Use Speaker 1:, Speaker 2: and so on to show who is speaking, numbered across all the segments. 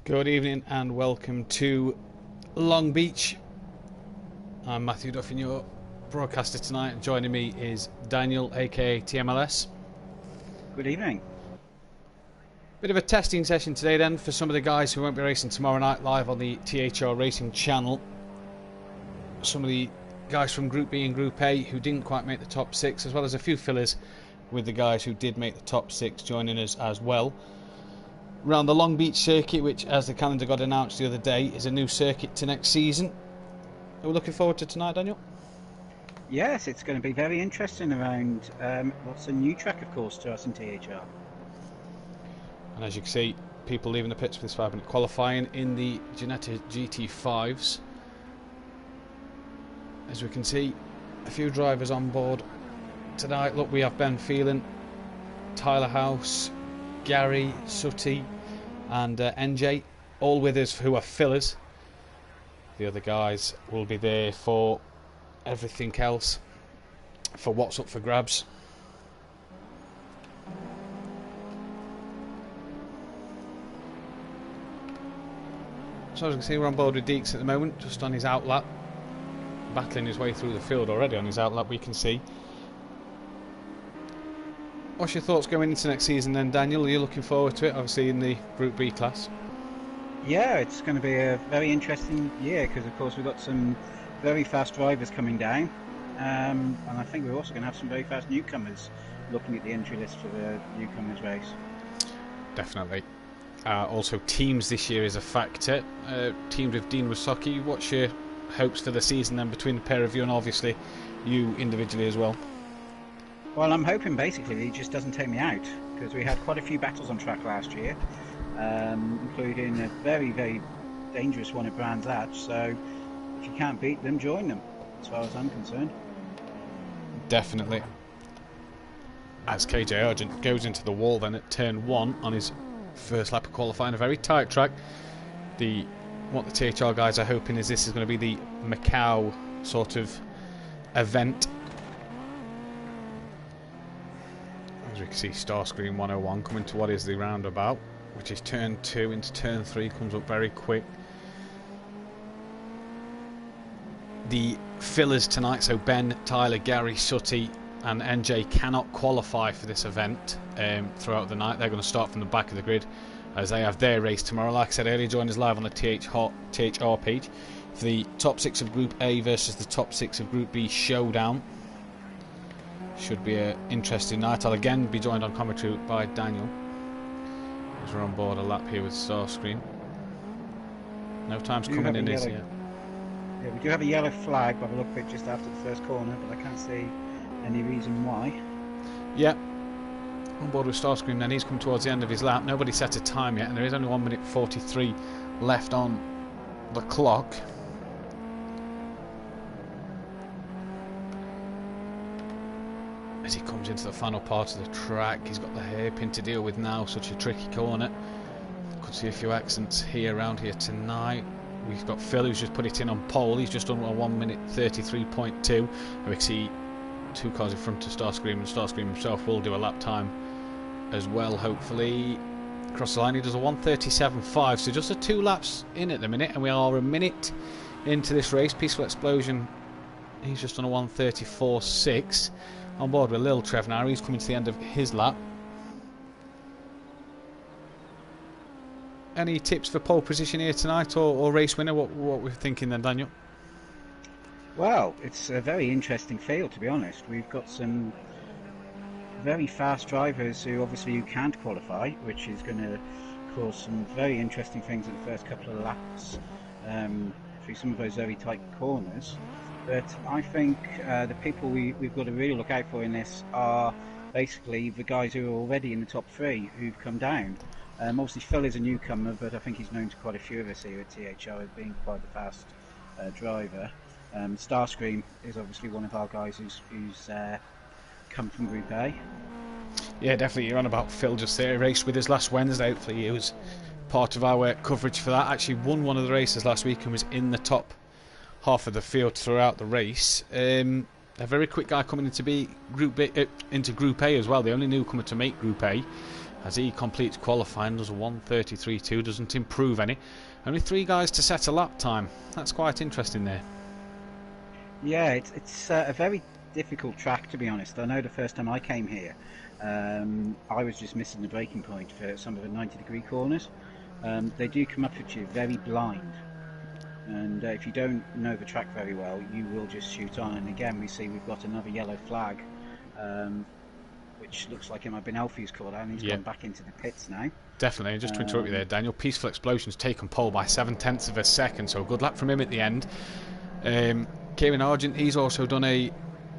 Speaker 1: Good evening and welcome to Long Beach. I'm Matthew Duffin, your broadcaster tonight, and joining me is Daniel, aka TMLS.
Speaker 2: Good evening.
Speaker 1: Bit of a testing session today then for some of the guys who won't be racing tomorrow night live on the THR Racing channel. Some of the guys from Group B and Group A who didn't quite make the top six, as well as a few fillers with the guys who did make the top six joining us as well. Around the Long Beach circuit, which, as the calendar got announced the other day, is a new circuit to next season. Are we looking forward to tonight, Daniel?
Speaker 2: Yes, it's going to be very interesting around what's a new track, of course, to us in THR.
Speaker 1: And as you can see, people leaving the pits for this 5-minute qualifying in the Ginetta GT5s. As we can see, a few drivers on board tonight. Look, we have Ben Phelan, Tyler House, Gary, Sutty and NJ, all with us who are fillers. The other guys will be there for everything else, for what's up for grabs. So as you can see, we're on board with Deeks at the moment, just on his outlap, battling his way through the field already on his outlap, we can see. What's your thoughts going into next season then, Daniel? Are you looking forward to it, obviously in the Group B class?
Speaker 2: Yeah, it's going to be a very interesting year because, of course, we've got some very fast drivers coming down, and I think we're also going to have some very fast newcomers looking at the entry list for the newcomers race.
Speaker 1: Definitely. Also, teams this year is a factor. Teams with Dean Wysocki, what's your hopes for the season then between the pair of you and obviously you individually as well?
Speaker 2: Well, I'm hoping basically he just doesn't take me out because we had quite a few battles on track last year, including a very, very dangerous one at Brands Hatch. So if you can't beat them, join them, as far as I'm concerned.
Speaker 1: Definitely. As KJ Argent goes into the wall then at turn 1 on his first lap of qualifying, a very tight track. What the THR guys are hoping is this is going to be the Macau sort of event. As we can see, Starscream 101 coming to what is the roundabout, which is turn 2 into turn 3, comes up very quick. The fillers tonight, so Ben, Tyler, Gary, Sutty and NJ cannot qualify for this event throughout the night. They're going to start from the back of the grid as they have their race tomorrow. Like I said earlier, join us live on the THR page for the top 6 of Group A versus the top 6 of Group B showdown. Should be an interesting night. I'll again be joined on commentary by Daniel as we're on board a lap here with Starscream. No time's coming in this yet.
Speaker 2: Yeah, we do have a yellow flag by the look of it just after the first corner, but I can't see any reason why.
Speaker 1: Yeah, on board with Starscream then. He's come towards the end of his lap. Nobody set a time yet, and there is only 1 minute 43 left on the clock. As he comes into the final part of the track, he's got the hairpin to deal with now, such a tricky corner. Could see a few accidents here around here tonight. We've got Phil who's just put it in on pole. He's just done a 1 minute 33.2. And we can see 2 cars in front of Starscream, and Starscream himself will do a lap time as well, hopefully. Across the line he does a 1:37.5, so just a 2 laps in at the minute, and we are a minute into this race. Peaceful Explosion, he's just on a 1:34.6. On board with Lil Trev now. He's coming to the end of his lap. Any tips for pole position here tonight, or race winner? What we're thinking then, Daniel?
Speaker 2: Well, it's a very interesting field, to be honest. We've got some very fast drivers who obviously you can't qualify, which is going to cause some very interesting things in the first couple of laps through some of those very tight corners. But I think the people we've got to really look out for in this are basically the guys who are already in the top 3 who've come down. Obviously Phil is a newcomer, but I think he's known to quite a few of us here at THR as being quite a fast driver. Starscream is obviously one of our guys who's come from Group A.
Speaker 1: Yeah, definitely. You're on about Phil just there. He raced with us last Wednesday. Hopefully he was part of our coverage for that. Actually won one of the races last week and was in the top half of the field throughout the race. A very quick guy coming into Group A as well. The only newcomer to make Group A. as he completes qualifying, does a 1:33.2, doesn't improve any. Only 3 guys to set a lap time. That's quite interesting there.
Speaker 2: Yeah, it's a very difficult track, to be honest. I know the first time I came here, I was just missing the braking point for some of the 90-degree corners. They do come up at you very blind, and if you don't know the track very well, you will just shoot on. And again, we see we've got another yellow flag, which looks like it might have been Alfie's call out, and he's gone back into the pits now.
Speaker 1: Definitely. Just to interrupt you there, Daniel, Peaceful Explosion's taken pole by 7/10 of a second, so good luck from him at the end. Kieran Argent, he's also done a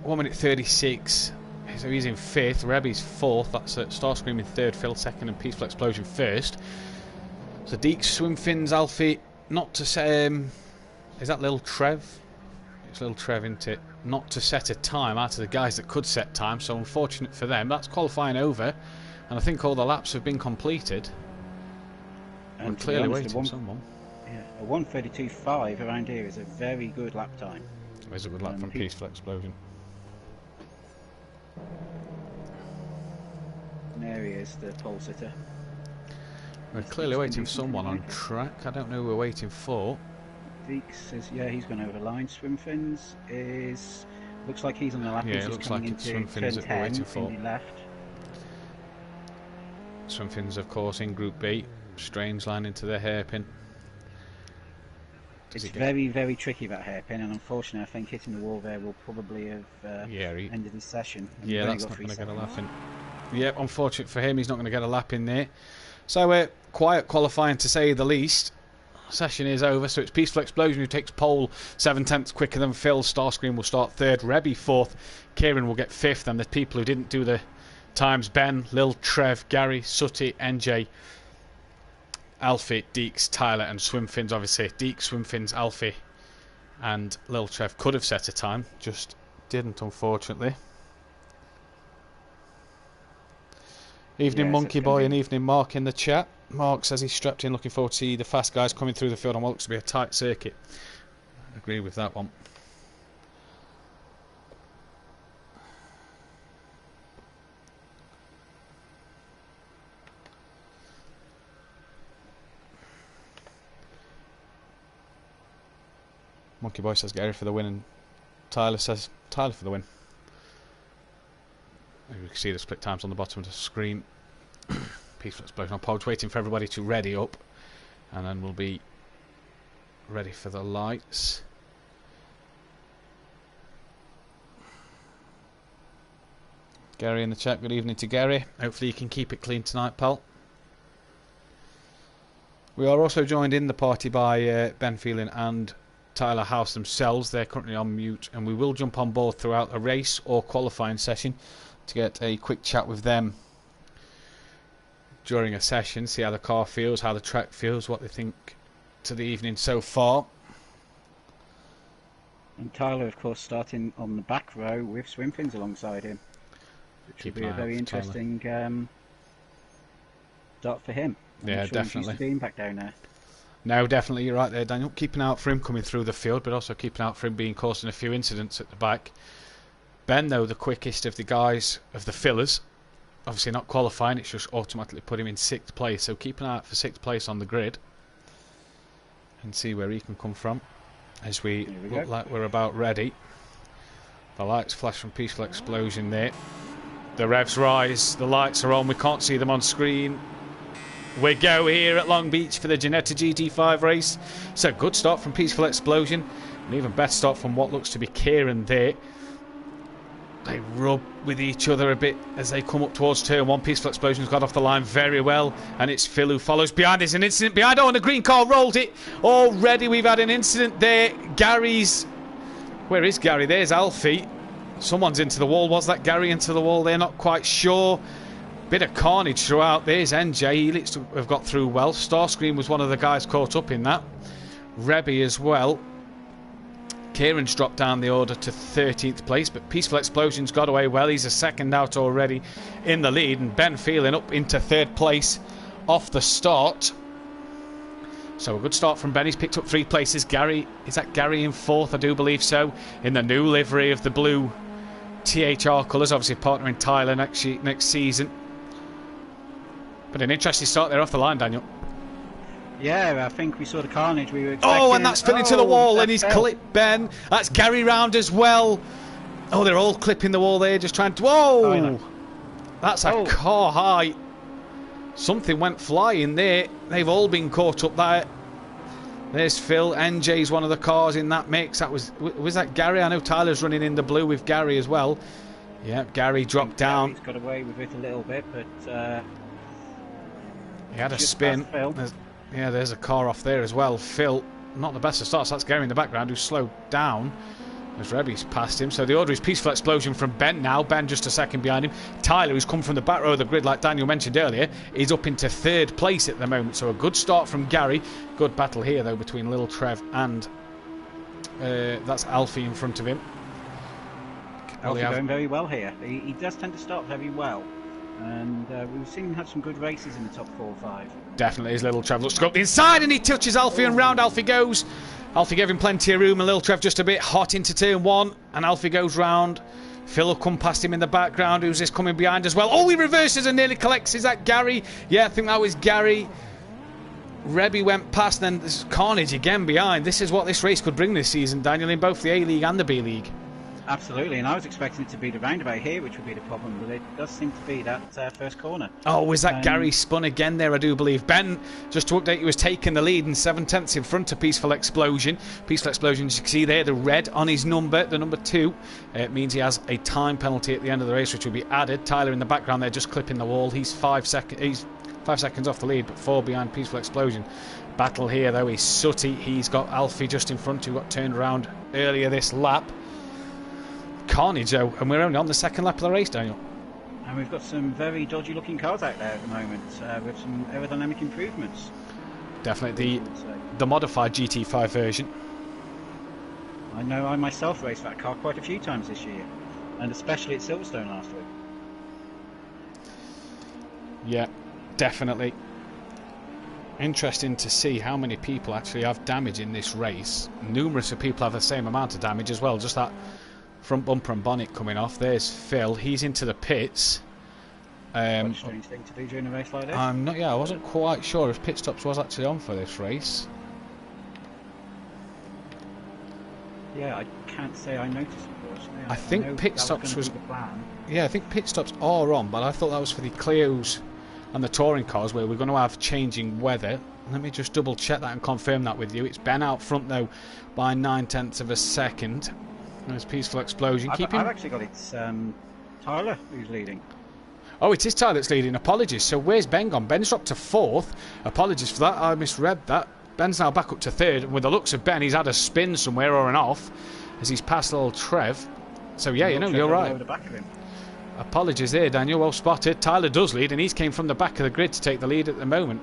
Speaker 1: 1:36, so he's in 5th. Rebby's 4th, that's Starscream in 3rd, Phil 2nd, and Peaceful Explosion 1st. So Deeks, Swim Fins, Alfie, not to say, is that Lil Trev? It's Lil Trev, isn't it? Not to set a time out of the guys that could set time, so unfortunate for them. That's qualifying over, and I think all the laps have been completed. And we're clearly waiting for someone.
Speaker 2: Yeah, a 1:32.5 around here is a very good lap time.
Speaker 1: There's a good lap from Peaceful Explosion.
Speaker 2: And there he is, the pole sitter.
Speaker 1: We're clearly waiting for someone on track. I don't know who we're waiting for.
Speaker 2: Deeks says, yeah, he's gone over the line. Swimfins is... looks like he's on the lap.
Speaker 1: Yeah, it looks like it's Swimfins that we're waiting for.
Speaker 2: Left.
Speaker 1: Swimfins, of course, in Group B. Strange line into the hairpin.
Speaker 2: It's very, very tricky, that hairpin, and unfortunately I think hitting the wall there will probably have ended his session.
Speaker 1: Yeah, that's not going to get a lap in. Yeah, unfortunate for him, he's not going to get a lap in there. So quiet qualifying to say the least. Session is over, so it's Peaceful Explosion who takes pole 7/10 quicker than Phil. Starscream will start 3rd, Rebby 4th, Kieran will get 5th, and the people who didn't do the times: Ben, Lil, Trev, Gary, Sutty, NJ, Alfie, Deeks, Tyler, and Swimfins. Obviously Deeks, Swimfins, Alfie and Lil Trev could have set a time, just didn't, unfortunately. Evening Monkey Boy and Evening Mark in the chat. Mark says he's strapped in, looking forward to see the fast guys coming through the field on what looks to be a tight circuit. I agree with that one. Monkey Boy says Gary for the win, and Tyler says Tyler for the win. Maybe we can see the split times on the bottom of the screen. Peaceful Explosion on pole, waiting for everybody to ready up, and then we'll be ready for the lights. Gary in the chat, good evening to Gary. Hopefully you can keep it clean tonight, pal. We are also joined in the party by Ben Phelan and Tyler House themselves. They're currently on mute, and we will jump on board throughout a race or qualifying session to get a quick chat with them during a session, see how the car feels, how the track feels, what they think to the evening so far. And
Speaker 2: Tyler, of course, starting on the back row with Swimfins alongside him, which will be a very interesting start for him.
Speaker 1: Yeah, definitely.
Speaker 2: He's being back down there.
Speaker 1: No, definitely, you're right there, Daniel. Keeping out for him coming through the field, but also keeping out for him being causing a few incidents at the back. Ben, though, the quickest of the guys, of the fillers, obviously not qualifying, it's just automatically put him in 6th place, so keep an eye out for 6th place on the grid and see where he can come from as we look like we're about ready. The lights flash from Peaceful Explosion there. The revs rise, the lights are on, we can't see them on screen. We go here at Long Beach for the Ginetta GT5 race. So good start from Peaceful Explosion, an even better start from what looks to be Kieran there. They rub with each other a bit as they come up towards turn 1. Peaceful Explosion's got off the line very well, and it's Phil who follows behind. There's an incident behind. Oh, and the green car rolled it. Already we've had an incident there. Gary's... Where is Gary? There's Alfie. Someone's into the wall. Was that Gary into the wall? They're not quite sure. Bit of carnage throughout. There's NJ. He looks to have got through well. Starscream was one of the guys caught up in that. Rebby as well. Kieran's dropped down the order to 13th place, but Peaceful Explosion's got away well. He's a second out already in the lead, and Ben Phelan up into 3rd place off the start. So a good start from Ben. He's picked up 3 places. Gary, is that Gary in 4th? I do believe so, in the new livery of the blue THR colours, obviously partnering Tyler next season. But an interesting start there off the line, Daniel.
Speaker 2: Yeah, I think we saw the carnage we were expecting.
Speaker 1: Oh, and that's Phil into the wall, and he's
Speaker 2: Phil.
Speaker 1: clipped Ben. That's Gary round as well. Oh, they're all clipping the wall there, just trying to... Whoa!
Speaker 2: Oh,
Speaker 1: That's a car high. Something went flying there. They've all been caught up there. There's Phil. NJ's one of the cars in that mix. That was that Gary? I know Tyler's running in the blue with Gary as well. Yeah, Gary dropped down.
Speaker 2: He's got away with it a little bit, but...
Speaker 1: he had a spin. There's a car off there as well. Phil, not the best of starts. That's Gary in the background, who's slowed down as Rebby's passed him. So the order is Peaceful Explosion from Ben now. Ben just a second behind him. Tyler, who's come from the back row of the grid, like Daniel mentioned earlier, is up into third place at the moment. So a good start from Gary. Good battle here, though, between Little Trev and that's Alfie in front of him.
Speaker 2: Alfie going very well here. He does tend to start very well. And we've seen him have some good races in the top 4 or 5.
Speaker 1: Definitely, his Little Trev looks to go up the inside, and he touches Alfie, and round Alfie goes. Alfie gave him plenty of room, and Little Trev just a bit hot into turn 1, and Alfie goes round. Phil will come past him in the background. Who's this coming behind as well? Oh, he reverses and nearly collects. Is that Gary? Yeah, I think that was Gary. Rebby went past, then there's carnage again behind. This is what this race could bring this season, Daniel, in both the A-League and the B-League.
Speaker 2: Absolutely, and I was expecting it to be the roundabout here, which would be the problem, but it does seem to be that first corner.
Speaker 1: Oh, was that Gary spun again there, I do believe. Ben, just to update you, was taking the lead in 7/10 in front of Peaceful Explosion. Peaceful Explosion, as you can see there, the red on his number, the number 2. It means he has a time penalty at the end of the race, which will be added. Tyler in the background there, just clipping the wall. He's 5 seconds off the lead, but 4 behind Peaceful Explosion. Battle here, though, is Sooty. He's got Alfie just in front, who got turned around earlier this lap. Carnage, though, and we're only on the second lap of the race, Daniel.
Speaker 2: And we've got some very dodgy looking cars out there at the moment, with some aerodynamic improvements.
Speaker 1: Definitely the modified GT5 version.
Speaker 2: I know I myself raced that car quite a few times this year, and especially at Silverstone last week.
Speaker 1: Yeah, definitely. Interesting to see how many people actually have damage in this race. Numerous of people have the same amount of damage as well, just that front bumper and bonnet coming off. There's Phil. He's into the pits.
Speaker 2: Quite a strange thing to do during a race like this.
Speaker 1: I wasn't quite sure if pit stops was actually on for this race.
Speaker 2: Yeah, I can't say I noticed, unfortunately.
Speaker 1: I think pit stops was... Yeah, I think pit stops are on, but I thought that was for the Clios and the touring cars, where we're going to have changing weather. Let me just double check that and confirm that with you. It's Ben out front, though, by 9/10 of a second. There's Peaceful Explosion.
Speaker 2: I've actually got it's Tyler who's leading.
Speaker 1: Oh, it is Tyler that's leading. Apologies. So where's Ben gone? Ben's dropped to 4th. Apologies for that. I misread that. Ben's now back up to 3rd. And with the looks of Ben, he's had a spin somewhere or an off as he's passed Little Trev. So yeah, you're right.
Speaker 2: The back of him.
Speaker 1: Apologies there, Daniel. Well spotted. Tyler does lead, and he's came from the back of the grid to take the lead at the moment.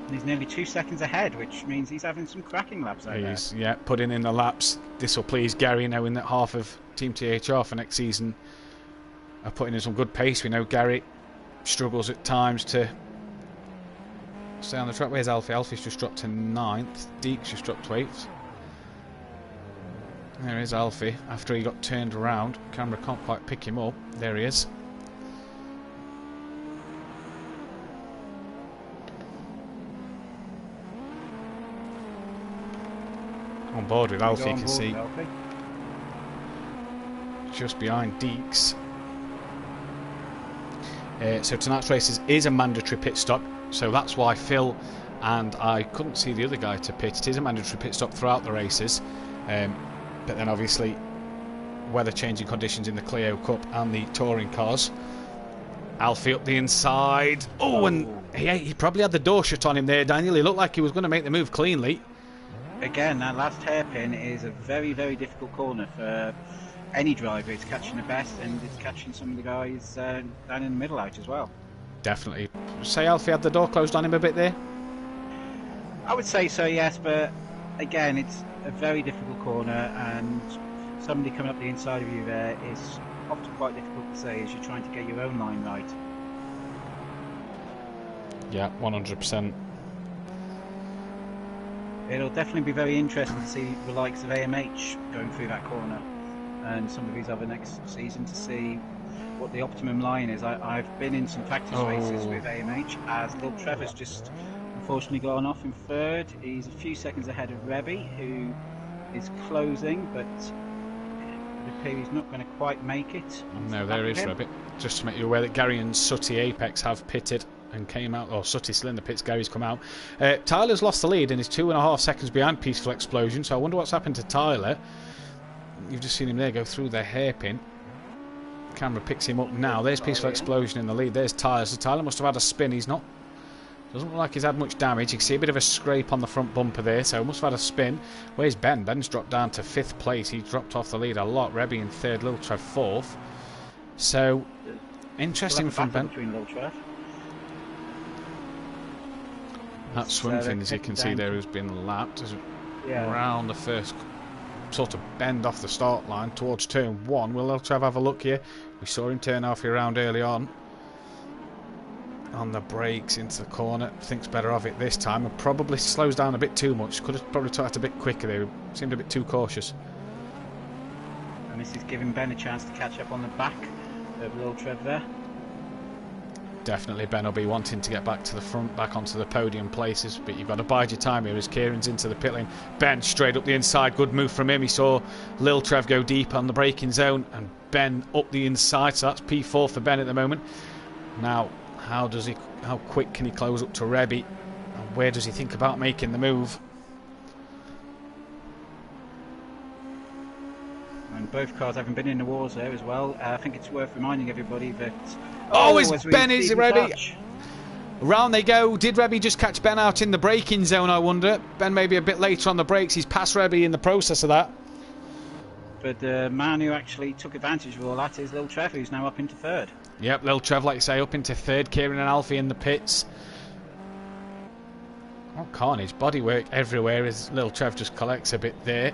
Speaker 2: And he's nearly 2 seconds ahead, which means he's having some cracking laps out there.
Speaker 1: Yeah, putting in the laps. This will please Gary, knowing that half of Team THR for next season are putting in some good pace. We know Gary struggles at times to stay on the track. Where's Alfie? Alfie's just dropped to 9th. Deke's just dropped to 8th. There is Alfie after he got turned around. Camera can't quite pick him up. There he is. On board with Alfie, you can see. Just behind Deeks. So tonight's race is a mandatory pit stop, so that's why Phil and I couldn't see the other guy to pit. It is a mandatory pit stop throughout the races, but then obviously weather changing conditions in the Clio Cup and the touring cars. Alfie up the inside. Oh, and he probably had the door shut on him there, Daniel. He looked like he was going to make the move cleanly.
Speaker 2: Again, that last hairpin is a very, very difficult corner for any driver. It's catching the best, and it's catching some of the guys down in the middle out as well.
Speaker 1: Definitely. Say Alfie had the door closed on him a bit there?
Speaker 2: I would say so, yes, but again, it's a very difficult corner, and somebody coming up the inside of you there is often quite difficult to say as you're trying to get your own line right.
Speaker 1: Yeah, 100%.
Speaker 2: It'll definitely be very interesting to see the likes of AMH going through that corner and some of these other next season to see what the optimum line is. I've been in some practice races with AMH as Little Trevor's just unfortunately gone off in third. He's a few seconds ahead of Rebby, who is closing, but it appears he's not going to quite make it.
Speaker 1: No, there is Rebby. Just to make you aware that Gary and Sutty Apex have pitted and came out, or Sutty's still in the pits, Gary's come out. Tyler's lost the lead and is 2.5 seconds behind Peaceful Explosion, so I wonder what's happened to Tyler. You've just seen him there go through the hairpin. Camera picks him up now. There's Peaceful Explosion in the lead. There's Tyler. So Tyler must have had a spin. He's not. Doesn't look like he's had much damage. You can see a bit of a scrape on the front bumper there, so must have had a spin. Where's Ben? Ben's dropped down to 5th place. He's dropped off the lead a lot. Rebby in 3rd, Little Trev 4th. So, interesting from Ben. That Swimfin, as you can see there, has been lapped around the first sort of bend off the start line towards turn 1. Will Little Trev have a look here? We saw him turn halfway around early on the brakes into the corner. Thinks better of it this time and probably slows down a bit too much. Could have probably took it a bit quicker there. Seemed a bit too cautious.
Speaker 2: And this is giving Ben a chance to catch up on the back of Little Trev there.
Speaker 1: Definitely Ben will be wanting to get back to the front, back onto the podium places, but you've got to bide your time here as Kieran's into the pit lane. Ben straight up the inside, good move from him. He saw Lil Trev go deep on the braking zone and Ben up the inside, so that's P4 for Ben at the moment. Now, how quick can he close up to Rebby? And where does he think about making the move?
Speaker 2: And both cars having been in the wars there as well. I think it's worth reminding everybody that...
Speaker 1: Ben is ready. Round they go. Did Rebby just catch Ben out in the braking zone, I wonder? Ben maybe a bit later on the brakes. He's passed Rebby in the process of that.
Speaker 2: But the man who actually took advantage of all that is Lil Trev, who's now up into 3rd.
Speaker 1: Yep, Lil Trev, like you say, up into 3rd. Kieran and Alfie in the pits. Oh, carnage. Bodywork everywhere as Lil Trev just collects a bit there.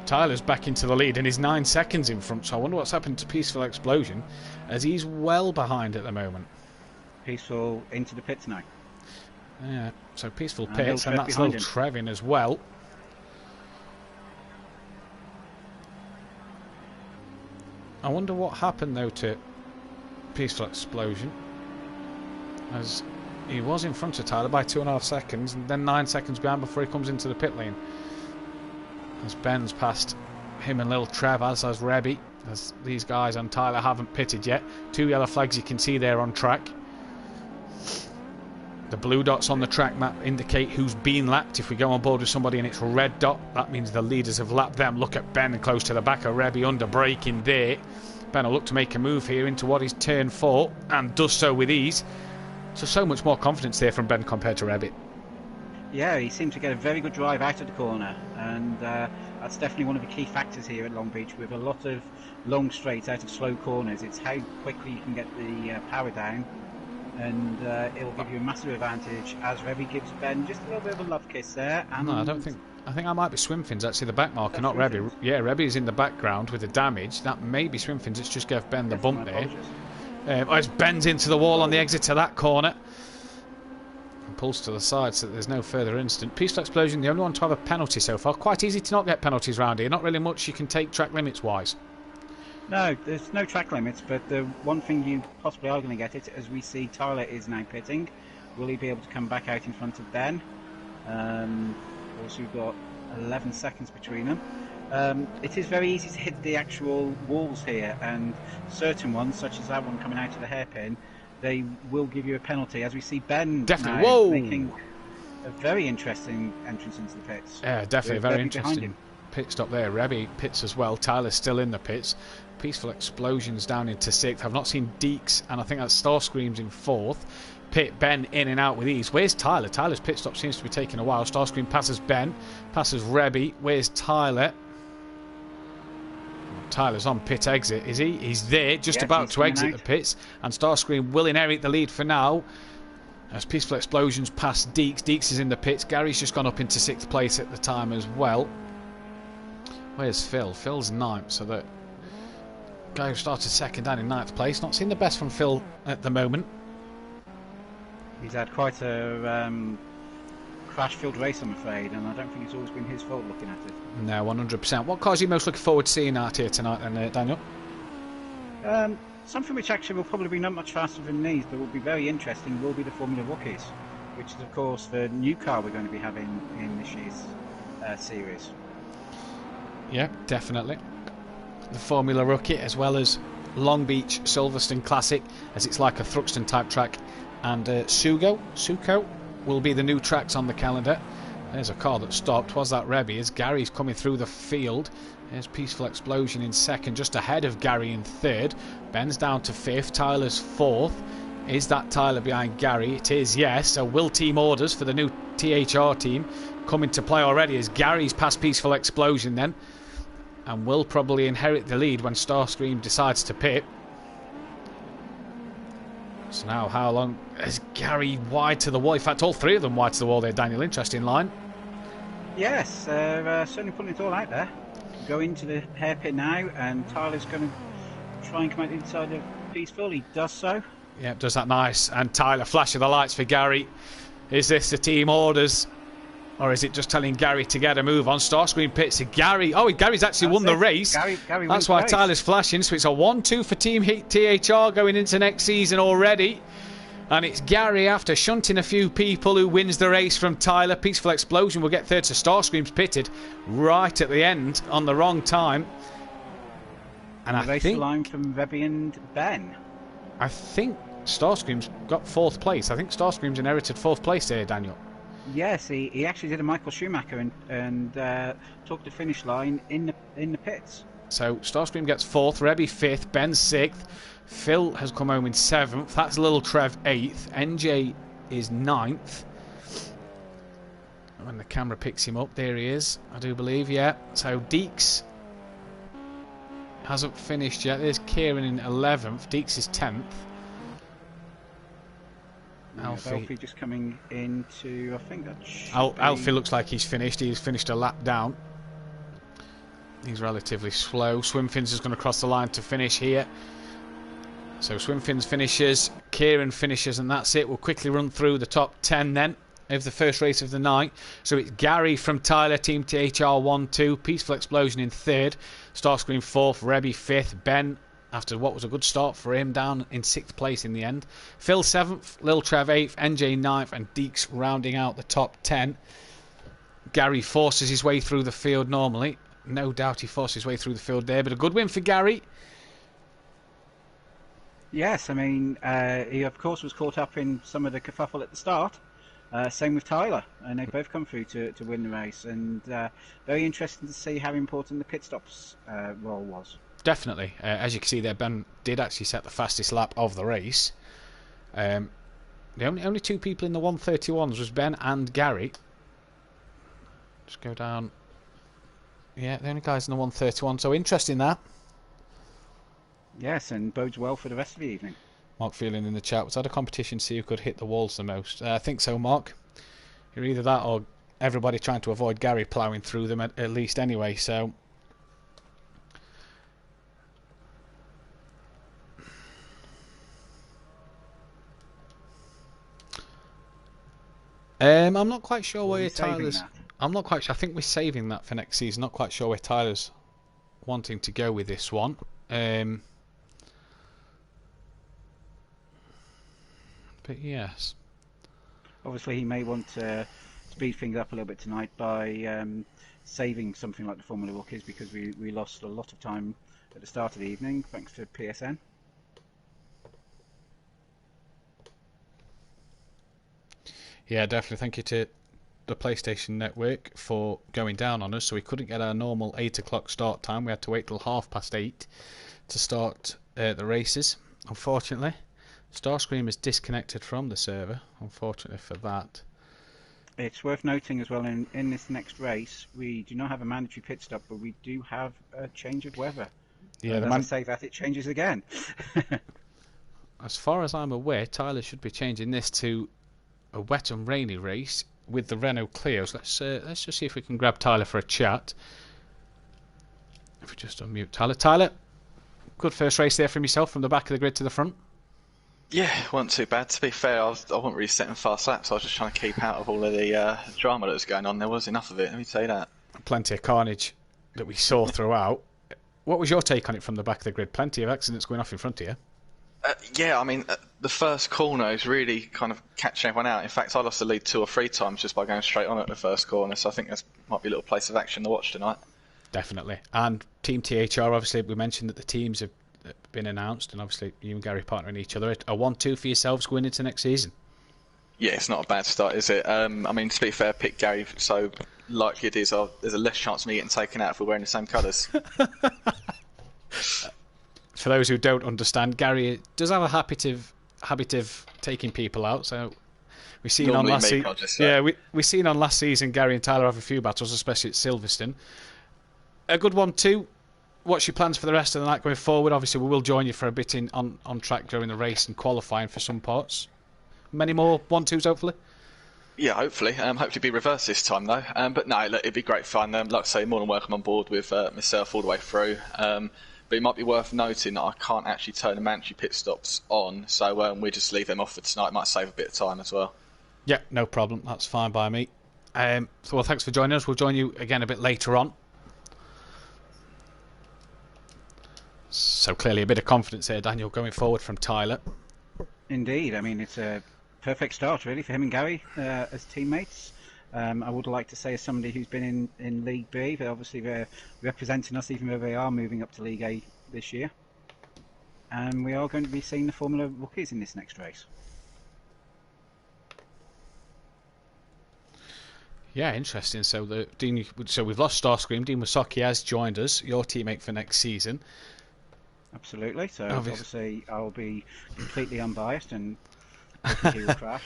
Speaker 1: Tyler's back into the lead and he's 9 seconds in front, so I wonder what's happened to Peaceful Explosion as he's well behind at the moment.
Speaker 2: Peaceful into the pits now.
Speaker 1: Yeah, so Peaceful pits, and that's Lil Trev in as well. I wonder what happened though to Peaceful Explosion, as he was in front of Tyler by 2.5 seconds and then 9 seconds behind before he comes into the pit lane. As Ben's passed him and Lil Trev, as has Rebby, as these guys and Tyler haven't pitted yet. 2 yellow flags you can see there on track. The blue dots on the track map indicate who's been lapped. If we go on board with somebody and it's red dot, that means the leaders have lapped them. Look at Ben close to the back of Rebby under braking there. Ben will look to make a move here into what is turn 4 and does so with ease. So much more confidence there from Ben compared to Rebby.
Speaker 2: Yeah, he seemed to get a very good drive out of the corner, and that's definitely one of the key factors here at Long Beach. With a lot of long straights out of slow corners, it's how quickly you can get the power down, and it'll give you a massive advantage as Rebby gives Ben just a little bit of a love kiss there. And
Speaker 1: no, I don't think. I think that might be Swimfins actually, the back marker, not Rebby. Yeah, Rebby is in the background with the damage. That may be Swimfins. It's just gave Ben the bump there. As Ben's into the wall on the exit to that corner. Pulls to the side so that there's no further incident. Peaceful Explosion, the only one to have a penalty so far. Quite easy to not get penalties round here. Not really much you can take track limits wise.
Speaker 2: No, there's no track limits, but the one thing you possibly are going to get it, as we see Tyler is now pitting. Will he be able to come back out in front of Ben? Also, we've got 11 seconds between them. It is very easy to hit the actual walls here, and certain ones, such as that one coming out of the hairpin, they will give you a penalty, as we see Ben now making a very interesting entrance into the pits.
Speaker 1: Yeah, definitely very interesting pit stop there. Rebby pits as well. Tyler's still in the pits. Peaceful Explosions down into 6th. I've not seen Deeks, and I think that's Starscream's in 4th. Pit Ben in and out with ease. Where's Tyler? Tyler's pit stop seems to be taking a while. Starscream passes Ben, passes Rebby. Where's Tyler? Tyler's on pit exit, is he? He's there, just about to exit the pits, and Starscream will inherit the lead for now. As Peaceful Explosions pass Deeks. Deeks is in the pits. Gary's just gone up into 6th place at the time as well. Where's Phil? Phil's 9th, so that guy who started 2nd down in 9th place. Not seen the best from Phil at the moment.
Speaker 2: He's had quite a crash-filled race, I'm afraid, and I don't think it's always been his fault looking at it.
Speaker 1: No, 100%. What cars are you most looking forward to seeing out here tonight then, Daniel?
Speaker 2: Something which actually will probably be not much faster than these, but will be very interesting, will be the Formula Rookies, which is, of course, the new car we're going to be having in this year's series.
Speaker 1: Yeah, definitely. The Formula Rookie, as well as Long Beach Silverstone Classic, as it's like a Thruxton type track, and Suco will be the new tracks on the calendar. There's a car that stopped. Was that Rebby? As Gary's coming through the field. There's Peaceful Explosion in second, just ahead of Gary in third. Ben's down to fifth. Tyler's fourth. Is that Tyler behind Gary? It is, yes. So will team orders for the new THR team come into play already, as Gary's past Peaceful Explosion then, and will probably inherit the lead when Starscream decides to pit. So now, how long is Gary wide to the wall? In fact, all three of them wide to the wall there, Daniel. Interesting line.
Speaker 2: Yes, they're certainly putting it all out there. Go into the hairpin now, and Tyler's going to try and come out inside of Peaceful. He does so.
Speaker 1: Yeah, does that nice. And Tyler, flashing the lights for Gary. Is this the team orders? Or is it just telling Gary to get a move on? Starscream pits to Gary. Oh, Gary's actually won the race.
Speaker 2: Gary
Speaker 1: That's why Tyler's flashing. So it's a 1-2 for Team THR going into next season already. And it's Gary, after shunting a few people, who wins the race from Tyler. Peaceful Explosion will get third, so Starscream's pitted right at the end on the wrong time. And I think...
Speaker 2: line from Rebby and Ben.
Speaker 1: I think Starscream's got fourth place. I think Starscream's inherited fourth place there, Daniel.
Speaker 2: Yes, he actually did a Michael Schumacher and took the finish line in the pits.
Speaker 1: So Starscream gets fourth, Rebby fifth, Ben sixth, Phil has come home in seventh. That's Little Trev eighth. NJ is ninth. When the camera picks him up, there he is. I do believe, yeah. So Deeks hasn't finished yet. There's Kieran in 11th. Deeks is 10th.
Speaker 2: Alfie just coming into, I think that
Speaker 1: Alfie looks like he's finished. He's finished a lap down. He's relatively slow. Swimfins is going to cross the line to finish here. So Swimfins finishes, Kieran finishes, and that's it. We'll quickly run through the top 10 then of the first race of the night. So it's Gary from Tyler, Team THR 1-2, Peaceful Explosion in third, Starscream fourth, Rebby fifth, Ben, after what was a good start for him, down in sixth place in the end. Phil seventh, Lil Trev eighth, NJ ninth, and Deeks rounding out the top 10. Gary forces his way through the field normally. No doubt he forced his way through the field there, but a good win for Gary.
Speaker 2: Yes, I mean, he of course was caught up in some of the kerfuffle at the start. Same with Tyler, and they both come through to win the race. And very interesting to see how important the pit stops role was.
Speaker 1: Definitely. As you can see there, Ben did actually set the fastest lap of the race. The only two people in the 131s was Ben and Gary. Just go down. Yeah, the only guys in the 131. So interesting that.
Speaker 2: Yes, and bodes well for the rest of the evening.
Speaker 1: Mark Feeling in the chat. Was that a competition to see who could hit the walls the most? I think so, Mark. You're either that or everybody trying to avoid Gary ploughing through them at least anyway, so... I'm not quite sure where Tyler's... I'm not quite sure. I think we're saving that for next season. Not quite sure where Tyler's wanting to go with this one. But yes.
Speaker 2: Obviously, he may want to speed things up a little bit tonight by saving something like the Formula Rookies, because we lost a lot of time at the start of the evening thanks to PSN.
Speaker 1: Yeah, definitely. Thank you to the PlayStation Network for going down on us, so we couldn't get our normal 8 o'clock start time. We had to wait till 8:30 to start the races, unfortunately. Starscream is disconnected from the server, unfortunately for that.
Speaker 2: It's worth noting as well, in this next race, we do not have a mandatory pit stop, but we do have a change of weather.
Speaker 1: Yeah,
Speaker 2: as I say that, it changes again.
Speaker 1: As far as I'm aware, Tyler should be changing this to a wet and rainy race with the Renault Clios. Let's just see if we can grab Tyler for a chat. If we just unmute Tyler. Tyler, good first race there from yourself, from the back of the grid to the front.
Speaker 3: Yeah, wasn't too bad. To be fair, I wasn't really setting fast laps. I was just trying to keep out of all of the drama that was going on. There was enough of it, let me tell you that.
Speaker 1: Plenty of carnage that we saw throughout. What was your take on it from the back of the grid? Plenty of accidents going off in front of you.
Speaker 3: Yeah, I mean, the first corner is really kind of catching everyone out. In fact, I lost the lead 2 or 3 times just by going straight on at the first corner, so I think that might be a little place of action to watch tonight.
Speaker 1: Definitely. And Team THR, obviously, we mentioned that the teams have been announced, and obviously you and Gary partnering each other. A 1-2 for yourselves going into next season?
Speaker 3: Yeah, it's not a bad start, is it? I mean, to be fair, pick Gary, so likely it is there's a less chance of me getting taken out if we're wearing the same colours.
Speaker 1: For those who don't understand, Gary does have a habit of taking people out. So we've seen on last season. Yeah, we've seen on last season Gary and Tyler have a few battles, especially at Silverstone. A good 1-2. What's your plans for the rest of the night going forward? Obviously, we will join you for a bit on track during the race and qualifying for some parts. Many more 1-2s, hopefully. Yeah,
Speaker 3: hopefully. Hopefully be reversed this time, though. But no, look, it'd be great fun. Like I say, more than welcome on board with myself all the way through. But it might be worth noting that I can't actually turn the mandatory pit stops on, so we just leave them off for tonight. Might save a bit of time as well.
Speaker 1: Yeah, no problem. That's fine by me. Well, thanks for joining us. We'll join you again a bit later on. So clearly a bit of confidence here, Daniel, going forward from Tyler.
Speaker 2: Indeed. I mean, it's a perfect start, really, for him and Gary as teammates. I would like to say, as somebody who's been in League B, that obviously they're representing us, even though they are moving up to League A this year. And we are going to be seeing the Formula Rookies in this next race.
Speaker 1: Yeah, interesting. So we've lost Starscream. Dean Wasocki has joined us, your teammate for next season.
Speaker 2: Absolutely. So obviously I'll be completely unbiased and he will crash.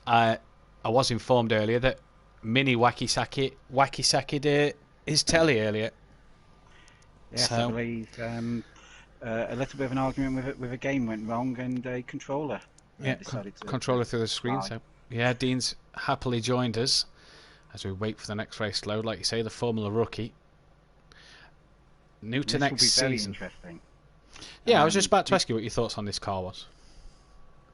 Speaker 1: I was informed earlier that Mini Wacky Saki his telly earlier.
Speaker 2: Yes, so, I believe a little bit of an argument with a game went wrong and a controller decided to...
Speaker 1: Controller through the screen. So yeah, Dean's happily joined us as we wait for the next race to load. Like you say, the Formula Rookie. New to next season.
Speaker 2: This will be very interesting.
Speaker 1: Yeah, I was just about to ask you what your thoughts on this car was.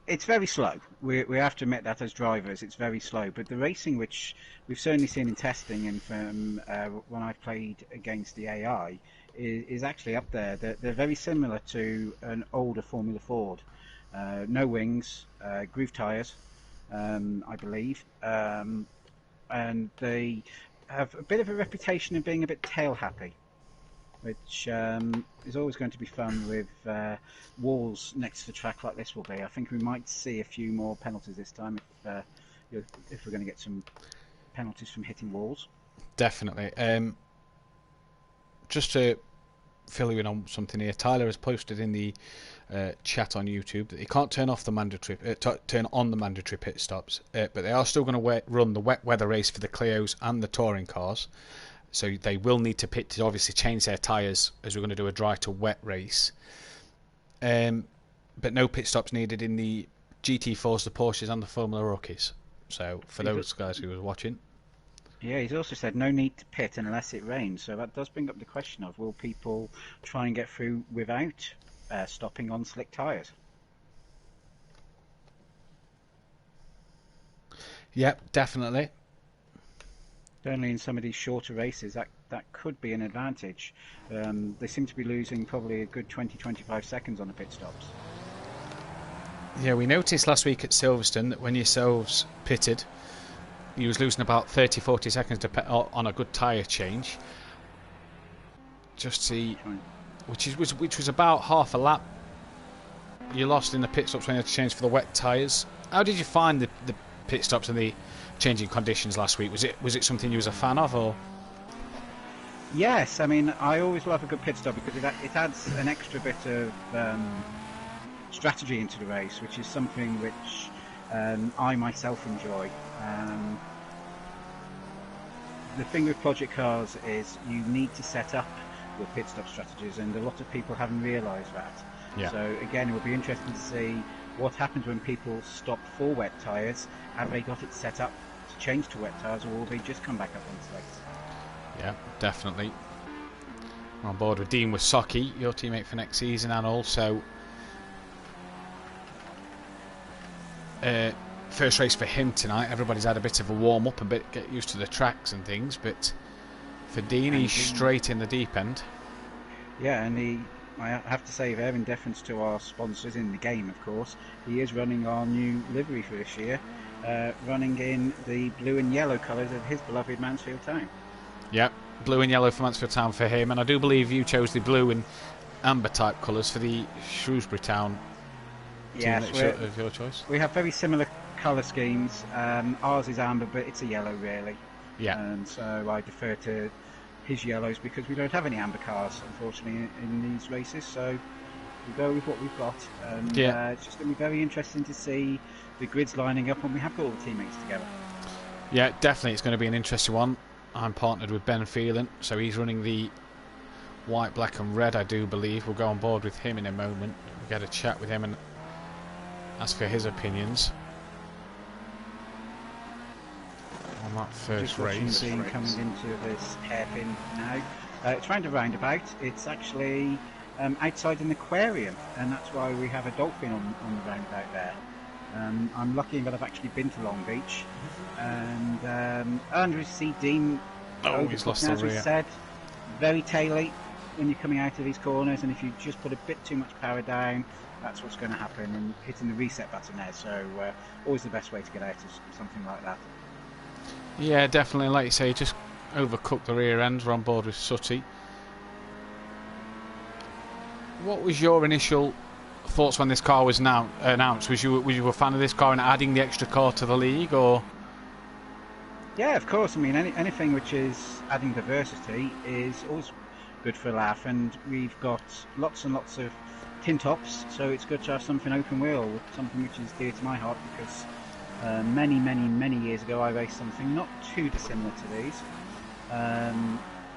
Speaker 2: It's very slow. We have to admit that as drivers, it's very slow. But the racing, which we've certainly seen in testing and from when I've played against the AI, is actually up there. They're very similar to an older Formula Ford. No wings, groove tyres, I believe. And they have a bit of a reputation of being a bit tail happy, which is always going to be fun with walls next to the track like this will be. I think we might see a few more penalties this time if we're going to get some penalties from hitting walls.
Speaker 1: Definitely. Just to fill you in on something here, Tyler has posted in the chat on YouTube that he can't turn on the mandatory pit stops, but they are still going to run the wet weather race for the Clios and the touring cars. So they will need to pit to obviously change their tyres as we're going to do a dry to wet race. But no pit stops needed in the GT4s, the Porsches and the Formula Rookies. So for those guys who were watching.
Speaker 2: Yeah, he's also said no need to pit unless it rains. So that does bring up the question of, will people try and get through without stopping on slick tyres?
Speaker 1: Yep, definitely.
Speaker 2: Certainly in some of these shorter races, that could be an advantage. They seem to be losing probably a good 20-25 seconds on the pit stops.
Speaker 1: Yeah, we noticed last week at Silverstone that when yourselves pitted, you was losing about 30-40 seconds on a good tyre change. Just see, which was about half a lap you lost in the pit stops when you had to change for the wet tyres. How did you find the pit stops and the changing conditions last week? Was it something you was a fan of, or?
Speaker 2: Yes, I mean, I always love a good pit stop because it adds an extra bit of strategy into the race, which is something which I myself enjoy. The thing with project cars is you need to set up your pit stop strategies, and a lot of people haven't realised that.
Speaker 1: Yeah. So
Speaker 2: again, it will be interesting to see what happens when people stop for wet tyres. Have they got it set up to change to wet tyres, or will they just come back up on slicks?
Speaker 1: Yeah, definitely. We're on board with Dean Wasocki, your teammate for next season, and also first race for him tonight. Everybody's had a bit of a warm up, and get used to the tracks and things, but for Dean, he's straight in the deep end.
Speaker 2: Yeah, and I have to say there, in deference to our sponsors in the game, of course, he is running our new livery for this year, running in the blue and yellow colours of his beloved Mansfield Town.
Speaker 1: Yep, blue and yellow for Mansfield Town for him, and I do believe you chose the blue and amber type colours for the Shrewsbury Town team of your choice.
Speaker 2: We have very similar colour schemes. Ours is amber, but it's a yellow, really.
Speaker 1: Yeah.
Speaker 2: And so I defer to his yellows because we don't have any amber cars, unfortunately, in these races. So we go with what we've got. And it's just going to be very interesting to see the grids lining up when we have got all the teammates together.
Speaker 1: Yeah, definitely. It's going to be an interesting one. I'm partnered with Ben Phelan, so he's running the white, black and red, I do believe. We'll go on board with him in a moment. We'll get a chat with him and ask for his opinions on that first race.
Speaker 2: Dean coming into this hairpin now. It's round a roundabout. It's actually outside an aquarium, and that's why we have a dolphin on the roundabout there. I'm lucky that I've actually been to Long Beach, and Andrew C. Dean.
Speaker 1: He's lost the
Speaker 2: as we
Speaker 1: rear.
Speaker 2: said, very taily when you're coming out of these corners, and if you just put a bit too much power down, that's what's going to happen. And hitting the reset button there, so always the best way to get out of something like that.
Speaker 1: Yeah, definitely. Like you say, just overcooked the rear end. We're on board with Sutty. What was your initial thoughts when this car was announced? Was you a fan of this car and adding the extra car to the league, or?
Speaker 2: Yeah, of course. I mean, anything which is adding diversity is always good for a laugh, and we've got lots and lots of tin tops, so it's good to have something open wheel, something which is dear to my heart, because many years ago I raced something not too dissimilar to these.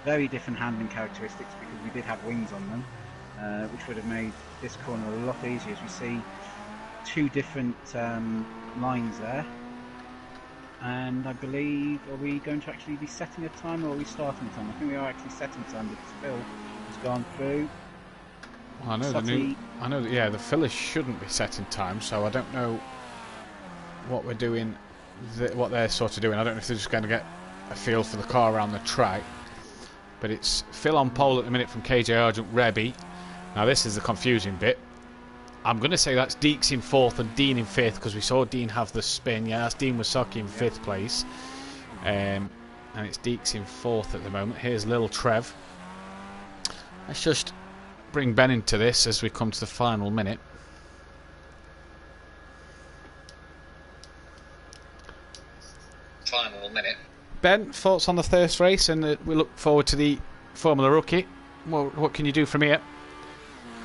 Speaker 2: Very different handling characteristics because we did have wings on them, which would have made this corner a lot easier. As we see two different lines there, and I believe, are we going to actually be setting a time, or are we starting a time? I think we are actually setting a time because Phil has gone through.
Speaker 1: Well, I know that the fillers shouldn't be set in time, so I don't know what we're doing, what they're sort of doing. I don't know if they're just going to get a feel for the car around the track. But it's Phil on pole at the minute from KJ Argent Rebby. Now this is the confusing bit. I'm going to say that's Deeks in 4th and Dean in 5th, because we saw Dean have the spin. Yeah, that's Dean Wasocki in 5th place. And it's Deeks in 4th at the moment. Here's Lil Trev. Let's just bring Ben into this as we come to the final minute. Ben, thoughts on the first race, and we look forward to the Formula Rookie. What can you do from here?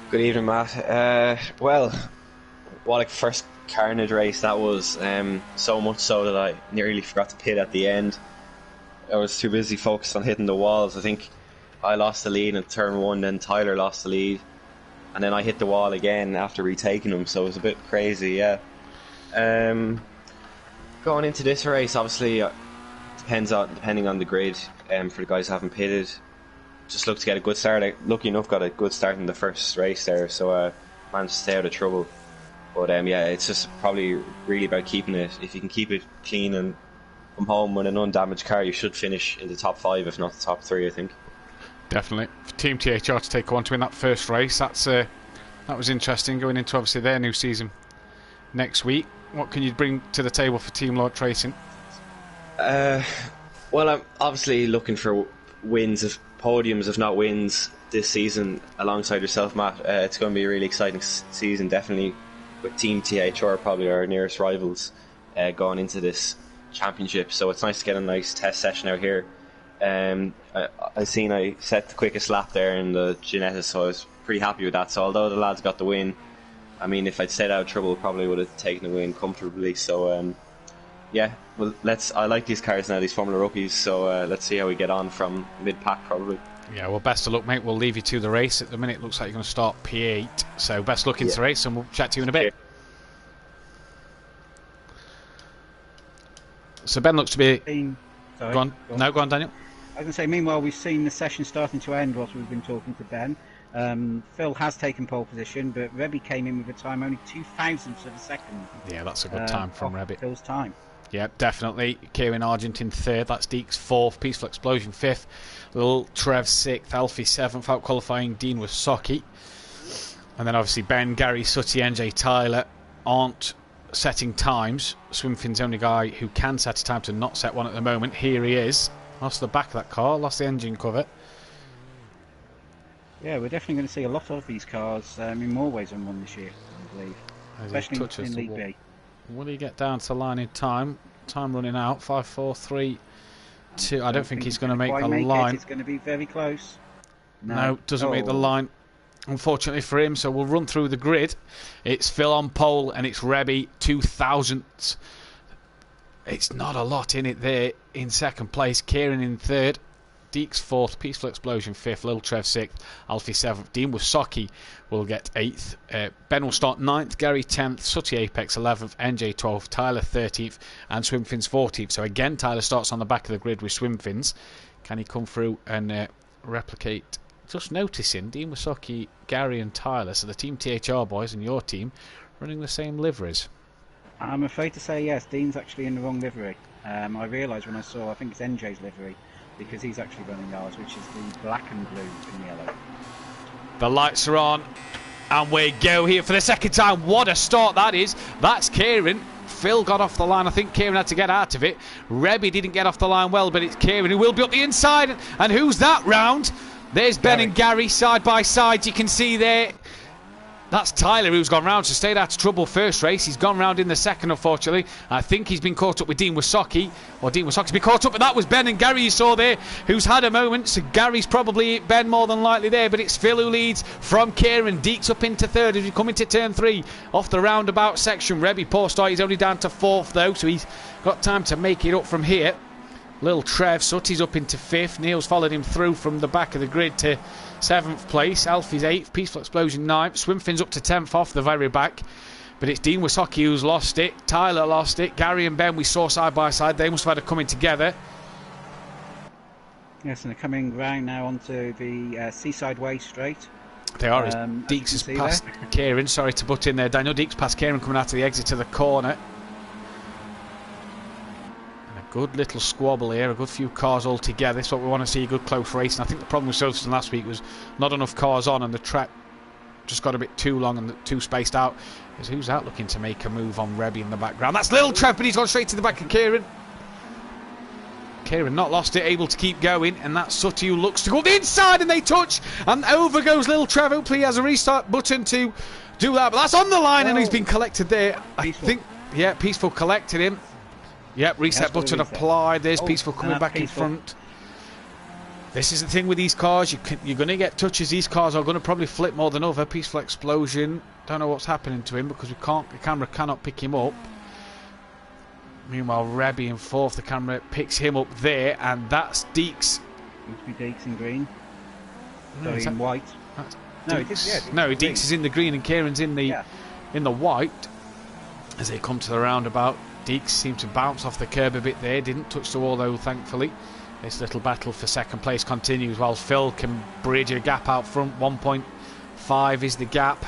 Speaker 4: Good evening, Matt. Well, what a first carnage race that was. So much so that I nearly forgot to pit at the end. I was too busy focused on hitting the walls. I think I lost the lead in turn 1, then Tyler lost the lead, and then I hit the wall again after retaking him, so it was a bit crazy, yeah. Going into this race, obviously, depending on the grid, for the guys who haven't pitted, just look to get a good start. Lucky enough, got a good start in the first race there, so managed to stay out of trouble. But yeah, it's just probably really about keeping it. If you can keep it clean and come home with an undamaged car, you should finish in the top 5, if not the top 3, I think.
Speaker 1: Definitely. For Team THR to take on to win that first race, that was interesting, going into obviously their new season next week. What can you bring to the table for Team Launch Racing?
Speaker 4: Well, I'm obviously looking for wins, of podiums, if not wins, this season alongside yourself, Matt. It's going to be a really exciting season, definitely, with Team THR probably our nearest rivals going into this championship. So it's nice to get a nice test session out here. I set the quickest lap there in the Ginetta, so I was pretty happy with that. So although the lads got the win, I mean, if I'd stayed out of trouble, probably would have taken the win comfortably. So yeah, well, I like these cars now, these Formula Rookies, so let's see how we get on from mid-pack probably.
Speaker 1: Yeah, well, best of luck, mate. We'll leave you to the race. At the minute, it looks like you're going to start P8, so best luck into the race, and we'll chat to you in a bit. So Ben looks to be...
Speaker 2: Sorry,
Speaker 1: go on. No, go on, Daniel.
Speaker 2: I was going to say, meanwhile, we've seen the session starting to end whilst we've been talking to Ben. Phil has taken pole position, but Rebby came in with a time only 0.02 of a second.
Speaker 1: Yeah, that's a good time from Rebby.
Speaker 2: Phil's time.
Speaker 1: Yeah, definitely. Kieran Argent in 3rd, that's Deeks 4th, Peaceful Explosion 5th, Lil Trev 6th, Alfie 7th, out qualifying Dean Wasocki. And then obviously Ben, Gary, Sutty, NJ, Tyler aren't setting times. Swimfin's the only guy who can set a time to not set one at the moment. Here he is. Lost the back of that car, lost the engine cover.
Speaker 2: Yeah, we're definitely going to see a lot of these cars in more ways than one this year, I believe. Especially in League B.
Speaker 1: Will he get down to the line in time? Time running out. 5, 4, 3, 2. I don't think he's going to make the line.
Speaker 2: It's going to be very close.
Speaker 1: No, doesn't make the line, unfortunately for him. So we'll run through the grid. It's Phil on pole and it's Rebby 2000th. It's not a lot in it there in second place. Kieran in third. Deeks 4th, Peaceful Explosion 5th, Little Trev 6th, Alfie 7th, Dean Wasocki will get 8th, Ben will start 9th, Gary 10th, Sutty Apex 11th, NJ 12th, Tyler 13th and Swimfins 14th. So again Tyler starts on the back of the grid with Swimfins. Can he come through and replicate? Just noticing Dean Wasocki, Gary and Tyler, so the Team THR boys and your team running the same liveries.
Speaker 2: I'm afraid to say yes, Dean's actually in the wrong livery. I realised when I saw, I think it's NJ's livery, because he's actually running ours, which is the black and blue and yellow.
Speaker 1: The lights are on, and we go here for the second time. What a start that is. That's Kieran. Phil got off the line. I think Kieran had to get out of it. Rebby didn't get off the line well, but it's Kieran who will be up the inside. And who's that round? There's Ben and Gary side by side. You can see there. That's Tyler who's gone round, so stayed out of trouble first race. He's gone round in the second, unfortunately. I think he's been caught up with Dean Wasocki, or Dean Wasocki's been caught up, but that was Ben and Gary you saw there, who's had a moment. So Gary's probably Ben more than likely there, but it's Phil who leads from Kieran. Deeks up into third as we come into turn 3 off the roundabout section. Rebby, poor start, he's only down to 4th though, so he's got time to make it up from here. Little Trev, Sutty's up into 5th. Neil's followed him through from the back of the grid to 7th place. Alfie's 8th. Peaceful Explosion 9th. Swimfin's up to 10th off the very back. But it's Dean Wasocki who's lost it. Tyler lost it. Gary and Ben we saw side by side. They must have had a coming together.
Speaker 2: Yes, and they're coming round now onto the Seaside Way straight.
Speaker 1: They are. Deeks has passed Kieran. Sorry to butt in there, Daniel. Deeks passed Kieran coming out of the exit to the corner. Good little squabble here, a good few cars all together. That's what we want to see, a good close race. And I think the problem with Silverstone last week was not enough cars on and the track just got a bit too long and too spaced out. Because who's out looking to make a move on Rebby in the background? That's Little Trev, but he's gone straight to the back of Kieran. Kieran not lost it, able to keep going. And that's Sutty who looks to go the inside and they touch. And over goes Little Trev. Hopefully he has a restart button to do that. But that's on the line and he's been collected there. I think, yeah, Peaceful collected him. Yep, reset button applied. There's Peaceful coming back in front. This is the thing with these cars. You're going to get touches. These cars are going to probably flip more than other. Peaceful Explosion. Don't know what's happening to him because the camera cannot pick him up. Meanwhile, Rebby in 4th. The camera picks him up there, and that's Deeks.
Speaker 2: Used to be Deeks in green. Sorry, in white.
Speaker 1: No, Deeks is in the green and Kieran's in the white. As they come to the roundabout. Deeks seemed to bounce off the curb a bit there. Didn't touch the wall though, thankfully. This little battle for second place continues while Phil can bridge a gap out front. 1.5 is the gap.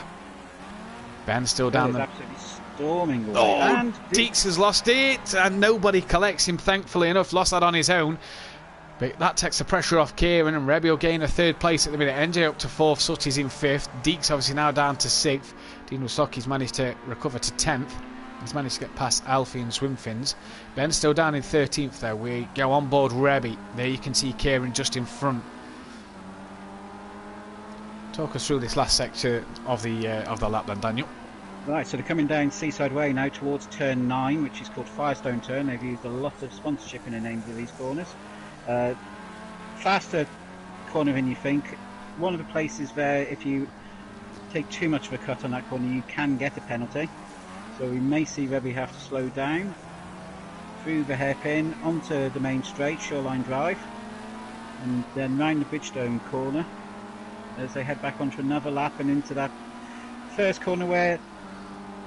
Speaker 1: Ben still down there.
Speaker 2: Absolutely storming away.
Speaker 1: Oh,
Speaker 2: and
Speaker 1: Deeks has lost it and nobody collects him, thankfully enough. Lost that on his own. But that takes the pressure off Kieran and Rebby will gain a 3rd place at the minute. NJ up to 4th, Sutty's in 5th. Deeks obviously now down to 6th. Dean Wasocki's managed to recover to 10th. He's managed to get past Alfie and Swimfins. Ben's still down in 13th though. We go on board Rebby. There you can see Kieran just in front. Talk us through this last section of the lap then, Daniel.
Speaker 2: Right, so they're coming down Seaside Way now towards turn 9, which is called Firestone Turn. They've used a lot of sponsorship in the names of these corners. Faster corner than you think. One of the places where if you take too much of a cut on that corner you can get a penalty. So we may see Rebby have to slow down through the hairpin onto the main straight, Shoreline Drive, and then round the Bridgestone corner as they head back onto another lap and into that first corner where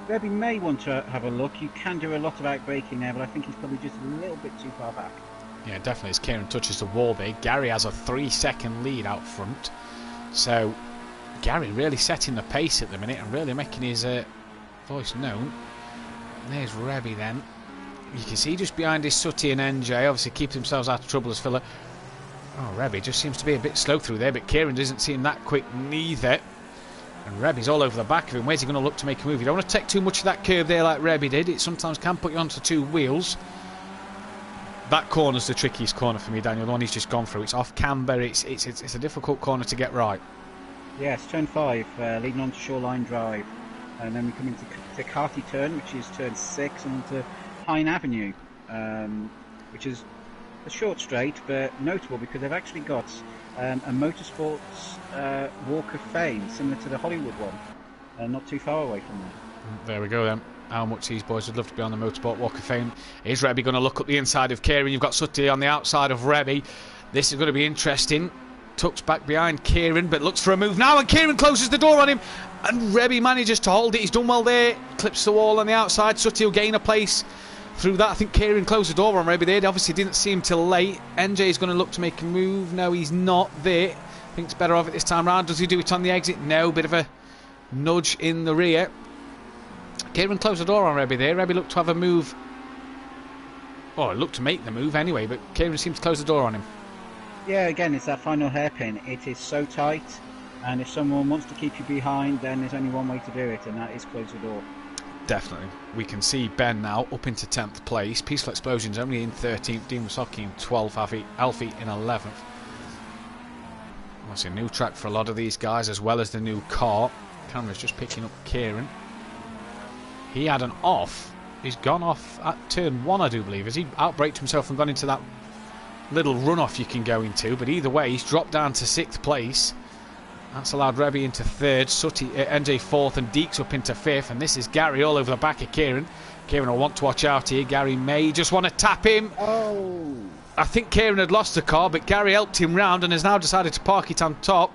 Speaker 2: Rebby may want to have a look. You can do a lot of outbraking there, but I think he's probably just a little bit too far back.
Speaker 1: Yeah, definitely as Kieran touches the wall there. Gary has a 3-second lead out front. So Gary really setting the pace at the minute and really making his voice known. And there's Rebby then. You can see just behind his Sutty and NJ, obviously keep themselves out of trouble as filler. Oh, Rebby just seems to be a bit slow through there, but Kieran doesn't seem that quick neither. And Rebby's all over the back of him. Where's he going to look to make a move? You don't want to take too much of that curve there like Rebby did. It sometimes can put you onto two wheels. That corner's the trickiest corner for me, Daniel. The one he's just gone through. It's off camber. It's a difficult corner to get right.
Speaker 2: Yes, turn 5, leading on to Shoreline Drive. And then we come into the Carty turn, which is turn 6, and onto Pine Avenue, which is a short straight, but notable because they've actually got a motorsports Walk of Fame, similar to the Hollywood one, not too far away from there.
Speaker 1: There we go then. How much these boys would love to be on the Motorsport Walk of Fame. Is Rebby going to look up the inside of Kieran? You've got Sutty on the outside of Rebby. This is going to be interesting. Tucks back behind Kieran, but looks for a move now, and Kieran closes the door on him, and Rebby manages to hold it. He's done well there. Clips the wall on the outside. Sutty will gain a place through that. I think Kieran closed the door on Rebby there. They obviously didn't see him till late. NJ is going to look to make a move. No, he's not there. I think it's better off it this time round. Does he do it on the exit? No. Bit of a nudge in the rear. Kieran closed the door on Rebby there. Rebby looked to have a move. Oh, looked to make the move anyway, but Kieran seems to close the door on him.
Speaker 2: Yeah, again, it's that final hairpin. It is so tight, and if someone wants to keep you behind, then there's only one way to do it, and that is close the door. Definitely.
Speaker 1: We can see Ben now up into 10th place. Peaceful Explosions only in 13th. Dean Wasocki in 12th. Alfie in 11th. That's a new track for a lot of these guys, as well as the new car. Camera's just picking up Kieran. He had an off. He's gone off at turn 1, I do believe. Has he outbraked himself and gone into that little runoff you can go into? But either way, he's dropped down to 6th place. That's allowed Rebby into 3rd, NJ 4th, and Deeks up into 5th. And this is Gary all over the back of Kieran. Kieran will want to watch out here. Gary may just want to tap him.
Speaker 2: Oh!
Speaker 1: I think Kieran had lost the car, but Gary helped him round and has now decided to park it on top.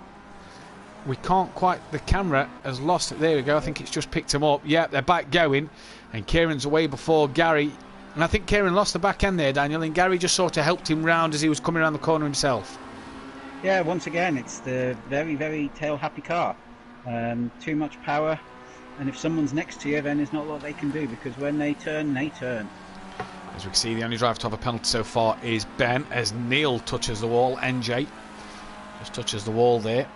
Speaker 1: We can't quite... The camera has lost it. There we go. I think it's just picked him up. Yeah, they're back going. And Kieran's away before Gary. And I think Kieran lost the back end there, Daniel. And Gary just sort of helped him round as he was coming around the corner himself.
Speaker 2: Yeah, once again, it's the very, very tail-happy car. Too much power. And if someone's next to you, then there's not a lot they can do. Because when they turn, they turn.
Speaker 1: As we can see, the only driver to have a penalty so far is Ben. As Neil touches the wall. NJ just touches the wall there.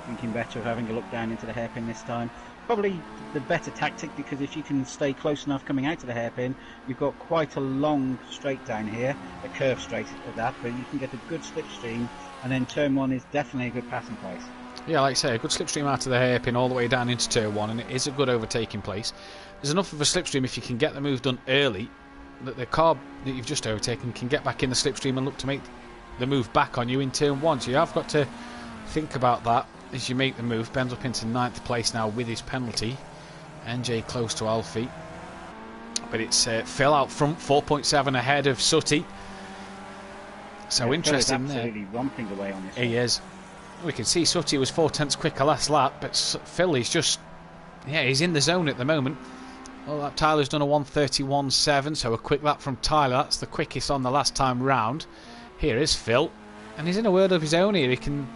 Speaker 2: Thinking better of having a look down into the hairpin this time. Probably the better tactic, because if you can stay close enough coming out of the hairpin, you've got quite a long straight down here, a curve straight at that, but you can get a good slipstream, and then turn 1 is definitely a good passing place. Yeah,
Speaker 1: like I say, a good slipstream out of the hairpin all the way down into turn 1, and it is a good overtaking place. There's enough of a slipstream if you can get the move done early, that the car that you've just overtaken can get back in the slipstream and look to make the move back on you in turn 1. So you have got to think about that as you make the move. Ben's up into 9th place now with his penalty. NJ close to Alfie. But it's Phil out front, 4.7 ahead of Sutty. So
Speaker 2: yeah,
Speaker 1: interesting there.
Speaker 2: Absolutely romping away on this.
Speaker 1: He is. We can see Sutty was 4/10 quicker last lap, but Phil is just... Yeah, he's in the zone at the moment. Well, that Tyler's done a 1:31.7, so a quick lap from Tyler. That's the quickest on the last time round. Here is Phil. And he's in a world of his own here. He can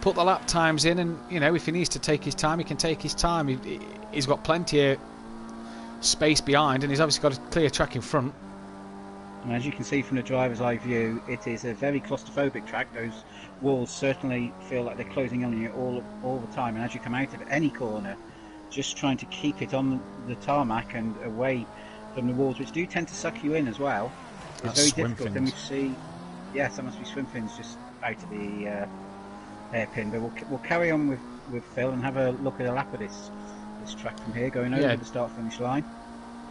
Speaker 1: put the lap times in, and you know, if he needs to take his time, he can take his time. He's got plenty of space behind, and he's obviously got a clear track in front.
Speaker 2: And as you can see from the driver's eye view, it is a very claustrophobic track. Those walls certainly feel like they're closing on you all the time, and as you come out of any corner, just trying to keep it on the tarmac and away from the walls, which do tend to suck you in as well. It's very difficult. Then we see, yes, that must be swim fins just out of the hairpin. But we'll carry on with Phil and have a look at a lap of this track from here, going over the start-finish line.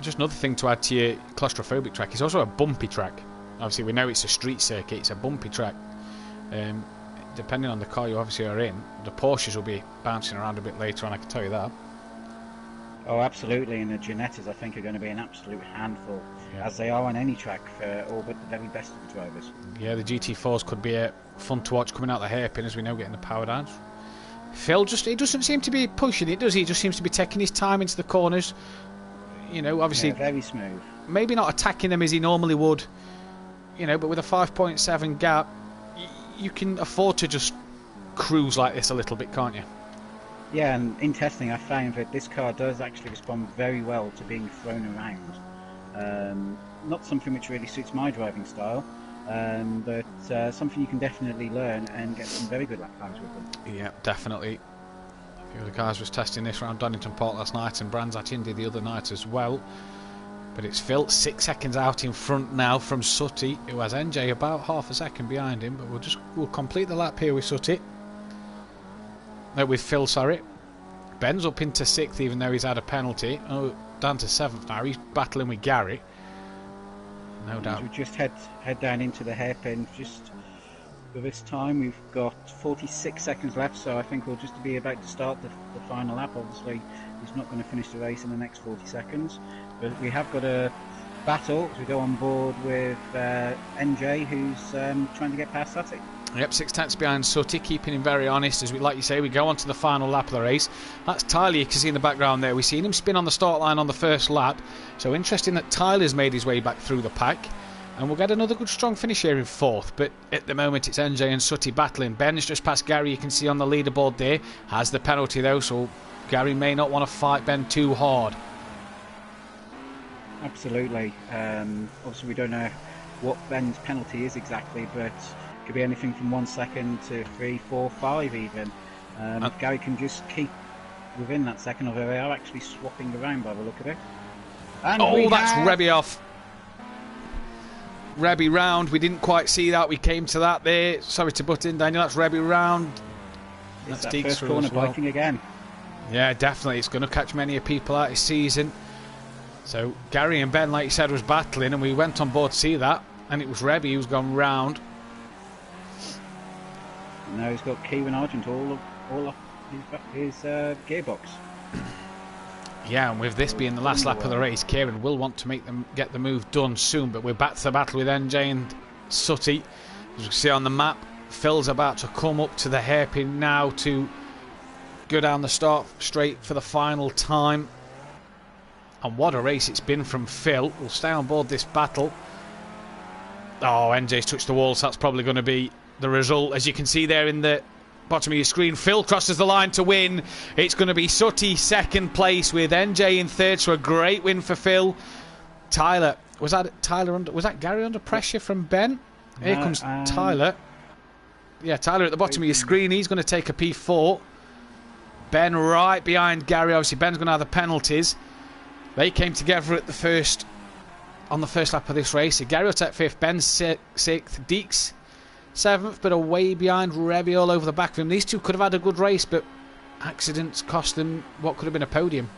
Speaker 1: Just another thing to add to your claustrophobic track, it's also a bumpy track. Obviously, we know it's a street circuit, it's a bumpy track. Depending on the car you obviously are in, the Porsches will be bouncing around a bit later on, I can tell you that.
Speaker 2: Oh, absolutely, and the Ginettas, I think, are going to be an absolute handful, as they are on any track for all but the very best of the drivers. Yeah, the GT4s could be fun to watch coming out the hairpin, as we know, getting the power downs. Phil, he doesn't seem to be pushing it, does he? He just seems to be taking his time into the corners. You know, obviously... Yeah, very smooth.
Speaker 1: Maybe not attacking them as he normally would, you know, but with a 5.7 gap, you can afford to just cruise like this a little bit, can't you?
Speaker 2: Yeah, and in testing I found that this car does actually respond very well to being thrown around. Not something which really suits my driving style, but something you can definitely learn and get some very good lap times with them.
Speaker 1: Yeah, definitely. A few of the guys was testing this around Donington Park last night, and Brands Hatch Indy the other night as well. But it's Phil 6 seconds out in front now from Sutty, who has NJ about half a second behind him. But we'll complete the lap here with Sutty. No, with Phil, sorry. Ben's up into 6th, even though he's had a penalty. Oh, down to 7th now. He's battling with Gary. No doubt.
Speaker 2: We just head down into the hairpin just for this time. We've got 46 seconds left, so I think we'll just be about to start the final lap. Obviously, he's not going to finish the race in the next 40 seconds. But we have got a battle as we go on board with NJ, who's trying to get past Sutty.
Speaker 1: Yep, 6 tenths behind Sutty, keeping him very honest. As we like you say, we go on to the final lap of the race. That's Tyler, you can see in the background there. We've seen him spin on the start line on the first lap. So interesting that Tyler's made his way back through the pack. And we'll get another good strong finish here in 4th. But at the moment it's NJ and Sutty battling. Ben's just past Gary, you can see on the leaderboard there. Has the penalty though, so Gary may not want to fight Ben too hard.
Speaker 2: Absolutely. Obviously we don't know what Ben's penalty is exactly, but it could be anything from 1 second to 3, 4, 5 even. If Gary can just keep within that second, although they are actually swapping around by the look of it. And
Speaker 1: that's Rebby off. Rebby round, we didn't quite see that, we came to that there. Sorry to butt in, Daniel, that's Rebby round.
Speaker 2: That's that first corner biting again.
Speaker 1: Yeah, definitely, it's going to catch many people out this season. So Gary and Ben, like you said, was battling, and we went on board to see that, and it was Rebby who's gone round.
Speaker 2: And now he's got Kieran Argent all up his gearbox.
Speaker 1: Yeah, and with this being the last lap of the race, Kieran will want to make them get the move done soon. But we're back to the battle with NJ and Sutty. As you can see on the map, Phil's about to come up to the hairpin now to go down the start straight for the final time. And what a race it's been from Phil. We'll stay on board this battle. Oh, NJ's touched the wall, so that's probably going to be the result. As you can see there in the bottom of your screen, Phil crosses the line to win. It's going to be Sutty second place with NJ in third, so a great win for Phil. Tyler, was that Gary under pressure from Ben? Here comes Tyler. Yeah, Tyler at the bottom of your screen. He's going to take a P4. Ben right behind Gary. Obviously, Ben's going to have the penalties. They came together at on the first lap of this race. So Gary will take 5th, Ben 6th, Deeks 7th, but away behind Rebby all over the back of him. These two could have had a good race, but accidents cost them what could have been a podium.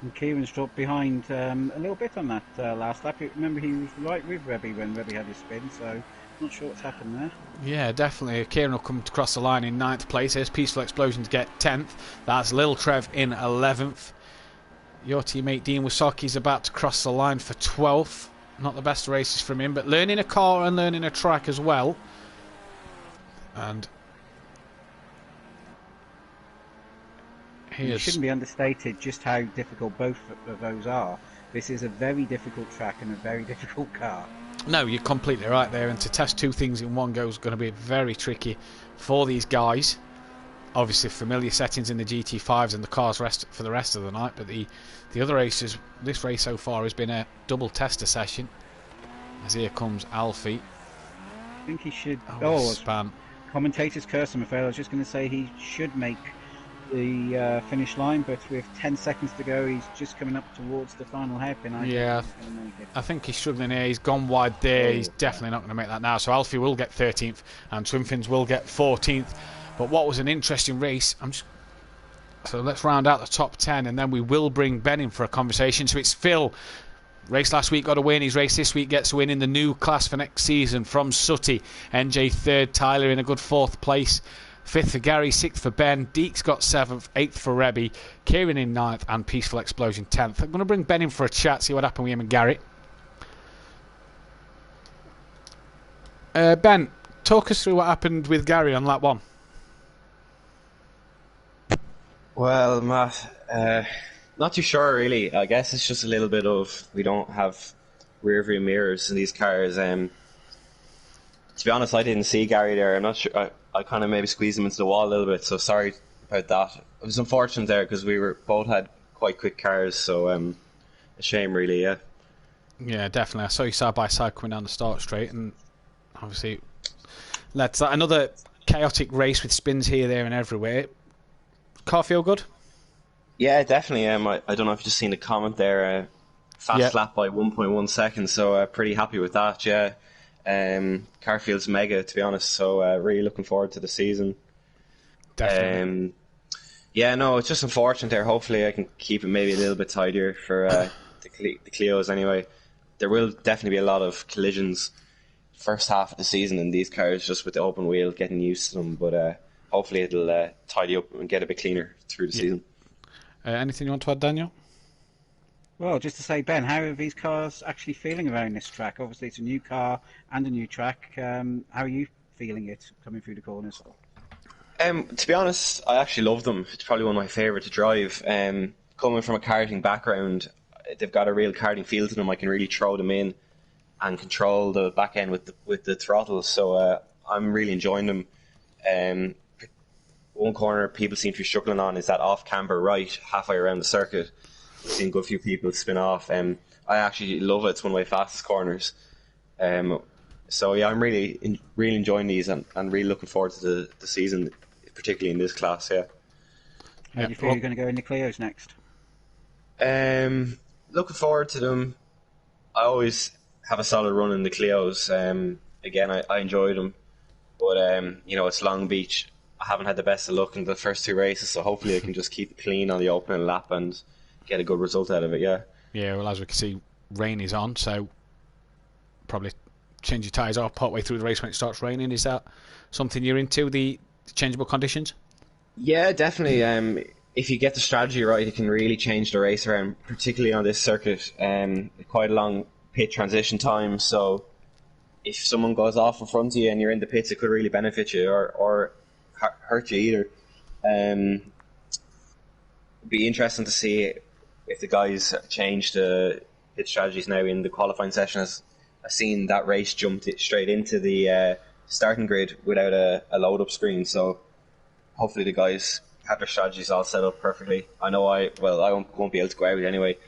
Speaker 2: And Kieran's dropped behind a little bit on that last lap. Remember, he was right with Rebby when Rebby had his spin, so not sure what's happened there.
Speaker 1: Yeah, definitely. Kieran will come across the line in 9th place. There's Peaceful Explosion to get 10th. That's Lil Trev in 11th. Your teammate Dean Wisoki's about to cross the line for 12th. Not the best races from him, but learning a car and learning a track as well. And
Speaker 2: it shouldn't be understated just how difficult both of those are. This is a very difficult track and a very difficult car.
Speaker 1: No, you're completely right there. And to test two things in one go is going to be very tricky for these guys. Obviously familiar settings in the GT5s and the cars for the rest of the night, but the other races, this race so far has been a double tester session. As here comes Alfie.
Speaker 2: I think he should...
Speaker 1: Span.
Speaker 2: Commentator's curse, I'm afraid. I was just going to say he should make the finish line, but with 10 seconds to go, he's just coming up towards the final hairpin.
Speaker 1: I think he's struggling here. He's gone wide there. He's definitely not going to make that now. So Alfie will get 13th and Twinfins will get 14th. But what was an interesting race. So let's round out the top 10 and then we will bring Ben in for a conversation. So it's Phil. Race last week got a win. His race this week gets a win in the new class for next season from Sutty. NJ 3rd. Tyler in a good 4th place. 5th for Gary. 6th for Ben. Deeks got 7th. 8th for Rebby. Kieran in 9th. And Peaceful Explosion 10th. I'm going to bring Ben in for a chat. See what happened with him and Gary. Ben, talk us through what happened with Gary on lap 1.
Speaker 4: Well, Matt, not too sure really. I guess it's just a little bit of we don't have rear view mirrors in these cars. To be honest, I didn't see Gary there. I'm not sure. I kind of maybe squeezed him into the wall a little bit, so sorry about that. It was unfortunate there because we both had quite quick cars, so a shame really, yeah.
Speaker 1: Yeah, definitely. I saw you side by side coming down the start straight, and obviously, that's another chaotic race with spins here, there, and everywhere. Car feel good?
Speaker 4: Yeah, definitely. I don't know if you've just seen the comment there. Fast lap by 1.1 seconds, so pretty happy with that. Yeah, car feels mega, to be honest. So really looking forward to the season.
Speaker 1: Definitely.
Speaker 4: Yeah, no, it's just unfortunate there. Hopefully, I can keep it maybe a little bit tidier for the Clios. Anyway, there will definitely be a lot of collisions first half of the season in these cars, just with the open wheel, getting used to them. But hopefully, it'll tidy up and get a bit cleaner through the season.
Speaker 1: Anything you want to add, Daniel?
Speaker 2: Well, just to say, Ben, how are these cars actually feeling around this track? Obviously, it's a new car and a new track. How are you feeling it coming through the corners?
Speaker 4: To be honest, I actually love them. It's probably one of my favourite to drive. Coming from a karting background, they've got a real karting feel to them. I can really throw them in and control the back end with the throttle. So I'm really enjoying them. One corner people seem to be struggling on is that off camber right, halfway around the circuit. I've seen a good few people spin off. I actually love it. It's one of my fastest corners. So yeah, I'm really enjoying these and really looking forward to the season, particularly in this class. Yeah.
Speaker 2: How do you feel you're going to go in the Clios next?
Speaker 4: Looking forward to them. I always have a solid run in the Clios. Again, I enjoyed them, but it's Long Beach. I haven't had the best of luck in the first two races, so hopefully I can just keep it clean on the opening lap and get a good result out of it. Yeah.
Speaker 1: Yeah. Well, as we can see, rain is on, so probably change your tyres off partway through the race when it starts raining. Is that something you're into, the changeable conditions?
Speaker 4: Yeah, definitely. If you get the strategy right, it can really change the race around, particularly on this circuit. Quite a long pit transition time, so if someone goes off in front of you and you're in the pits, it could really benefit you or hurt you either. It'd be interesting to see if the guys change the pit strategies now in the qualifying session. I've seen that race jumped straight into the starting grid without a load-up screen, so hopefully the guys have their strategies all set up perfectly. I know I won't be able to go out anyway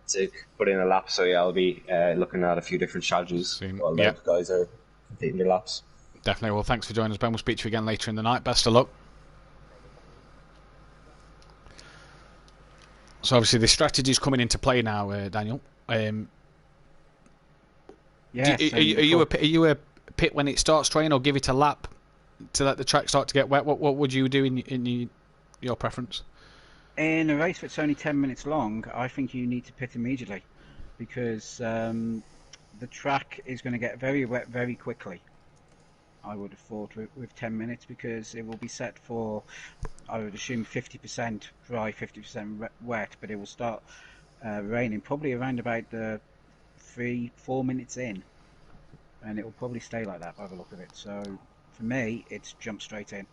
Speaker 4: to put in a lap, so yeah, I'll be looking at a few different strategies while the guys are completing their laps.
Speaker 1: Definitely. Well, thanks for joining us, Ben. We'll speak to you again later in the night. Best of luck. So obviously the strategy is coming into play now, Daniel.
Speaker 2: Yes.
Speaker 1: Are you a pit when it starts raining, or give it a lap to let the track start to get wet? What would you do in your preference?
Speaker 2: In a race that's only 10 minutes long, I think you need to pit immediately because the track is going to get very wet very quickly. I would have thought with 10 minutes because it will be set for, I would assume, 50% dry, 50% wet, but it will start raining probably around about the 3-4 minutes in, and it will probably stay like that by the look of it. So for me, it's jump straight in.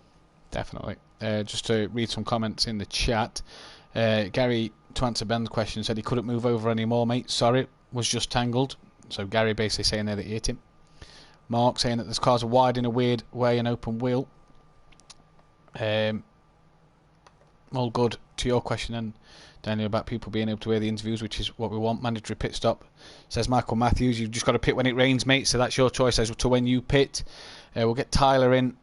Speaker 1: Definitely. Just to read some comments in the chat, Gary, to answer Ben's question, said he couldn't move over anymore, mate. Sorry, was just tangled. So Gary basically saying there that he hit him. Mark saying that this cars are wide in a weird way and open wheel. All good to your question and Daniel about people being able to wear the interviews, which is what we want. Mandatory pit stop. Says Michael Matthews, you've just got to pit when it rains, mate. So that's your choice as to when you pit. We'll get Tyler in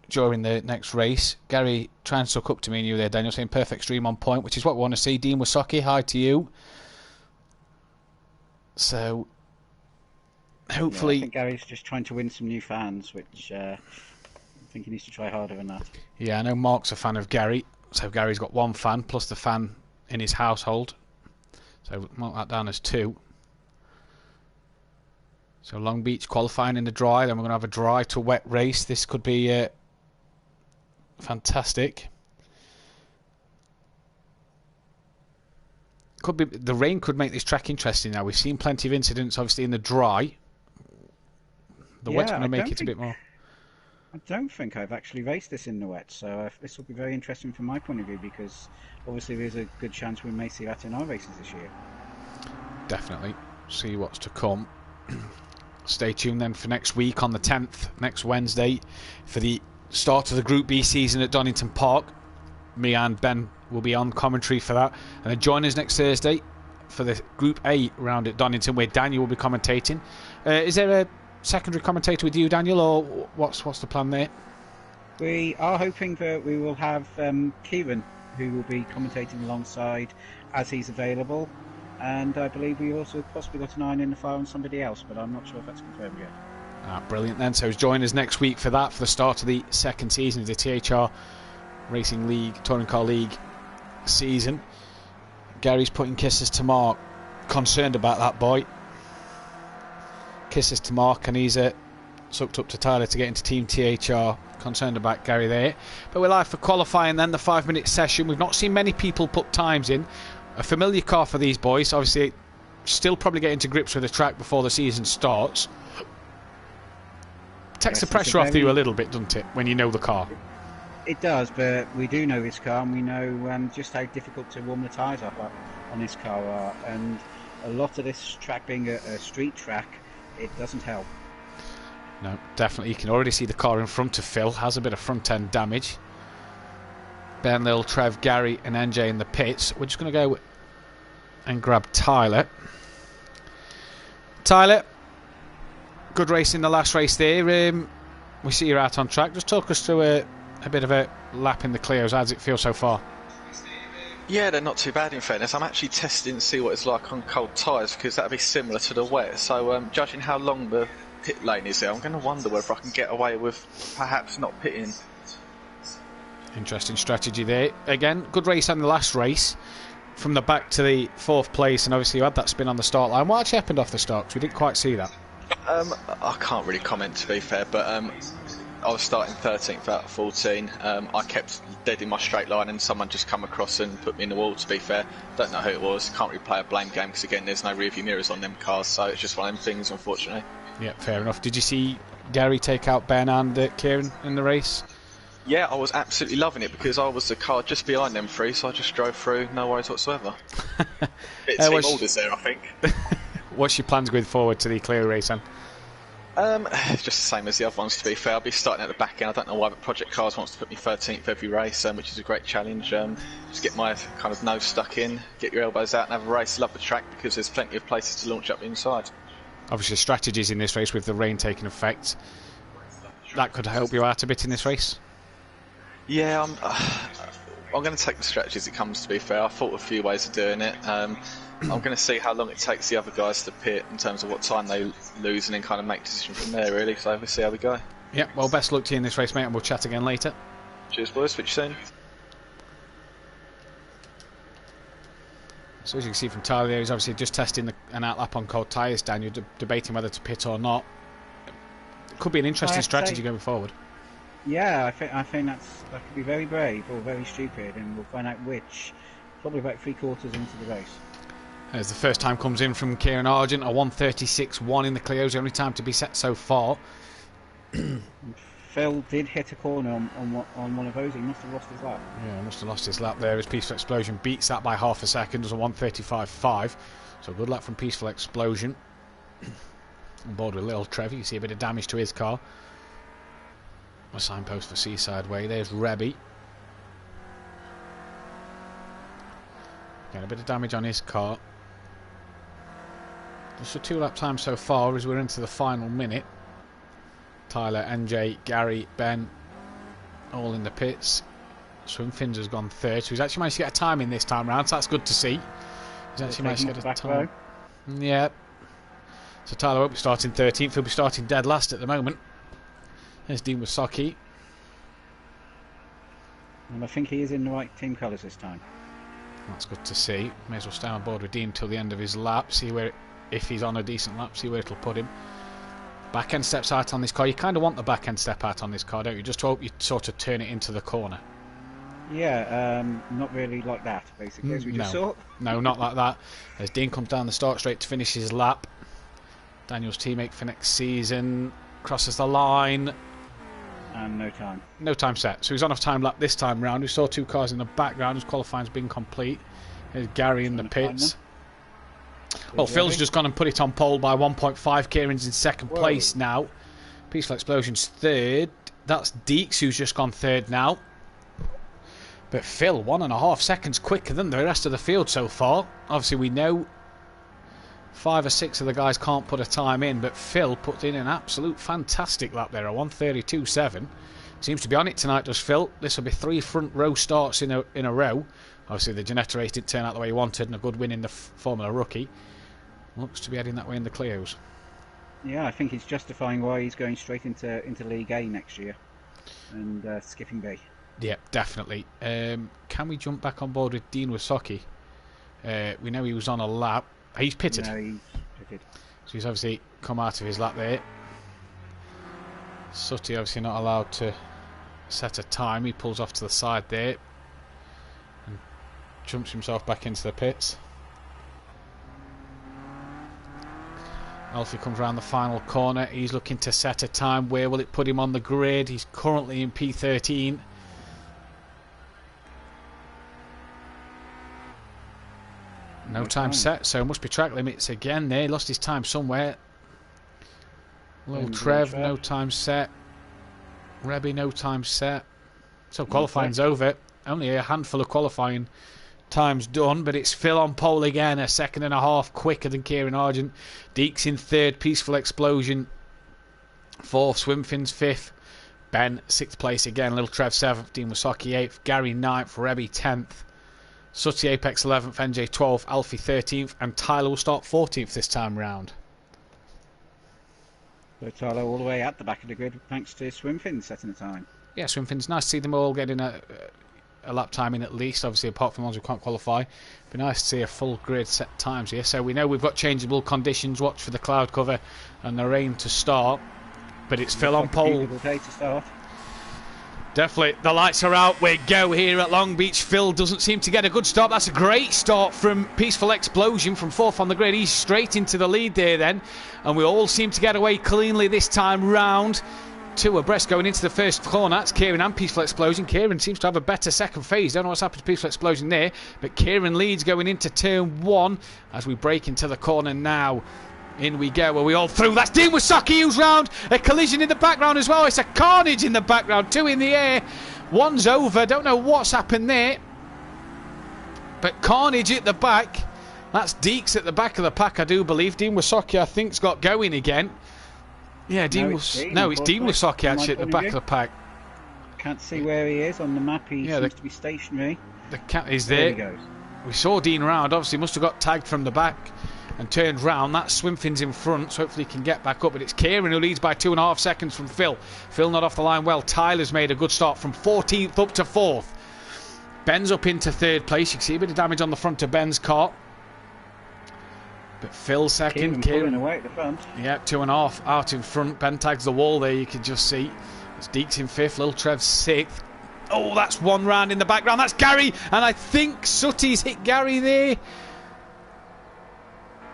Speaker 1: during the next race. Gary trying to suck up to me and you there, Daniel, saying perfect stream on point, which is what we want to see. Dean Wasaki, hi to you. So hopefully,
Speaker 2: I think Gary's just trying to win some new fans, which I think he needs to try harder than that.
Speaker 1: Yeah, I know Mark's a fan of Gary, so Gary's got one fan plus the fan in his household, so mark that down as 2. So Long Beach qualifying in the dry, then we're going to have a dry to wet race. This could be fantastic. Could be, the rain could make this track interesting now. We've seen plenty of incidents obviously in the dry. The wet's going to make it a bit more.
Speaker 2: I don't think I've actually raced this in the wet, so this will be very interesting from my point of view because obviously there's a good chance we may see that in our races this year.
Speaker 1: Definitely. See what's to come. Stay tuned then for next week on the 10th, next Wednesday, for the start of the Group B season at Donington Park. Me and Ben will be on commentary for that. And then join us next Thursday for the Group A round at Donington, where Daniel will be commentating. Is there a secondary commentator with you, Daniel, or what's the plan there?
Speaker 2: We are hoping that we will have Kieran, who will be commentating alongside as he's available. And I believe we also possibly got an iron in the fire on somebody else, but I'm not sure if that's confirmed yet.
Speaker 1: Brilliant then. So join us next week for that, for the start of the second season of the THR Racing League, Touring Car League season. Gary's putting kisses to Mark. Concerned about that boy. Kisses to Mark, and he's sucked up to Tyler to get into Team THR. Concerned about Gary there. But we're live for qualifying then, the 5-minute session. We've not seen many people put times in. A familiar car for these boys. Obviously, still probably getting to grips with the track before the season starts. Takes the pressure off you a little bit, doesn't it, when you know the car?
Speaker 2: It does, but we do know this car, and we know just how difficult to warm the tyres up on this car are. And a lot of this track being a street track, it doesn't help.
Speaker 1: No, definitely. You can already see the car in front of Phil has a bit of front end damage. Ben, Lil, Trev, Gary and NJ in the pits. We're just going to go and grab Tyler. Tyler, good race in the last race there. We see you're out on track. Just talk us through a bit of a lap in the Clios. How does it feel so far?
Speaker 3: Yeah, they're not too bad in fairness. I'm actually testing to see what it's like on cold tyres, because that'll be similar to the wet. So judging how long the pit lane is there, I'm going to wonder whether I can get away with perhaps not pitting.
Speaker 1: Interesting strategy there. Again, good race on the last race. From the back to the 4th place, and obviously you had that spin on the start line. What actually happened off the start? Because we didn't quite see that.
Speaker 3: I can't really comment, to be fair, but I was starting 13th out of 14. I kept dead in my straight line, and someone just come across and put me in the wall, to be fair. Don't know who it was. Can't really play a blame game, because again, there's no rearview mirrors on them cars, so it's just one of them things, unfortunately.
Speaker 1: Yeah, fair enough. Did you see Gary take out Ben and Kieran in the race?
Speaker 3: Yeah, I was absolutely loving it, because I was the car just behind them three, so I just drove through, no worries whatsoever. Bit of team orders there, I think.
Speaker 1: What's your plans going forward to the Clio race then?
Speaker 3: Just the same as the other ones, to be fair. I'll be starting at the back end. I don't know why, but Project Cars wants to put me 13th every race, which is a great challenge. Just get my kind of nose stuck in, get your elbows out and have a race. Love the track, because there's plenty of places to launch up inside. Obviously,
Speaker 1: strategies in this race with the rain taking effect. That could help you out a bit in this race.
Speaker 3: Yeah, I'm going to take the strategy as it comes, to be fair. I thought a few ways of doing it. I'm going to see how long it takes the other guys to pit in terms of what time they lose, and then kind of make a decision from there, really. So we'll see how we go.
Speaker 1: Yeah, well, best luck to you in this race, mate, and we'll chat again later.
Speaker 3: Cheers, boys. Speak to you soon.
Speaker 1: So as you can see from Tyler there, he's obviously just testing an outlap on cold tyres. Daniel debating whether to pit or not. It could be an interesting strategy going forward.
Speaker 2: Yeah, I think that could be very brave or very stupid, and we'll find out which probably about 3/4 into the race.
Speaker 1: As the first time comes in from Kieran Argent, a 1:36.1 in the Clio's, the only time to be set so far.
Speaker 2: Phil did hit a corner on one of those. He must have lost his lap.
Speaker 1: Yeah, he must have lost his lap there as Peaceful Explosion beats that by half a second. Does a 1:35.5. So good lap from Peaceful Explosion. On board with Little Trev, you see a bit of damage to his car. A signpost for Seaside Way. There's Rebby. Getting a bit of damage on his car. Just a 2-lap time so far as we're into the final minute. Tyler, NJ, Gary, Ben, all in the pits. Swimfins has gone 3rd, so he's actually managed to get a time in this time round, so that's good to see. He's actually managed to get a time. Yeah. So Tyler won't be starting 13th, he'll be starting dead last at the moment. There's Dean Wasaki.
Speaker 2: And I think he is in the right team colours this time.
Speaker 1: That's good to see. May as well stay on board with Dean till the end of his lap. See where, if he's on a decent lap, see where it'll put him. Back end steps out on this car. You kind of want the back end step out on this car, don't you? Just to hope you sort of turn it into the corner.
Speaker 2: Yeah, not really like that, basically, as we just saw.
Speaker 1: No, not like that. As Dean comes down the start straight to finish his lap. Daniel's teammate for next season crosses the line.
Speaker 2: And no time.
Speaker 1: No time set. So he's on a time lap this time round. We saw 2 cars in the background as qualifying's been complete. There's Gary in the pits. Well, Phil's just gone and put it on pole by 1.5. Kieran's in 2nd place now. Peaceful Explosion's 3rd. That's Deeks who's just gone 3rd now. But Phil, 1.5 seconds quicker than the rest of the field so far. Obviously, we know 5 or 6 of the guys can't put a time in, but Phil put in an absolute fantastic lap there, a 1:32.7. Seems to be on it tonight, does Phil? This will be 3 front row starts in a row. Obviously the Ginetta race didn't turn out the way he wanted, and a good win in the Formula Rookie. Looks to be heading that way in the Clios.
Speaker 2: Yeah, I think he's justifying why he's going straight into League A next year and skipping B.
Speaker 1: Yeah, definitely. Can we jump back on board with Dean Wysocki? We know he was on a lap. He's pitted.
Speaker 2: No, he's pitted.
Speaker 1: So he's obviously come out of his lap there. Sutty obviously not allowed to set a time. He pulls off to the side there and jumps himself back into the pits. Alfie comes around the final corner. He's looking to set a time. Where will it put him on the grid? He's currently in P13. No time set, so must be track limits again there. He lost his time somewhere. Little Trev, no time set. Rebby, no time set. So qualifying's over. Only a handful of qualifying times done, but it's Phil on pole again, a 2.5 seconds quicker than Kieran Argent. Deeks in 3rd, Peaceful Explosion 4th, Swimfins 5th, Ben 6th place again, Little Trev 7th, Dean Wysocki 8th, Gary 9th, Rebby 10th, Sutty Apex 11th, NJ 12th, Alfie 13th, and Tyler will start 14th this time round.
Speaker 2: So Tyler all the way at the back of the grid thanks to Swimfins setting the time.
Speaker 1: Yeah, Swimfins, nice to see them all getting a lap time in at least, obviously apart from ones who can't qualify. It'd be nice to see a full grid set times here. So we know we've got changeable conditions. Watch for the cloud cover and the rain to start, but it's Phil on pole.
Speaker 2: Day to start.
Speaker 1: Definitely, the lights are out. We go here at Long Beach. Phil doesn't seem to get a good start. That's a great start from Peaceful Explosion from 4th on the grid. He's straight into the lead there then, and we all seem to get away cleanly this time round. 2 abreast going into the first corner. That's Kieran and Peaceful Explosion. Kieran seems to have a better second phase. Don't know what's happened to Peaceful Explosion there, but Kieran leads going into turn 1 as we break into the corner now. In we go. Are we all through? That's Dean Wysocki who's round. A collision in the background as well. It's a carnage in the background. 2 in the air. 1's over. Don't know what's happened there, but carnage at the back. That's Deeks at the back of the pack, I do believe. Dean Wysocki, I think, has got going again. Yeah, Dean it's Dean Wysocki actually at the back of the pack.
Speaker 2: Can't see where he is on the map. He seems to be stationary.
Speaker 1: The cat is there.
Speaker 2: There he goes.
Speaker 1: We saw Dean round. Obviously, must have got tagged from the back and turned round. That Swimfin's in front, so hopefully he can get back up. But it's Kieran who leads by 2.5 seconds from Phil. Phil not off the line well. Tyler's made a good start from 14th up to 4th. Ben's up into 3rd place. You can see a bit of damage on the front of Ben's car. But Phil second.
Speaker 2: Kieran away at the front.
Speaker 1: Yeah, 2.5 out in front. Ben tags the wall there, you can just see. It's Deeks in 5th, Little Trev 6th. Oh, that's 1 round in the background. That's Gary, and I think Sutty's hit Gary there.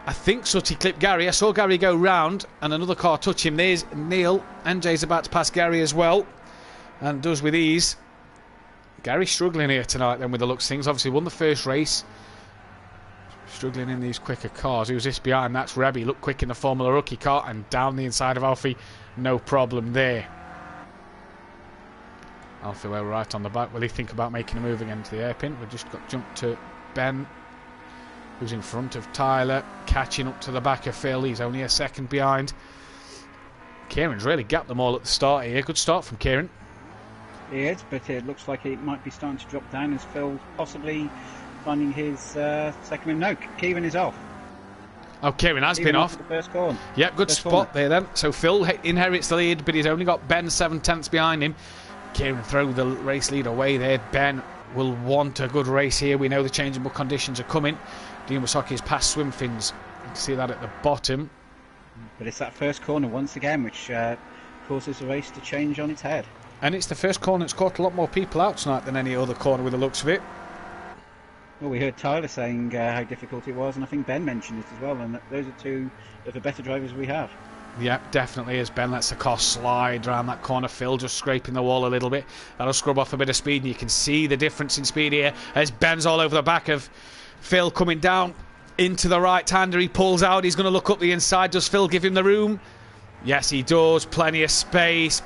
Speaker 1: I think Sutty clipped Gary. I saw Gary go round and another car touch him. There's Neil. NJ's about to pass Gary as well, and does with ease. Gary struggling here tonight then with the looks of things. Obviously won the first race. Struggling in these quicker cars. Who's this behind? That's Rebby. Look quick in the Formula Rookie car and down the inside of Alfie. No problem there. Alfie well right on the back. Will he think about making a move again to the hairpin? We've just got jumped to Ben, who's in front of Tyler, catching up to the back of Phil. He's only a second behind. Kieran's really gapped them all at the start here. Good start from Kieran.
Speaker 2: He is, but it looks like it might be starting to drop down as Phil possibly finding his second. No, Kieran is off.
Speaker 1: Oh, Kieran has been off.
Speaker 2: The first corner.
Speaker 1: Yep, good spot there then. So Phil inherits the lead, but he's only got Ben 7/10 behind him. Kieran throw the race lead away there. Ben will want a good race here. We know the changeable conditions are coming. Dean Wysocki has passed Swimfins. You can see that at the bottom.
Speaker 2: But it's that first corner once again which causes the race to change on its head.
Speaker 1: And it's the first corner that's caught a lot more people out tonight than any other corner with the looks of it.
Speaker 2: Well, we heard Tyler saying how difficult it was, and I think Ben mentioned it as well, and those are 2 of the better drivers we have.
Speaker 1: Yeah, definitely, as Ben lets the car slide around that corner. Phil just scraping the wall a little bit. That'll scrub off a bit of speed, and you can see the difference in speed here as Ben's all over the back of Phil coming down into the right-hander. He pulls out, he's going to look up the inside. Does Phil give him the room? Yes, he does. Plenty of space.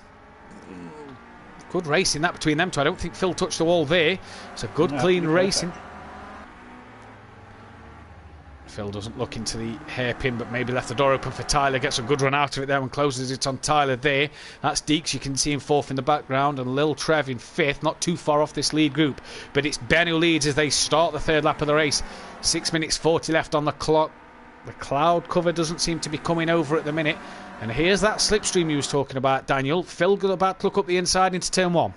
Speaker 1: Good racing that between them 2. I don't think Phil touched the wall there. It's a good, clean racing. Phil doesn't look into the hairpin, but maybe left the door open for Tyler. Gets a good run out of it there and closes it on Tyler there. That's Deeks. You can see him fourth in the background, and Lil Trev in fifth. Not too far off this lead group, but it's Ben who leads as they start the third lap of the race. 6 minutes 40 left on the clock. The cloud cover doesn't seem to be coming over at the minute. And here's that slipstream you was talking about, Daniel. Phil about to look up the inside into turn one.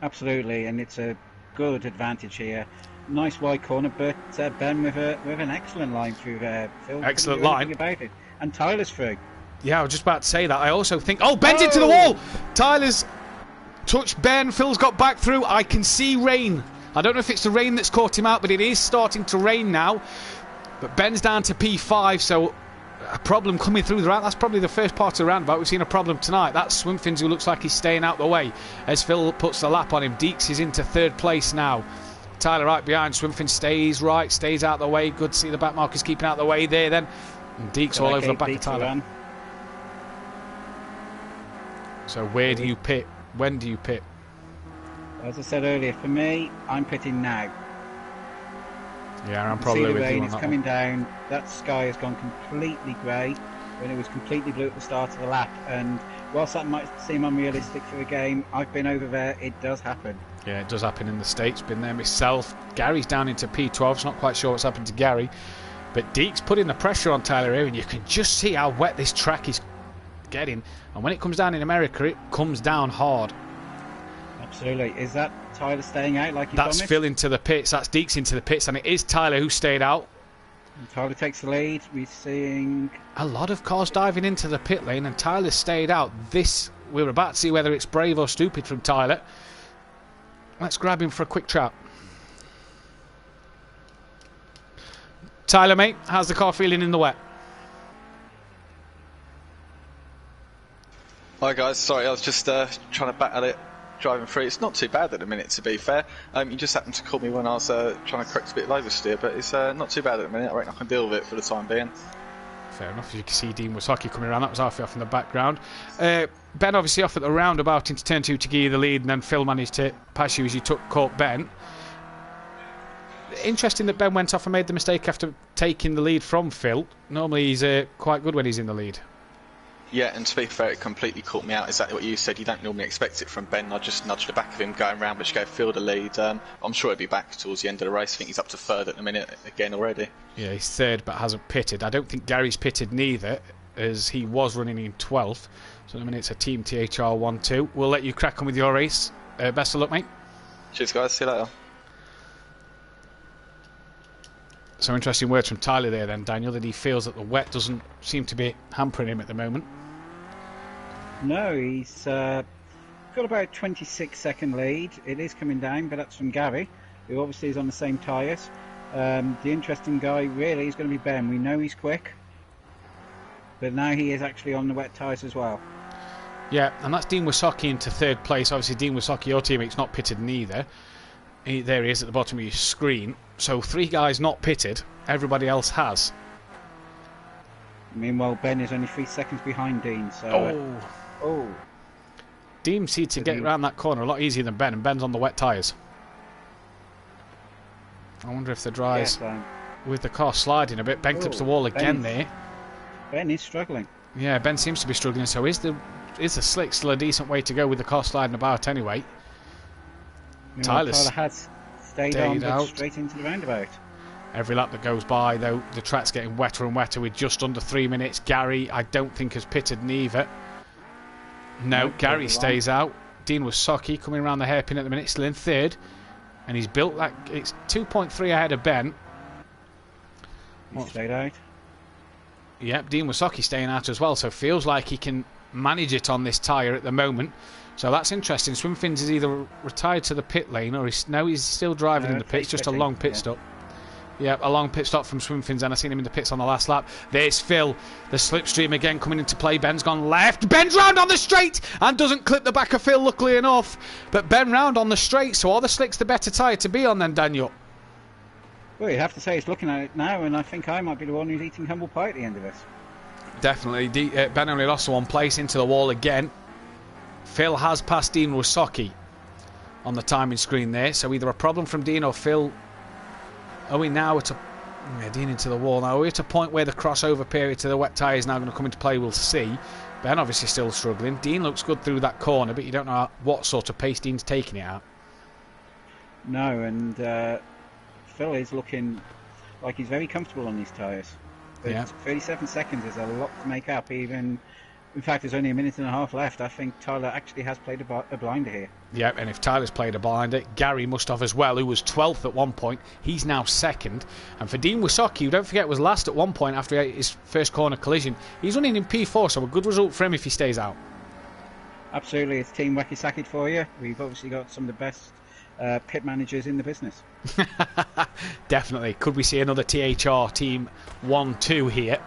Speaker 2: Absolutely, and it's a good advantage here. Nice wide corner, but Ben with an excellent line through there. Phil,
Speaker 1: excellent line
Speaker 2: about it. And Tyler's through.
Speaker 1: Yeah, I was just about to say that. I also think... Oh, Ben's into the wall! Tyler's touched Ben. Phil's got back through. I can see rain. I don't know if it's the rain that's caught him out, but it is starting to rain now. But Ben's down to P5, so a problem coming through the round. That's probably the first part of the roundabout. We've seen a problem tonight. That's Swimfins, who looks like he's staying out the way as Phil puts the lap on him. Deeks is into third place now. Tyler right behind. Swimfin stays right, stays out the way. Good to see the back markers keeping out the way there then. And Deeks all over the back of Tyler. So where do you pit? When do you pit?
Speaker 2: As I said earlier, for me, I'm pitting now.
Speaker 1: Yeah, I'm probably with you on
Speaker 2: it's
Speaker 1: that
Speaker 2: coming
Speaker 1: one.
Speaker 2: Down. That sky has gone completely grey when it was completely blue at the start of the lap. And whilst that might seem unrealistic for a game, I've been over there. It does happen.
Speaker 1: Yeah, it does happen in the States. Been there myself. Gary's down into P12. Not quite sure what's happened to Gary. But Deeks putting the pressure on Tyler here, and you can just see how wet this track is getting. And when it comes down in America, it comes down hard.
Speaker 2: Absolutely. Is that Tyler staying out like he promised?
Speaker 1: That's Phil into the pits. That's Deeks into the pits. And it is Tyler who stayed out.
Speaker 2: And Tyler takes the lead. We're seeing
Speaker 1: a lot of cars diving into the pit lane, and Tyler stayed out. We're about to see whether it's brave or stupid from Tyler. Let's grab him for a quick chat. Tyler, mate, how's the car feeling in the wet?
Speaker 3: Hi guys, sorry, I was just trying to battle it, driving through. It's not too bad at the minute, to be fair. You just happened to call me when I was trying to correct a bit of oversteer, but it's not too bad at the minute. I reckon I can deal with it for the time being.
Speaker 1: Fair enough. You can see Dean Wasaki coming around. That was halfway off in the background. Ben obviously off at the roundabout into turn 2 to give you the lead, and then Phil managed to pass you as you caught Ben. Interesting that Ben went off and made the mistake after taking the lead from Phil. Normally he's quite good when he's in the lead.
Speaker 3: Yeah, and to be fair, it completely caught me out. Exactly what you said. You don't normally expect it from Ben. I just nudged the back of him going round, but you go Phil the lead. I'm sure he'll be back towards the end of the race. I think he's up to third at the minute again already. Yeah,
Speaker 1: he's third but hasn't pitted. I don't think Gary's pitted neither, as he was running in 12th. So at the minute it's a Team THR 1-2. We'll let you crack on with your race. Best of luck, mate.
Speaker 3: Cheers, guys. See you later.
Speaker 1: So interesting words from Tyler there then, Daniel, that he feels that the wet doesn't seem to be hampering him at the moment.
Speaker 2: No, he's got about a 26-second lead. It is coming down, but that's from Gary, who obviously is on the same tyres. The interesting guy really is going to be Ben. We know he's quick, but now he is actually on the wet tyres as well.
Speaker 1: Yeah, and that's Dean Wasaki into third place. Obviously, Dean Wasaki, your teammate's not pitted neither. There he is at the bottom of your screen. So 3 guys not pitted. Everybody else has.
Speaker 2: Meanwhile, Ben is only 3 seconds behind Dean. So. Oh.
Speaker 1: Dean seemed to get around that corner a lot easier than Ben, and Ben's on the wet tyres. I wonder if the dries with the car sliding a bit. Ben clips the wall again there.
Speaker 2: Ben is struggling.
Speaker 1: Yeah, Ben seems to be struggling. So is the slick still a decent way to go with the car sliding about anyway?
Speaker 2: Tyler has stayed on, but straight into the roundabout.
Speaker 1: Every lap that goes by, though, the track's getting wetter and wetter with just under 3 minutes. Gary, I don't think, has pitted neither. No, Gary stays out. Dean Wasaki coming around the hairpin at the minute, still in third. And he's built that. It's 2.3 ahead of Ben.
Speaker 2: He stayed out.
Speaker 1: Yep, Dean Wasaki staying out as well, so feels like he can manage it on this tyre at the moment. So that's interesting. Swimfins is either retired to the pit lane or he's still driving in the pits, just a long pit stop. Yeah, a long pit stop from Swimfins, and I seen him in the pits on the last lap. There's Phil, the slipstream again coming into play. Ben's gone left. Ben's round on the straight and doesn't clip the back of Phil, luckily enough. But Ben round on the straight, so are the slicks the better tyre to be on then, Daniel?
Speaker 2: Well, you have to say he's looking at it now, and I think I might be the one who's eating humble pie at the end of this.
Speaker 1: Definitely. Ben only lost one place into the wall again. Phil has passed Dean Wasaki on the timing screen there, so either a problem from Dean or Phil. Are we now at a Yeah, Dean into the wall now. We're at a point where the crossover period to the wet tyre is now going to come into play. We'll see. Ben obviously still struggling. Dean looks good through that corner, but you don't know what sort of pace Dean's taking it at.
Speaker 2: No, and Phil is looking like he's very comfortable on these tyres. But
Speaker 1: Yeah.
Speaker 2: 37 seconds is a lot to make up. Even, in fact, there's only a minute and a half left. I think Tyler actually has played a blinder here.
Speaker 1: Yeah, and if Tyler's played a blinder, Gary must have as well, who was 12th at one point. He's now second. And for Dean Wysocki, who don't forget was last at one point after his first corner collision, he's running in P4, so a good result for him if he stays out.
Speaker 2: Absolutely, it's Team Wacky Sackett for you. We've obviously got some of the best pit managers in the business.
Speaker 1: Definitely. Could we see another THR team 1-2 here?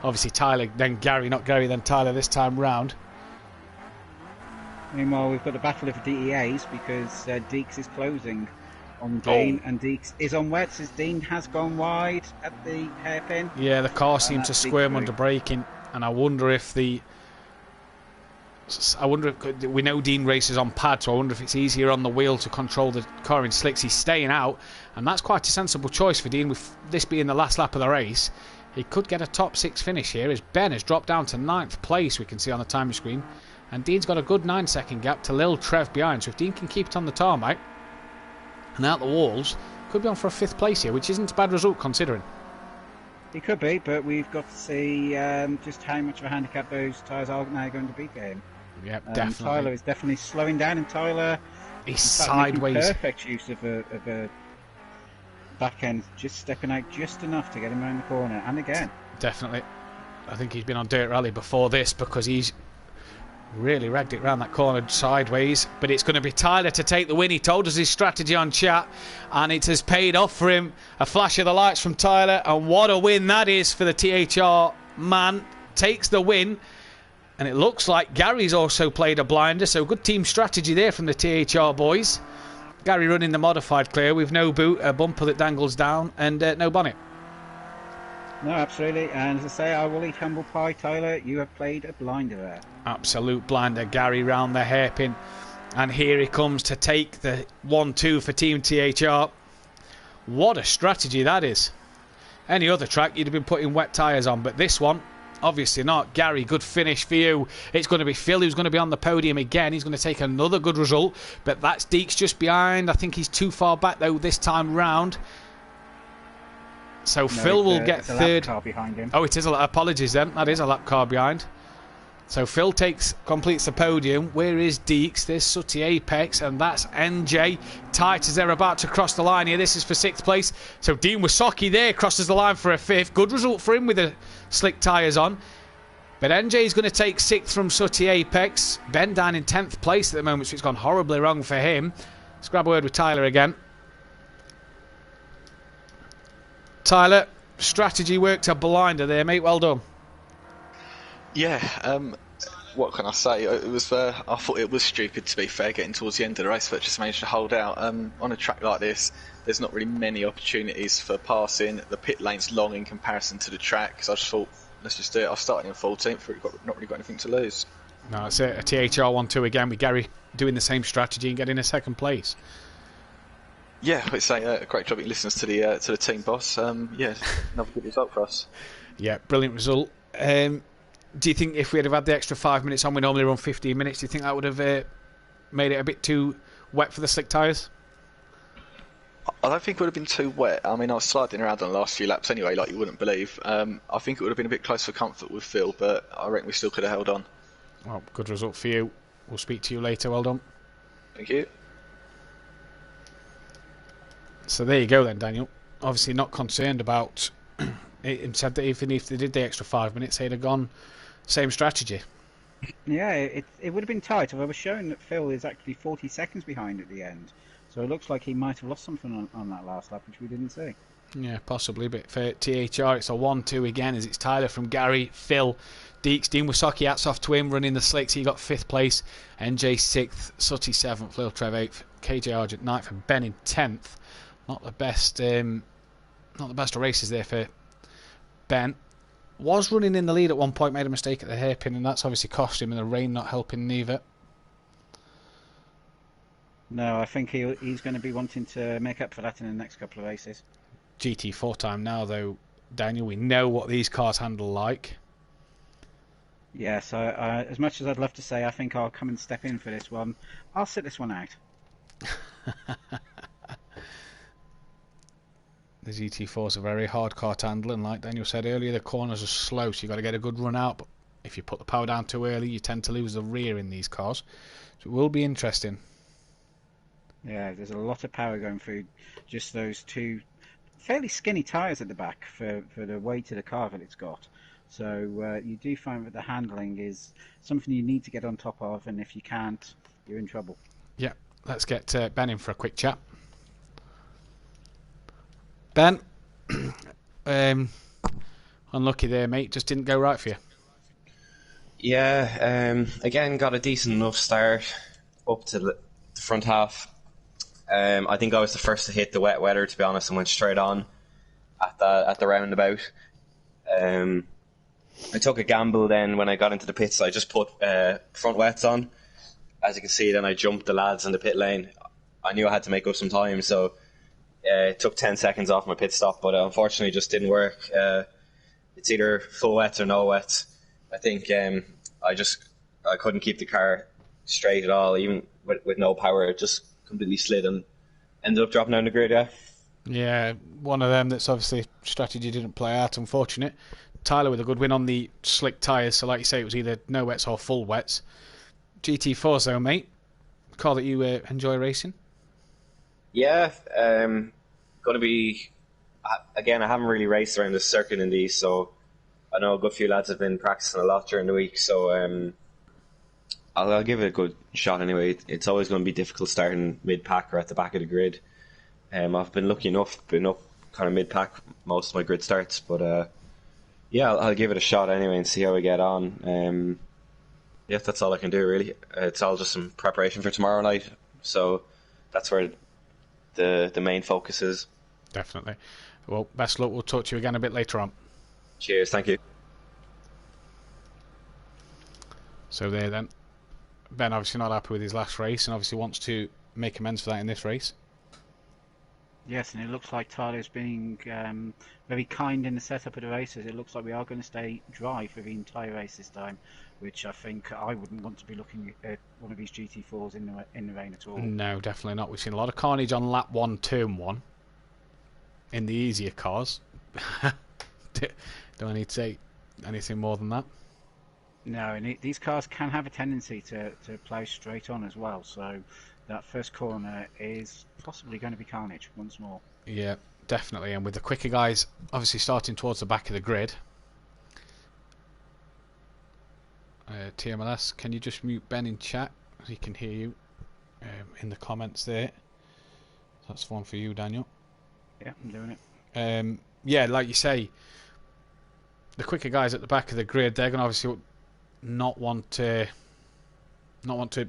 Speaker 1: Obviously Tyler, then Gary, not Gary, then Tyler this time round.
Speaker 2: Meanwhile, we've got a battle of DEAs because Deeks is closing on Dean, and Deeks is on wets as Dean has gone wide at the hairpin.
Speaker 1: Yeah, the car seems to squirm under braking, and I wonder if we know Dean races on pad, so I wonder if it's easier on the wheel to control the car in slicks. He's staying out, and that's quite a sensible choice for Dean, with this being the last lap of the race. He could get a top 6 finish here as Ben has dropped down to 9th place, we can see on the timing screen, and Dean's got a good 9-second gap to Lil Trev behind, so if Dean can keep it on the tarmac and out the walls, could be on for a 5th place here, which isn't a bad result considering.
Speaker 2: He could be, but we've got to see just how much of a handicap those tyres are now going to be for him.
Speaker 1: Yeah, definitely.
Speaker 2: Tyler is definitely slowing down, and Tyler
Speaker 1: He's
Speaker 2: in fact, making
Speaker 1: sideways.
Speaker 2: perfect use of a back end, just stepping out just enough to get him around the corner. And again,
Speaker 1: Definitely. I think he's been on Dirt Rally before this because he's really ragged it around that corner sideways. But it's going to be Tyler to take the win. He told us his strategy on chat, and it has paid off for him. A flash of the lights from Tyler, and what a win that is for the THR man. Takes the win. And it looks like Gary's also played a blinder, so good team strategy there from the THR boys. Gary running the modified clear with no boot, a bumper that dangles down, and no bonnet.
Speaker 2: no, absolutely. And as I say, I will eat humble pie. Tyler, you have played a blinder there.
Speaker 1: Absolute blinder. Gary round the hairpin. And here he comes to take the 1-2 for Team THR. What a strategy that is. Any other track you'd have been putting wet tyres on, but this one, obviously not. Gary, good finish for you. It's going to be Phil who's going to be on the podium again. He's going to take another good result, but that's Deeks just behind. I think he's too far back though this time round. So
Speaker 2: No,
Speaker 1: Phil will get
Speaker 2: it's a
Speaker 1: third.
Speaker 2: lap car behind him.
Speaker 1: Oh, it is apologies then. That is a lap car behind. So Phil completes the podium. Where is Deeks? There's Sooty Apex, and that's NJ. Tight as they're about to cross the line here. This is for 6th place. So Dean Wysocki there crosses the line for a 5th. Good result for him with the slick tyres on. But NJ is going to take 6th from Sooty Apex. Ben down in 10th place at the moment, so it's gone horribly wrong for him. Let's grab a word with Tyler again. Tyler, strategy worked a blinder there, mate. Well done.
Speaker 3: Yeah, what can I say? It was. I thought it was stupid, to be fair, getting towards the end of the race, but just managed to hold out. On a track like this, there's not really many opportunities for passing. The pit lane's long in comparison to the track, so I just thought, let's just do it. I started in 14th, not really got anything to lose.
Speaker 1: No, it's a THR 1-2 again with Gary doing the same strategy and getting a 2nd place.
Speaker 3: Yeah, it's a great job. He listens to the team boss. Yeah, another good result for us.
Speaker 1: Yeah, brilliant result. Do you think if we'd have had the extra 5 minutes on, we normally run 15 minutes, do you think that would have made it a bit too wet for the slick tyres?
Speaker 3: I don't think it would have been too wet. I mean, I was sliding around on the last few laps anyway, like you wouldn't believe. I think it would have been a bit close for comfort with Phil, but I reckon we still could have held on.
Speaker 1: Well, good result for you. We'll speak to you later. Well done.
Speaker 3: Thank you.
Speaker 1: So there you go then, Daniel. Obviously not concerned about it. Said that even if they did the extra 5 minutes, they'd have gone same strategy.
Speaker 2: Yeah, it would have been tight. I was showing that Phil is actually 40 seconds behind at the end. So it looks like he might have lost something on that last lap, which we didn't see.
Speaker 1: Yeah, possibly. But for THR, it's a 1-2 again, as it's Tyler from Gary, Phil, Deeks, Dean Wysocki, hats off to him, running the slicks. He got 5th place, NJ 6th, Sooty 7th, Lil Trev 8th, KJ Argent 9th, and Ben in 10th. Not the best of races there for Ben. Was running in the lead at one point, made a mistake at the hairpin, and that's obviously cost him, and the rain not helping neither.
Speaker 2: No, I think he's going to be wanting to make up for that in the next couple of races.
Speaker 1: GT4 time now, though, Daniel. We know what these cars handle like.
Speaker 2: Yeah, so as much as I'd love to say I think I'll come and step in for this one, I'll sit this one out.
Speaker 1: The GT4 is a very hard car to handle, and like Daniel said earlier, the corners are slow, so you've got to get a good run out. But if you put the power down too early, you tend to lose the rear in these cars. So it will be interesting.
Speaker 2: Yeah, there's a lot of power going through just those two fairly skinny tyres at the back for the weight of the car that it's got. So you do find that the handling is something you need to get on top of, and if you can't, you're in trouble.
Speaker 1: Yeah, let's get Ben in for a quick chat. Ben, unlucky there, mate. Just didn't go right for you.
Speaker 4: Yeah, again, got a decent enough start up to the front half. I think I was the first to hit the wet weather, to be honest, and went straight on at the roundabout. I took a gamble then when I got into the pits. I just put front wets on. As you can see, then I jumped the lads in the pit lane. I knew I had to make up some time, so it took 10 seconds off my pit stop, but unfortunately it just didn't work. It's either full wets or no wets. I think I couldn't keep the car straight at all, even with no power. It just completely slid and ended up dropping down the grid, yeah.
Speaker 1: Yeah, one of them that's obviously strategy didn't play out, unfortunate. Tyler with a good win on the slick tyres, so like you say, it was either no wets or full wets. GT4s though, mate. Car that you enjoy racing?
Speaker 4: Yeah, going to be... Again, I haven't really raced around the circuit in these, so I know a good few lads have been practicing a lot during the week, so I'll give it a good shot anyway. It's always going to be difficult starting mid-pack or at the back of the grid. I've been lucky enough, been up kind of mid-pack most of my grid starts, but yeah, I'll give it a shot anyway and see how we get on. Yeah, that's all I can do really. It's all just some preparation for tomorrow night, so that's where the main focus is.
Speaker 1: Definitely. Well, best luck. We'll talk to you again a bit later on.
Speaker 4: Cheers, thank you.
Speaker 1: So there then. Ben obviously not happy with his last race and obviously wants to make amends for that in this race.
Speaker 2: Yes, and it looks like Tyler's being very kind in the setup of the races. It looks like we are going to stay dry for the entire race this time, which I think I wouldn't want to be looking at one of these GT4s in the rain at all.
Speaker 1: No, definitely not. We've seen a lot of carnage on lap 1, turn 1 in the easier cars. Don't need to say anything more than that.
Speaker 2: No, and these cars can have a tendency to plough straight on as well, so that first corner is possibly going to be carnage once more.
Speaker 1: Yeah, definitely. And with the quicker guys obviously starting towards the back of the grid. TMLS, can you just mute Ben in chat? He can hear you in the comments there. That's one for you, Daniel.
Speaker 2: Yeah, I'm doing it.
Speaker 1: Yeah, like you say, the quicker guys at the back of the grid, they're going to obviously not want to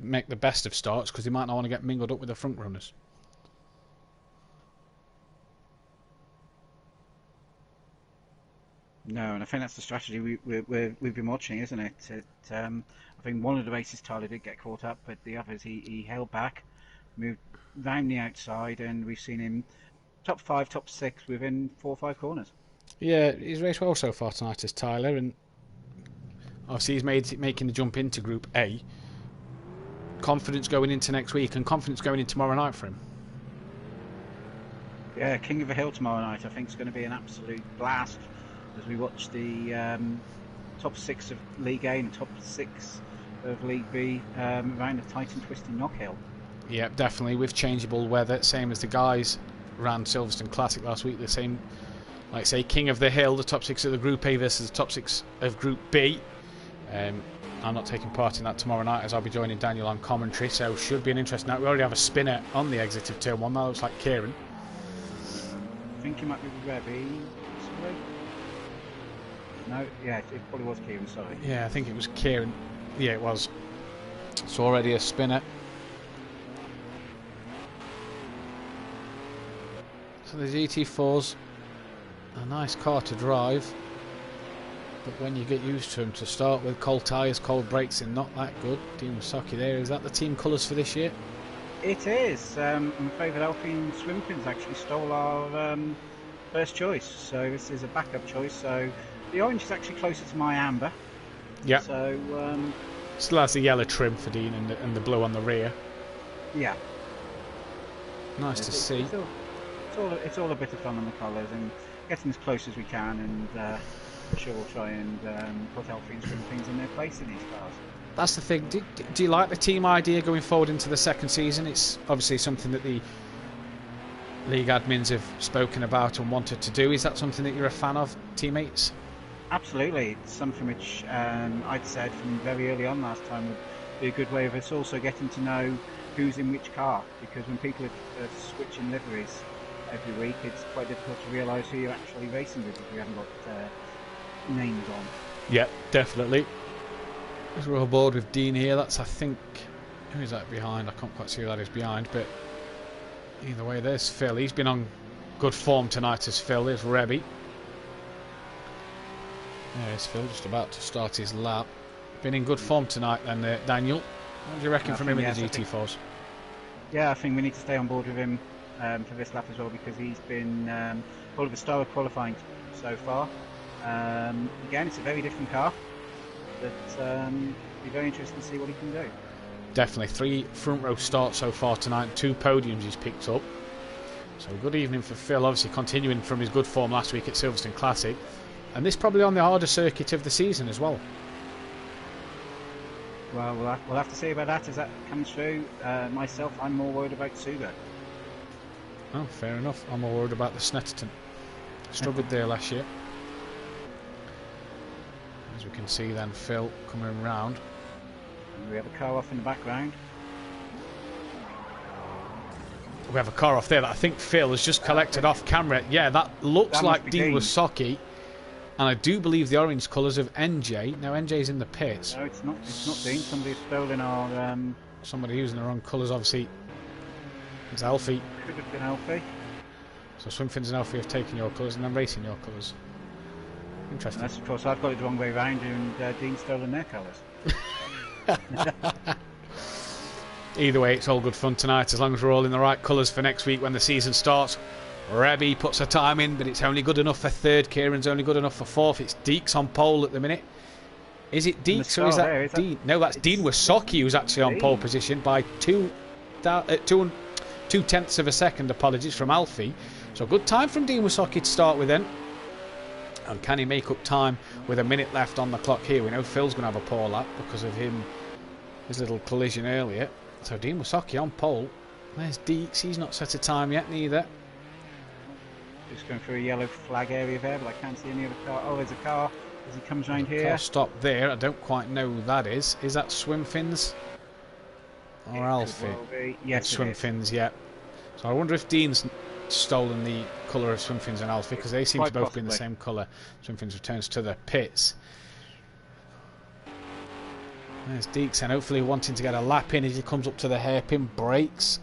Speaker 1: make the best of starts because they might not want to get mingled up with the front runners.
Speaker 2: No, and I think that's the strategy we've been watching, isn't it? I think one of the races Tyler did get caught up, but the others he held back, moved round the outside, and we've seen him top 5, top 6 within 4 or 5 corners.
Speaker 1: Yeah, he's raced well so far tonight as Tyler, and obviously he's making the jump into Group A. Confidence going into next week and confidence going into tomorrow night for him.
Speaker 2: Yeah, King of the Hill tomorrow night I think is going to be an absolute blast as we watch the top 6 of League A and top 6 of League B around the tight and twisting Knockhill.
Speaker 1: Yeah, definitely, with changeable weather, same as the guys ran Silverstone Classic last week. The same, like I say, King of the Hill, the top 6 of the Group A versus the top 6 of Group B. I'm not taking part in that tomorrow night as I'll be joining Daniel on commentary, so should be an interesting night. We already have a spinner on the exit of Turn 1, that looks like Kieran.
Speaker 2: I think he might be with Rebby. No, yeah, it probably was Kieran, sorry.
Speaker 1: Yeah, I think it was Kieran. Yeah, it was. It's already a spinner. So the GT4's a nice car to drive, but when you get used to them, to start with, cold tyres, cold brakes, they're not that good. Team Saki there, is that the team colours for this year?
Speaker 2: It is. I'm afraid that Alpine Swimpins actually stole our first choice. So this is a backup choice. So the orange is actually closer to my amber.
Speaker 1: Yeah.
Speaker 2: So
Speaker 1: Still has the yellow trim for Dean and the blue on the rear.
Speaker 2: yeah.
Speaker 1: Nice to see.
Speaker 2: It's all a bit of fun on the colours and getting as close as we can, and I'm sure we'll try and put Alfie and Swim Things in their place in these cars.
Speaker 1: That's the thing. Do you like the team idea going forward into the second season? It's obviously something that the league admins have spoken about and wanted to do. Is that something that you're a fan of, teammates?
Speaker 2: Absolutely. It's something which I'd said from very early on last time would be a good way of us also getting to know who's in which car, because when people are switching liveries every week, it's quite difficult to realise who you're actually racing with if you haven't got names on.
Speaker 1: Yeah, definitely. We're on board with Dean here. That's, I think, who is that behind? I can't quite see who that is behind, but either way, there's Phil. He's been on good form tonight as Phil. There's Rebby. There's Phil, just about to start his lap. Been in good form tonight then, Daniel. What do you reckon from him in the GT4s?
Speaker 2: Yeah, I think we need to stay on board with him for this lap as well, because he's been full of a star of qualifying so far. Again, it's a very different car, but it'll be very interesting to see what he can do.
Speaker 1: Definitely 3 front row starts so far tonight, 2 podiums he's picked up. So good evening for Phil, obviously continuing from his good form last week at Silverstone Classic, and this probably on the harder circuit of the season as well.
Speaker 2: Well, we'll have to see about that as that comes through. Myself, I'm more worried about Suga.
Speaker 1: Oh, fair enough. I'm more worried about the Snetterton. Struggled there last year. As we can see then, Phil coming round.
Speaker 2: And we have a car off in the background.
Speaker 1: We have a car off there that I think Phil has just collected off camera. Yeah, that looks like Dean Wysocki. And I do believe the orange colours of NJ. Now NJ's in the pits.
Speaker 2: No, it's not Dean. Somebody's stolen our...
Speaker 1: Somebody using the wrong colours, obviously. It's Alfie.
Speaker 2: Could have been Alfie.
Speaker 1: So Swimfins and Alfie have taken your colours and then racing your colours. Interesting.
Speaker 2: That's, of course, I've got it the wrong way round, and Dean's stolen their colours.
Speaker 1: Either way, it's all good fun tonight, as long as we're all in the right colours for next week when the season starts. Rebby puts her time in, but it's only good enough for third. Kieran's only good enough for fourth. It's Deeks on pole at the minute. Is it Deeks or is that Dean? No, that's Dean Wysocki who's actually on pole position by 2/10 of a second, apologies, from Alfie. So good time from Dean Wysocki to start with then. And can he make up time with a minute left on the clock here? We know Phil's going to have a poor lap because of his little collision earlier. So Dean Wysocki on pole. There's Deeks. He's not set a time yet neither.
Speaker 2: Just going through a yellow flag area there, but I can't see any other car. Oh, there's a car as he comes round here.
Speaker 1: Car stop there. I don't quite know who that is. Is that Swimfins or Alfie?
Speaker 2: Well, yes,
Speaker 1: it's Swimfins, yeah. So I wonder if Dean's stolen the colour of Swimfins and Alfie, because they seem to both be in the same colour. Swimfins returns to the pits. There's Deeks, and hopefully wanting to get a lap in as he comes up to the hairpin, brakes.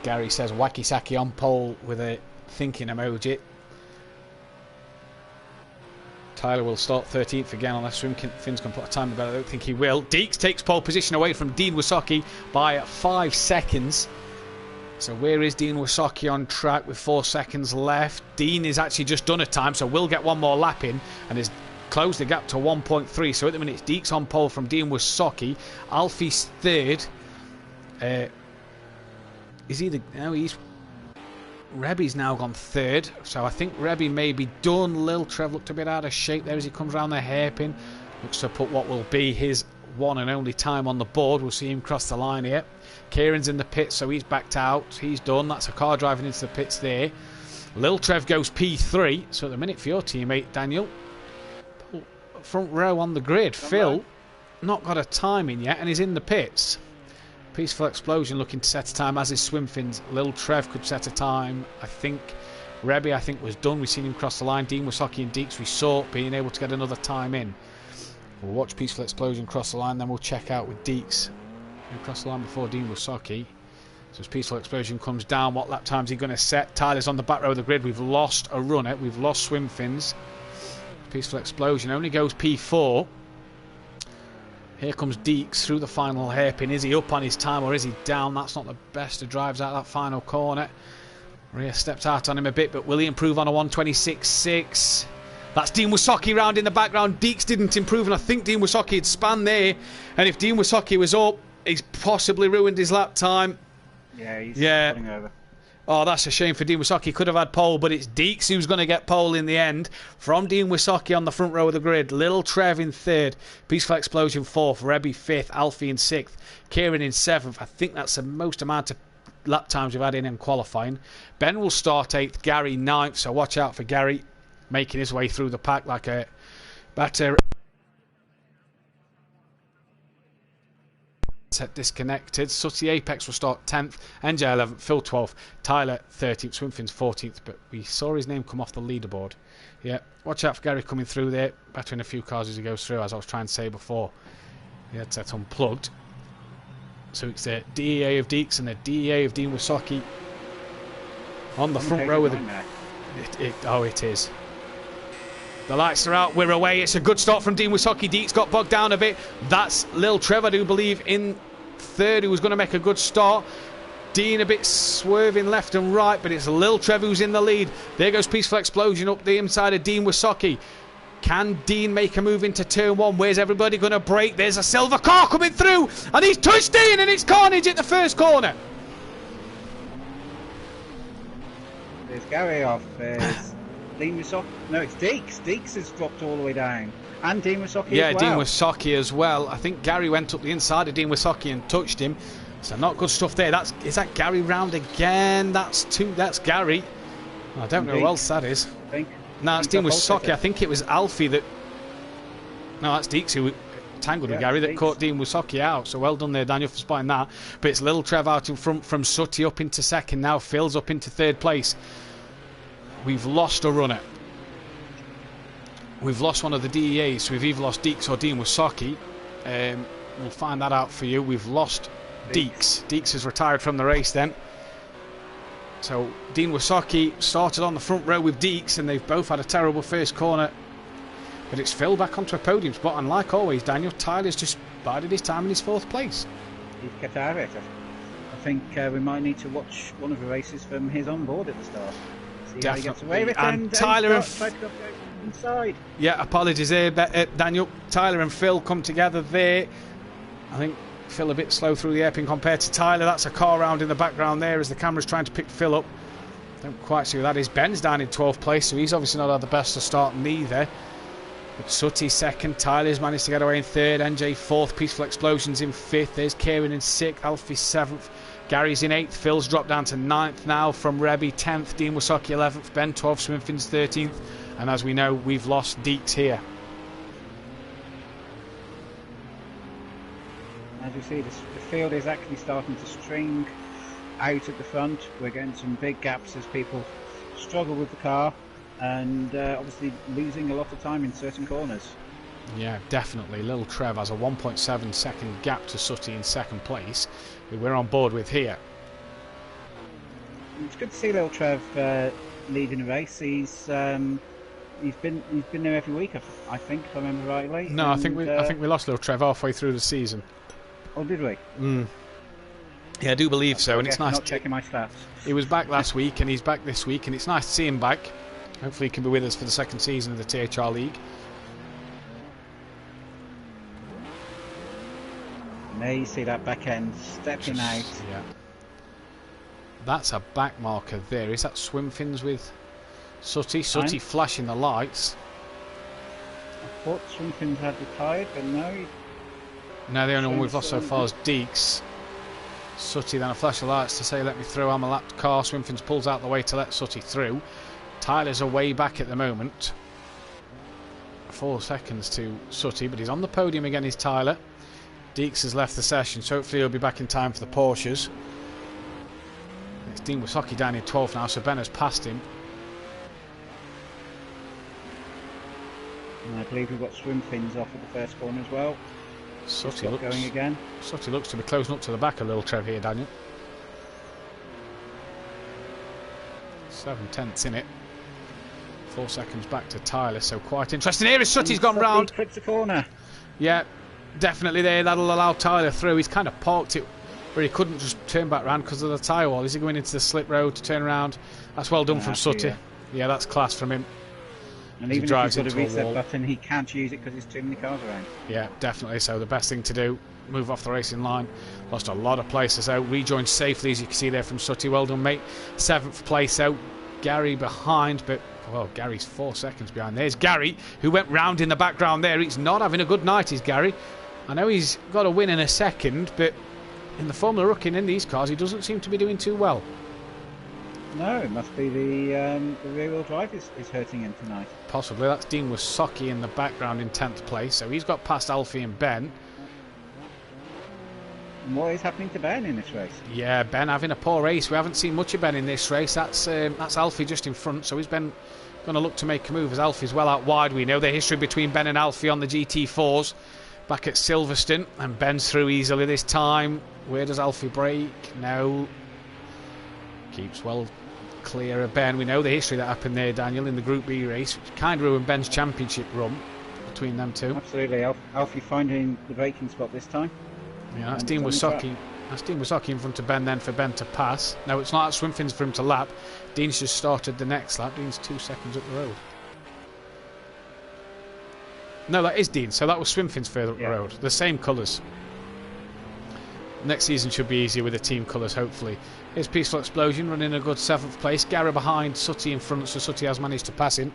Speaker 1: Gary says wacky sacky on pole with a thinking emoji. Tyler will start 13th again unless Swimfins can put a time, but I don't think he will. Deeks takes pole position away from Dean Wysocki by 5 seconds. So where is Dean Wysocki on track with 4 seconds left? Dean is actually just done a time, so we'll get one more lap in and has closed the gap to 1.3. So at the minute, it's Deeks on pole from Dean Wysocki. Alfie's third. Rebby's now gone third, so I think Rebby may be done. Lil Trev looked a bit out of shape there as he comes around the hairpin. Looks to put what will be his one and only time on the board. We'll see him cross the line here. Kieran's in the pits, so he's backed out. He's done. That's a car driving into the pits there. Lil Trev goes P3, so at the minute for your teammate, Daniel. Front row on the grid. Phil, not got a time in yet, and he's in the pits. Peaceful Explosion looking to set a time, as is Swimfins. Lil Trev could set a time. I think Rebby, was done. We've seen him cross the line. Dean Wysocki and Deeks, we saw being able to get another time in. We'll watch Peaceful Explosion cross the line, then we'll check out with Deeks, who crossed the line before Dean Wysocki. So as Peaceful Explosion comes down, what lap time's he going to set? Tyler's on the back row of the grid. We've lost a runner. We've lost Swimfins. Peaceful Explosion only goes P4. Here comes Deeks through the final hairpin. Is he up on his time or is he down? That's not the best of drives out that final corner. Maria stepped out on him a bit, but will he improve on a 126.6? That's Dean Wysocki round in the background. Deeks didn't improve, and I think Dean Wysocki had spanned there. And if Dean Wysocki was up, he's possibly ruined his lap time.
Speaker 2: Yeah, he's falling over.
Speaker 1: Oh, that's a shame for Dean Wysocki. Could have had pole, but it's Deeks who's going to get pole in the end. From Dean Wysocki on the front row of the grid. Little Trev in third. Peaceful Explosion fourth. Rebby fifth. Alfie in sixth. Kieran in seventh. I think that's the most amount of lap times we've had in qualifying. Ben will start eighth. Gary ninth. So watch out for Gary making his way through the pack like a better. Set disconnected. Sutty Apex will start 10th, NJ 11th, Phil 12th, Tyler 13th, Swimfins 14th, but we saw his name come off the leaderboard. Yeah, watch out for Gary coming through there, battering a few cars as he goes through, as I was trying to say before. The headset unplugged. So it's the DEA of Deeks and the DEA of Dean Wysocki on the front row of the... Oh, it is. The lights are out, we're away. It's a good start from Dean Wysocki. Deeks got bogged down a bit. That's Lil Trevor, I do believe, in third, who was going to make a good start. Dean a bit swerving left and right, but it's Lil Trevor who's in the lead. There goes Peaceful Explosion up the inside of Dean Wysocki. Can Dean make a move into turn one? Where's everybody going to brake? There's a silver car coming through, and he's touched Dean, and it's carnage at the first corner.
Speaker 2: There's Gary off. There's Dean Wysocki. No, it's Deeks. Deeks has dropped all the way down. And Dean Wysocki as well.
Speaker 1: Yeah, Dean Wysocki as well. I think Gary went up the inside of Dean Wysocki and touched him. So not good stuff there. Is that Gary round again? That's Gary. I don't know who else that is.
Speaker 2: I think.
Speaker 1: No, it's Dean Wysocki. I think it was Alfie that... No, that's Deeks who tangled with Gary that caught Dean Wysocki out. So well done there, Daniel, for spotting that. But it's Little Trev out in front from Sutty up into second now. Phil's up into third place. We've lost a runner. We've lost one of the DEAs, so we've either lost Deeks or Dean Wysocki. We'll find that out for you. We've lost Deeks. Deeks has retired from the race then. So Dean Wysocki started on the front row with Deeks, and they've both had a terrible first corner. But it's Phil back onto a podium spot, and like always, Daniel, Tyler's just bided his time in his fourth place.
Speaker 2: He's kept out of it. I think we might need to watch one of the races from his on board at the start. See how he gets away with it,
Speaker 1: and Tyler
Speaker 2: inside.
Speaker 1: Yeah, apologies there, Daniel. Tyler and Phil come together there. I think Phil a bit slow through the hairpin compared to Tyler. That's a car round in the background there as the camera's trying to pick Phil up. Don't quite see who that is. Ben's down in 12th place, so he's obviously not had the best of start neither. But Sutty second, Tyler's managed to get away in third, NJ fourth, Peaceful Explosions in fifth. There's Kieran in sixth, Alfie seventh, Gary's in 8th, Phil's dropped down to 9th now from Rebby 10th, Dean Wysocki 11th, Ben 12th, Swimfins 13th, and as we know, we've lost Deeks here.
Speaker 2: As you see, the field is actually starting to string out at the front. We're getting some big gaps as people struggle with the car, and obviously losing a lot of time in certain corners.
Speaker 1: Yeah, definitely. Little Trev has a 1.7 second gap to Sutty in second place, who we're on board with here.
Speaker 2: It's good to see Little Trev leading a race. He's been there every week, I think, if I remember rightly.
Speaker 1: No, I think we lost Little Trev halfway through the season.
Speaker 2: Oh, did we?
Speaker 1: Yeah, I do believe so, and it's nice.
Speaker 2: Not checking my stats.
Speaker 1: He was back last week, and he's back this week, and it's nice to see him back. Hopefully, he can be with us for the second season of the THR League.
Speaker 2: And there you see that back end stepping out.
Speaker 1: Yeah. That's a back marker there. Is that Swimfins with Sutty? Sutty flashing the lights.
Speaker 2: I thought Swimfins had retired, but no.
Speaker 1: No, the only one we've lost so far is Deeks. Sutty then a flash of lights to say, let me through, I'm a lapped car. Swimfins pulls out the way to let Sutty through. Tyler's away back at the moment. 4 seconds to Sutty, but he's on the podium again, is Tyler. Deeks has left the session, so hopefully he'll be back in time for the Porsches. It's Dean Wysocki down in 12th now, so Ben has passed him.
Speaker 2: And I believe we've got Swimfins off at the first corner as well.
Speaker 1: Sutty looks
Speaker 2: going again.
Speaker 1: Sutty looks to be closing up to the back a little Trev here, Daniel. 7/10 in it. 4 seconds back to Tyler, so quite interesting. Here is Sutty's gone round.
Speaker 2: Clips the corner.
Speaker 1: Yeah, definitely there. That'll allow Tyler through. He's kind of parked it where he couldn't just turn back round because of the tyre wall. Is he going into the slip road to turn around? That's well done from Sutty. Yeah, that's class from him.
Speaker 2: And even if he's got a reset button, he can't use it because there's too many cars around.
Speaker 1: Yeah, definitely. So the best thing to do, move off the racing line. Lost a lot of places out. Rejoined safely, as you can see there from Sutty. Well done, mate. 7th place out. Gary behind, but well, Gary's 4 seconds behind. There's Gary, who went round in the background there. He's not having a good night, is Gary. I know he's got a win in a second, but in the Formula Rookie in these cars, he doesn't seem to be doing too well.
Speaker 2: No, it must be the rear-wheel drive is hurting him tonight.
Speaker 1: Possibly. That's Dean Wysocki in the background in 10th place, so he's got past Alfie and Ben.
Speaker 2: And what is happening to Ben in this race?
Speaker 1: Yeah, Ben having a poor race. We haven't seen much of Ben in this race. That's Alfie just in front, so is Ben going to look to make a move as Alfie's well out wide. We know the history between Ben and Alfie on the GT4s back at Silverstone, and Ben's through easily this time. Where does Alfie break? No. Keeps well clear of Ben. We know the history that happened there, Daniel, in the Group B race, which kind of ruined Ben's championship run between them two.
Speaker 2: Absolutely. Alfie finding the braking spot this time.
Speaker 1: Yeah, that's Dean Wysocki. That's Dean Wysocki in front of Ben then for Ben to pass. No, it's not at Swinfins for him to lap. Dean's just started the next lap. Dean's 2 seconds up the road. No, that is Dean. So that was Swinfins further up the road. The same colours. Next season should be easier with the team colours, hopefully. Here's Peaceful Explosion running a good 7th place. Gary behind, Sutty in front, so Sutty has managed to pass him.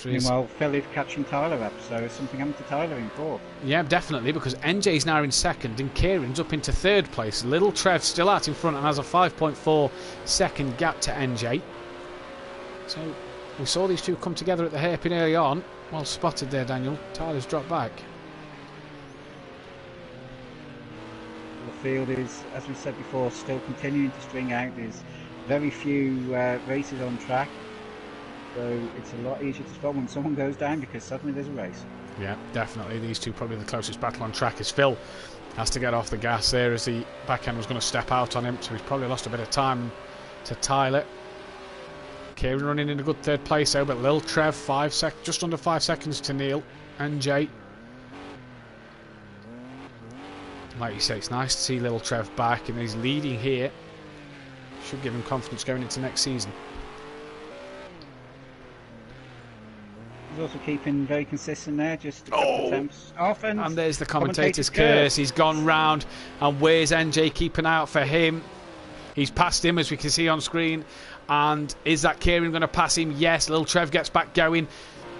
Speaker 2: Meanwhile, Phil is catching Tyler up, so there's something happened to Tyler in 4th.
Speaker 1: Yeah, definitely, because NJ's now in 2nd and Kieran's up into 3rd place. Little Trev still out in front and has a 5.4 second gap to NJ. So we saw these two come together at the hairpin early on. Well spotted there, Daniel. Tyler's dropped back.
Speaker 2: The field is, as we said before, still continuing to string out. There's very few races on track. So it's a lot easier to spot when someone goes down because suddenly there's a race.
Speaker 1: Yeah, definitely. These two probably the closest battle on track as Phil has to get off the gas there as the backhand was going to step out on him. So he's probably lost a bit of time to Tyler. Kieran running in a good 3rd place though, but Lil Trev just under 5 seconds to Neil and Jay. Like you say, it's nice to see Lil Trev back and he's leading here. Should give him confidence going into next season.
Speaker 2: He's also keeping very consistent there, just a couple of attempts off.
Speaker 1: And there's the commentator's curse. He's gone round, and where's NJ keeping out for him? He's passed him, as we can see on screen. And is that Kieran going to pass him? Yes. Lil Trev gets back going.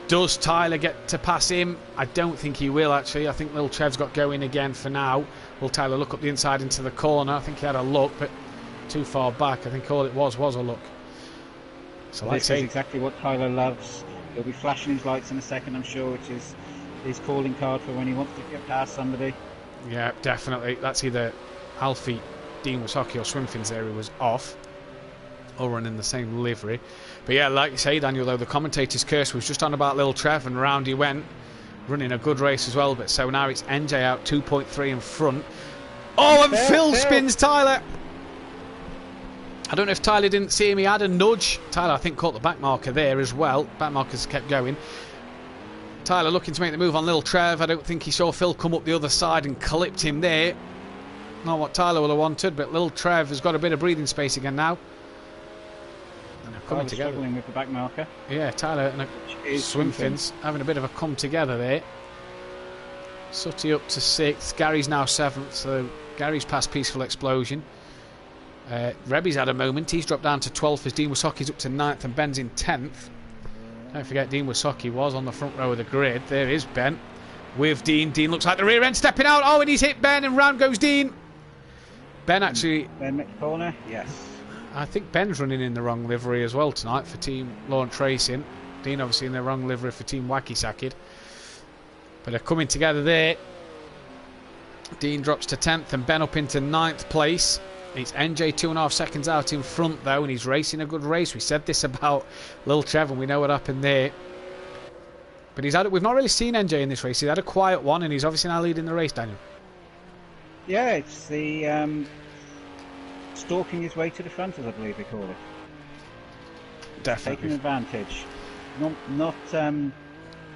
Speaker 1: Does Tyler get to pass him? I don't think he will, actually. I think Lil Trev's got going again for now. Will Tyler look up the inside into the corner? I think he had a look, but too far back. I think all it was a look. So
Speaker 2: this is exactly what Tyler loves. He'll be flashing his lights in a second, I'm sure, which is his calling card for when he wants to get past somebody.
Speaker 1: Yeah, definitely. That's either Alfie, Dean Wysocki or Swinfins there who was off, or running the same livery. But yeah, like you say, Daniel, though, the commentator's curse was just on about Lil Trev, and round he went, running a good race as well. But so now it's NJ out 2.3 in front. Oh, and Phil spins Tyler. I don't know if Tyler didn't see him. He had a nudge. Tyler, I think, caught the back marker there as well. Back markers kept going. Tyler looking to make the move on Lil Trev. I don't think he saw Phil come up the other side and clipped him there. Not what Tyler would have wanted, but Lil Trev has got a bit of breathing space again now. And they're coming together.
Speaker 2: Struggling with the back marker.
Speaker 1: Yeah, Tyler and Swinfins having a bit of a come together there. Sutty up to 6th. Gary's now 7th, so Gary's past Peaceful Explosion. Rebby's had a moment. He's dropped down to 12th as Dean Wysocki's up to 9th and Ben's in 10th. Don't forget Dean Wysocki was on the front row of the grid. There is Ben with Dean. Dean looks like the rear end stepping out. Oh, and he's hit Ben and round goes Dean. Ben actually...
Speaker 2: Ben makes the corner, yes.
Speaker 1: I think Ben's running in the wrong livery as well tonight for Team Launch Racing. Dean obviously in the wrong livery for Team Wacky Sackid. But they're coming together there. Dean drops to 10th and Ben up into 9th place. It's NJ 2.5 seconds out in front though, and he's racing a good race. We said this about Lil Trev and we know what happened there. But we've not really seen NJ in this race. He's had a quiet one and he's obviously now leading the race, Daniel.
Speaker 2: Yeah, it's the stalking his way to the front, as I believe they call it.
Speaker 1: Definitely.
Speaker 2: Taking advantage. Not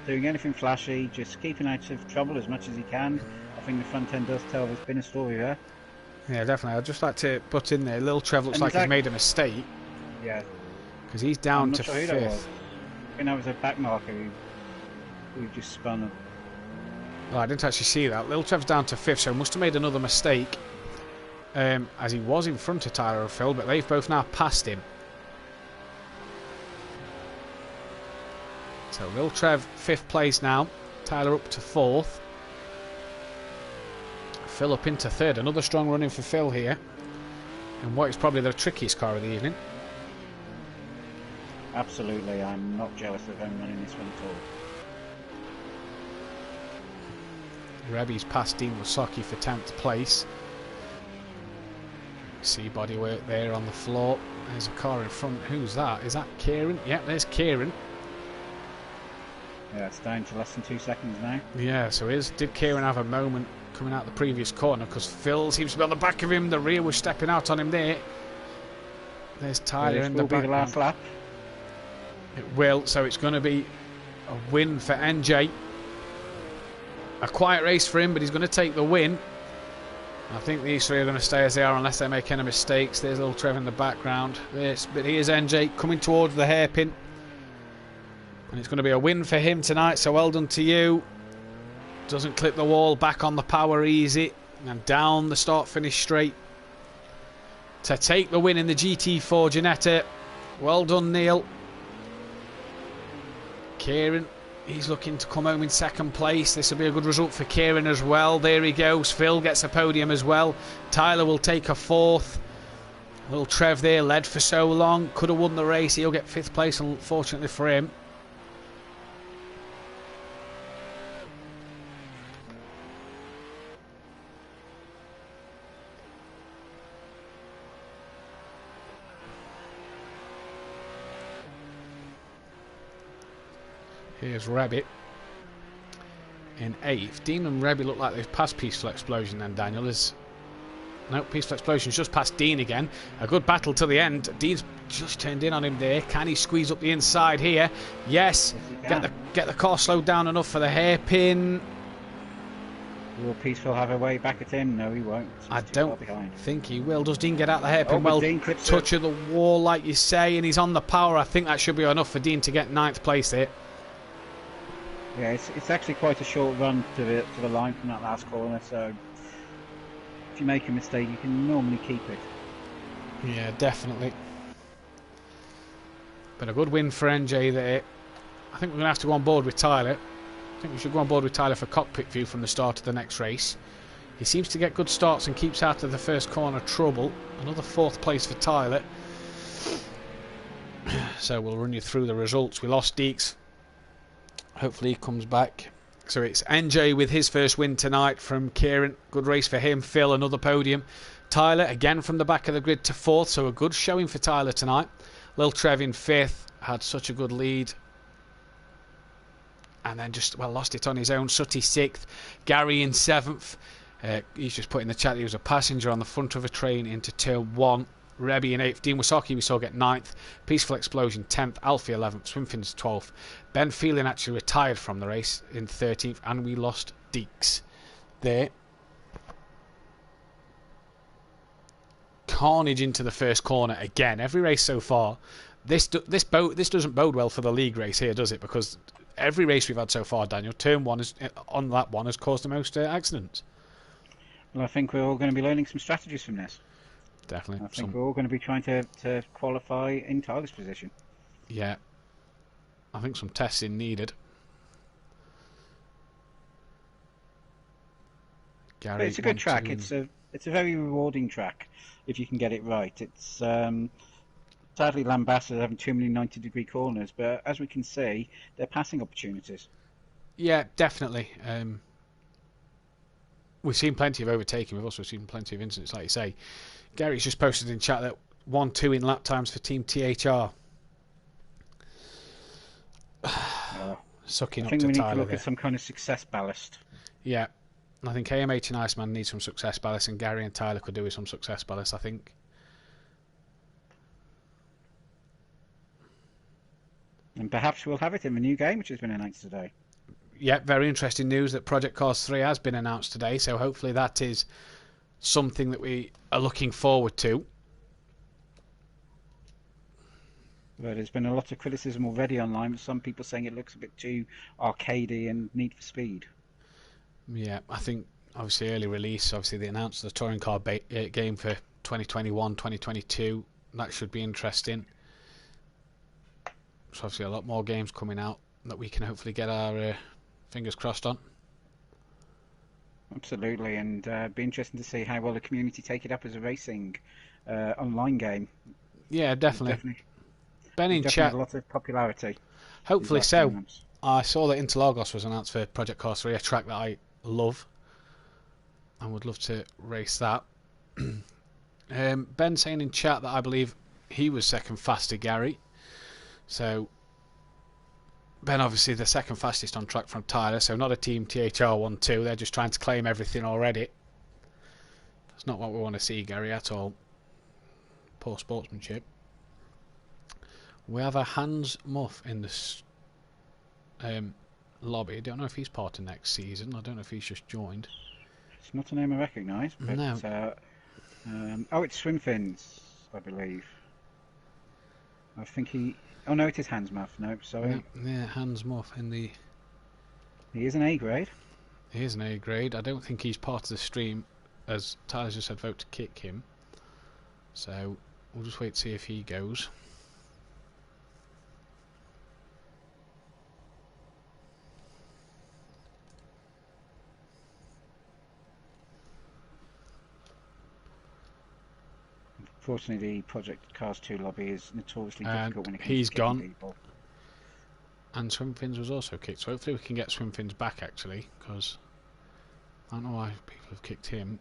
Speaker 2: doing anything flashy, just keeping out of trouble as much as he can. I think the front end does tell there's been a story there.
Speaker 1: Yeah, definitely. I'd just like to butt in there. Little Trev looks
Speaker 2: And
Speaker 1: like he's
Speaker 2: Zach-
Speaker 1: made a mistake
Speaker 2: Yeah.
Speaker 1: because he's
Speaker 2: I'm
Speaker 1: down
Speaker 2: not
Speaker 1: to
Speaker 2: sure who that was.
Speaker 1: 5th.
Speaker 2: I think that was a back marker who just spun.
Speaker 1: Oh, I didn't actually see that. Little Trev's down to 5th, so must have made another mistake. As he was in front of Tyler and Phil, but they've both now passed him. So Little Trev 5th place now. Tyler up to 4th. Phil up into 3rd. Another strong run in for Phil here. And what is probably the trickiest car of the evening.
Speaker 2: Absolutely, I'm not jealous of him running this one at all.
Speaker 1: Rebby's past Dean Wasaki for 10th place. See bodywork there on the floor. There's a car in front. Who's that? Is that Kieran? Yep, there's Kieran.
Speaker 2: Yeah, it's down to less than 2 seconds now.
Speaker 1: Yeah, so did Kieran have a moment coming out the previous corner? Because Phil seems to be on the back of him. The rear was stepping out on him there. There's Tyler in the
Speaker 2: This will be the last
Speaker 1: background.
Speaker 2: lap.
Speaker 1: It will, so it's going to be a win for NJ. A quiet race for him, but he's going to take the win. I think these three are going to stay as they are unless they make any mistakes. There's little Trev in the background. But here's NJ coming towards the hairpin. And it's going to be a win for him tonight, so well done to you. Doesn't clip the wall, back on the power easy. And down the start-finish straight. To take the win in the GT4 Ginetta. Well done, Neil. Kieran, he's looking to come home in 2nd place. This will be a good result for Kieran as well. There he goes. Phil gets a podium as well. Tyler will take a 4th. Little Trev there, led for so long. Could have won the race. He'll get 5th place, unfortunately for him. Here's Rabbit in 8th. Dean and Rabbit look like they've passed Peaceful Explosion then, Daniel. No, Peaceful Explosion's just past Dean again. A good battle to the end. Dean's just turned in on him there. Can he squeeze up the inside here? Yes. Get the car slowed down enough for the hairpin.
Speaker 2: Will Peaceful have a way back at him? No, he won't.
Speaker 1: I
Speaker 2: He's too far
Speaker 1: don't
Speaker 2: behind.
Speaker 1: think he will. Does Dean get out the hairpin?
Speaker 2: but
Speaker 1: Well,
Speaker 2: Dean clips
Speaker 1: touch of the wall like you say, and he's on the power. I think that should be enough for Dean to get 9th place here.
Speaker 2: Yeah, it's actually quite a short run to the line from that last corner, so if you make a mistake, you can normally keep it.
Speaker 1: Yeah, definitely. But a good win for NJ there. I think we're going to have to go on board with Tyler. I think we should go on board with Tyler for cockpit view from the start of the next race. He seems to get good starts and keeps out of the first corner trouble. Another 4th place for Tyler. So we'll run you through the results. We lost Deeks. Hopefully he comes back. So it's NJ with his first win tonight from Kieran. Good race for him. Phil, another podium. Tyler, again from the back of the grid to 4th. So a good showing for Tyler tonight. Lil Trev in 5th. Had such a good lead. And then just, lost it on his own. Sutty 6th. Gary in 7th. He's just put in the chat he was a passenger on the front of a train into turn 1. Rebby in 8th. Dean Wasaki we saw get 9th. Peaceful Explosion 10th. Alfie 11th. Swimfins 12th. Ben Phelan actually retired from the race in 13th. And we lost Deeks there. Carnage into the first corner again. Every race so far. This doesn't bode well for the league race here, does it? Because every race we've had so far, Daniel, turn 1 on that one has caused the most accidents.
Speaker 2: Well, I think we're all going to be learning some strategies from this.
Speaker 1: Definitely.
Speaker 2: I think we're all going to be trying to qualify in Tyler's position.
Speaker 1: Yeah. I think some testing needed. Gary,
Speaker 2: But it's a good track. It's a very rewarding track if you can get it right. It's sadly Lambassa having too many 90-degree corners, but as we can see, they're passing opportunities.
Speaker 1: Yeah, definitely. We've seen plenty of overtaking. We've also seen plenty of incidents, like you say. Gary's just posted in chat that 1-2 in lap times for Team THR. Sucking
Speaker 2: I
Speaker 1: up
Speaker 2: think
Speaker 1: to
Speaker 2: we need
Speaker 1: Tyler
Speaker 2: to look
Speaker 1: there.
Speaker 2: at some kind of success ballast.
Speaker 1: Yeah. I think AMH and Iceman need some success ballast, and Gary and Tyler could do with some success ballast, I think.
Speaker 2: And perhaps we'll have it in the new game, which has been announced today.
Speaker 1: Yeah, very interesting news that Project Cars 3 has been announced today, so hopefully that is something that we are looking forward to.
Speaker 2: Well, there's been a lot of criticism already online, with some people saying it looks a bit too arcadey and Need for Speed.
Speaker 1: Yeah, I think obviously early release, obviously they announced the touring car game for 2021, 2022. That should be interesting. So obviously a lot more games coming out that we can hopefully get our fingers crossed on.
Speaker 2: Absolutely, and be interesting to see how well the community take it up as a racing online game.
Speaker 1: Yeah, definitely. Ben in chat,
Speaker 2: a lot of popularity.
Speaker 1: Hopefully so. I saw that Interlagos was announced for Project Cars 3, a track that I love and would love to race that. Ben saying in chat that I believe he was second fast to Gary. So Ben obviously the second fastest on track from Tyler, so not a team THR 1-2, they're just trying to claim everything already. That's not what we want to see, Gary, at all. Poor sportsmanship. We have a Hans Muff in the lobby. I don't know if he's part of next season. I don't know if he's just joined.
Speaker 2: It's not a name I recognise, but
Speaker 1: no.
Speaker 2: It's Swimfins, I believe. I think he. Oh no, it is Hans Muff. No, sorry.
Speaker 1: Yeah, Hans Muff in the.
Speaker 2: He is an A grade.
Speaker 1: He is an A grade. I don't think he's part of the stream, as Tyler just said, vote to kick him. So we'll just wait to see if he goes.
Speaker 2: Unfortunately, the Project Cars 2 lobby is notoriously difficult when it comes
Speaker 1: he's
Speaker 2: to
Speaker 1: gone.
Speaker 2: People.
Speaker 1: And Swimfins was also kicked, so hopefully we can get Swimfins back actually, because I don't know why people have kicked him.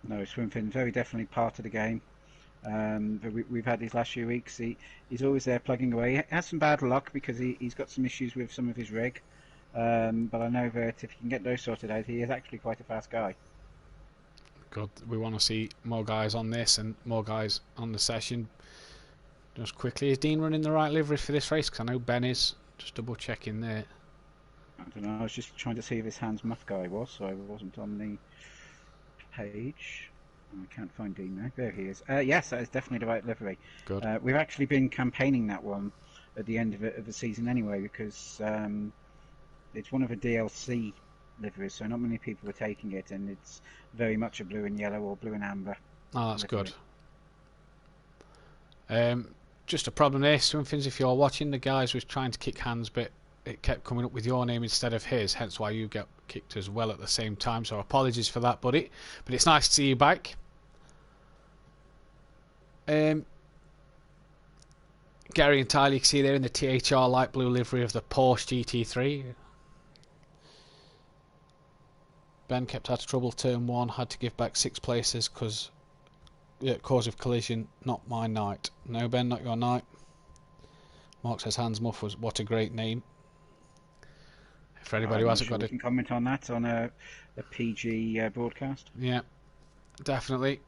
Speaker 2: No, Swimfins very definitely part of the game. But we've had these last few weeks. He's always there plugging away. He has some bad luck because he's got some issues with some of his rig. But I know that if he can get those sorted out, he is actually quite a fast guy.
Speaker 1: Good. We want to see more guys on this and more guys on the session. Just quickly, is Dean running the right livery for this race? Because I know Ben is. Just double checking there.
Speaker 2: I don't know. I was just trying to see if this Hans Muff guy was, so I wasn't on the page. I can't find Dean now. There he is. Yes, that is definitely the right livery.
Speaker 1: Good.
Speaker 2: We've actually been campaigning that one at the end of the season anyway, because it's one of the DLC liveries, so not many people are taking it, and it's very much a blue and yellow or blue and amber.
Speaker 1: Oh, that's
Speaker 2: livery.
Speaker 1: Good. Just a problem there, Swimfins, if you're watching, the guys was trying to kick Hans, but it kept coming up with your name instead of his, hence why you get kicked as well at the same time, so apologies for that, buddy. But it's nice to see you back. Gary and Tyler, you can see there in the THR light blue livery of the Porsche GT3. Ben kept out of trouble turn 1, had to give back 6 places because cause of collision, not my night. No, Ben, not your night. Mark says Hans Muff was what a great name. For anybody who hasn't got
Speaker 2: we can comment on that on a PG broadcast.
Speaker 1: Yeah, definitely.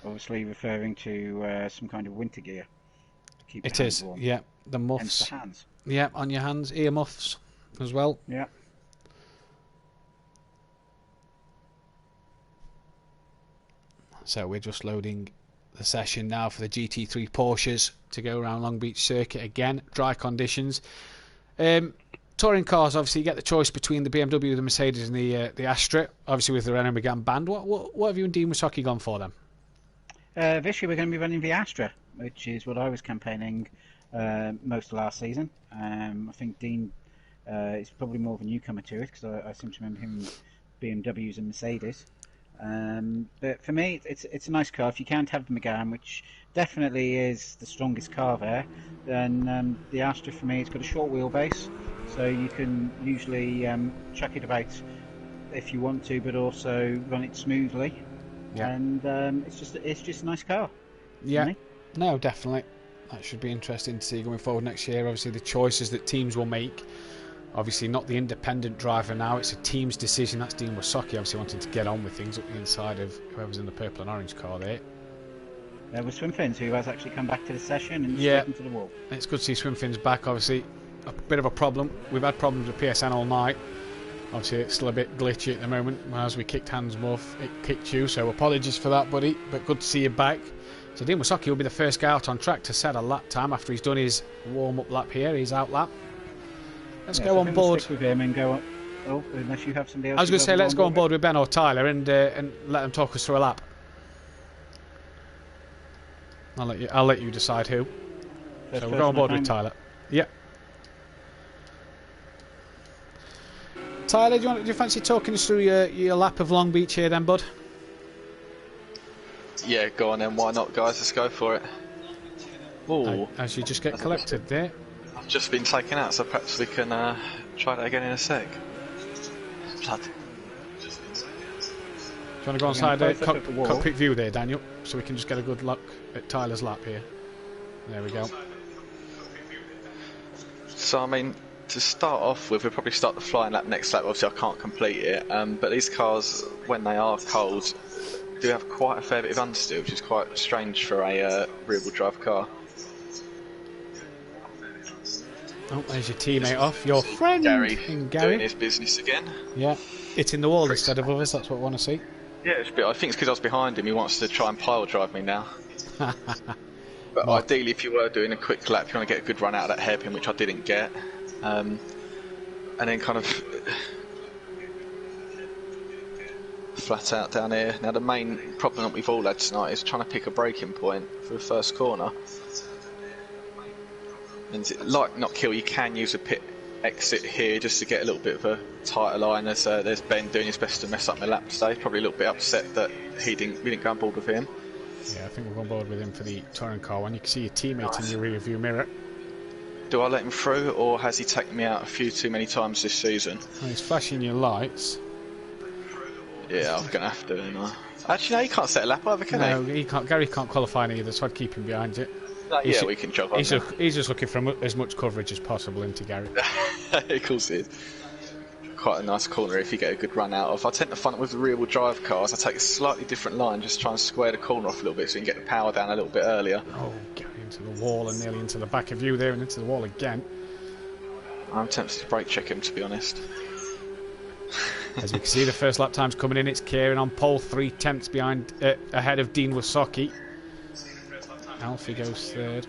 Speaker 2: Obviously referring to some kind of winter gear. To keep
Speaker 1: it is,
Speaker 2: warm.
Speaker 1: yeah. The muffs.
Speaker 2: Hence the hands.
Speaker 1: Yeah, on your hands, ear muffs as well.
Speaker 2: Yeah.
Speaker 1: So we're just loading the session now for the GT3 Porsches to go around Long Beach Circuit again. Dry conditions. Touring cars, obviously, you get the choice between the BMW, the Mercedes, and the Astra. Obviously, with the Renault Megane band. What have you and Dean Wysocki gone for then?
Speaker 2: This year we're going to be running the Astra, which is what I was campaigning most of last season. I think Dean is probably more of a newcomer to it because I seem to remember him BMWs and Mercedes. But for me, it's a nice car. If you can't have the Megane, which definitely is the strongest car there, then the Astra for me, it's got a short wheelbase, so you can usually chuck it about if you want to, but also run it smoothly. Yeah. And it's just a nice car.
Speaker 1: Yeah. No, definitely. That should be interesting to see going forward next year. Obviously, the choices that teams will make. Obviously not the independent driver now, it's a team's decision. That's Dean Wysocki obviously wanting to get on with things up the inside of whoever's in the purple and orange car there.
Speaker 2: With Swimfins, who has actually come back to the session and straight into the wall.
Speaker 1: It's good to see Swimfins back. Obviously a bit of a problem. We've had problems with PSN all night. Obviously, it's still a bit glitchy at the moment. As we kicked Hansmuff, it kicked you, so apologies for that, buddy. But good to see you back. So Dean Wasocki will be the first guy out on track to set a lap time after he's done his warm-up lap here. He's out lap. Let's go on board.
Speaker 2: Stick with him and go. Oh, unless you have somebody else.
Speaker 1: I was going to say, let's go on board with Ben or Tyler and let them talk us through a lap. I'll let you decide who. So we'll go on board with Tyler. Yeah. Tyler, do you fancy talking us through your lap of Long Beach here then, bud?
Speaker 3: Yeah, go on then. Why not, guys? Let's go for it. Ooh.
Speaker 1: As you just get collected there.
Speaker 3: I've just been taken out, so perhaps we can try that again in a sec. Blood.
Speaker 1: Do you want to go inside the cockpit view there, Daniel, so we can just get a good look at Tyler's lap here? There we go.
Speaker 3: So, I mean, to start off with, we'll probably start the flying lap next lap. Obviously, I can't complete it, but these cars, when they are cold, do have quite a fair bit of understeer, which is quite strange for a rear-wheel drive car.
Speaker 1: Oh, there's your teammate off. Your friend,
Speaker 3: Gary,
Speaker 1: Gary,
Speaker 3: doing his business again.
Speaker 1: Yeah, hitting the wall instead of us. That's what we want to see.
Speaker 3: Yeah, I think it's because I was behind him. He wants to try and pile drive me now. But
Speaker 1: Well,
Speaker 3: ideally, if you were doing a quick lap, you want to get a good run out of that hairpin, which I didn't get. And then kind of flat out down here. Now, the main problem that we've all had tonight is trying to pick a braking point for the first corner. And like Not Kill, you can use a pit exit here just to get a little bit of a tighter line. There's Ben doing his best to mess up my lap today. Probably a little bit upset that we didn't go on board with him.
Speaker 1: yeah, I think we're on board with him for the touring car one. You can see your teammate in your rear view mirror.
Speaker 3: Do I let him through, or has he taken me out a few too many times this season?
Speaker 1: And he's flashing your lights.
Speaker 3: Yeah, I'm going to have to, aren't I? Actually, no, he can't set a lap either, can
Speaker 1: No, he can't. Gary can't qualify either, so I'd keep him behind you.
Speaker 3: No, yeah, we can jog on.
Speaker 1: He's just looking for as much coverage as possible into Gary.
Speaker 3: Of course it is. Quite a nice corner if you get a good run out of. I tend to find it with the rear-wheel drive cars, I take a slightly different line, just try and square the corner off a little bit so you can get the power down a little bit earlier.
Speaker 1: Oh, Gary into the wall and nearly into the back of you there and into the wall again.
Speaker 3: I'm tempted to brake check him, to be honest.
Speaker 1: As we can see, the first lap time's coming in. It's Kieran on pole, 3/10 behind, ahead of Dean Wasocki. Alfie goes third.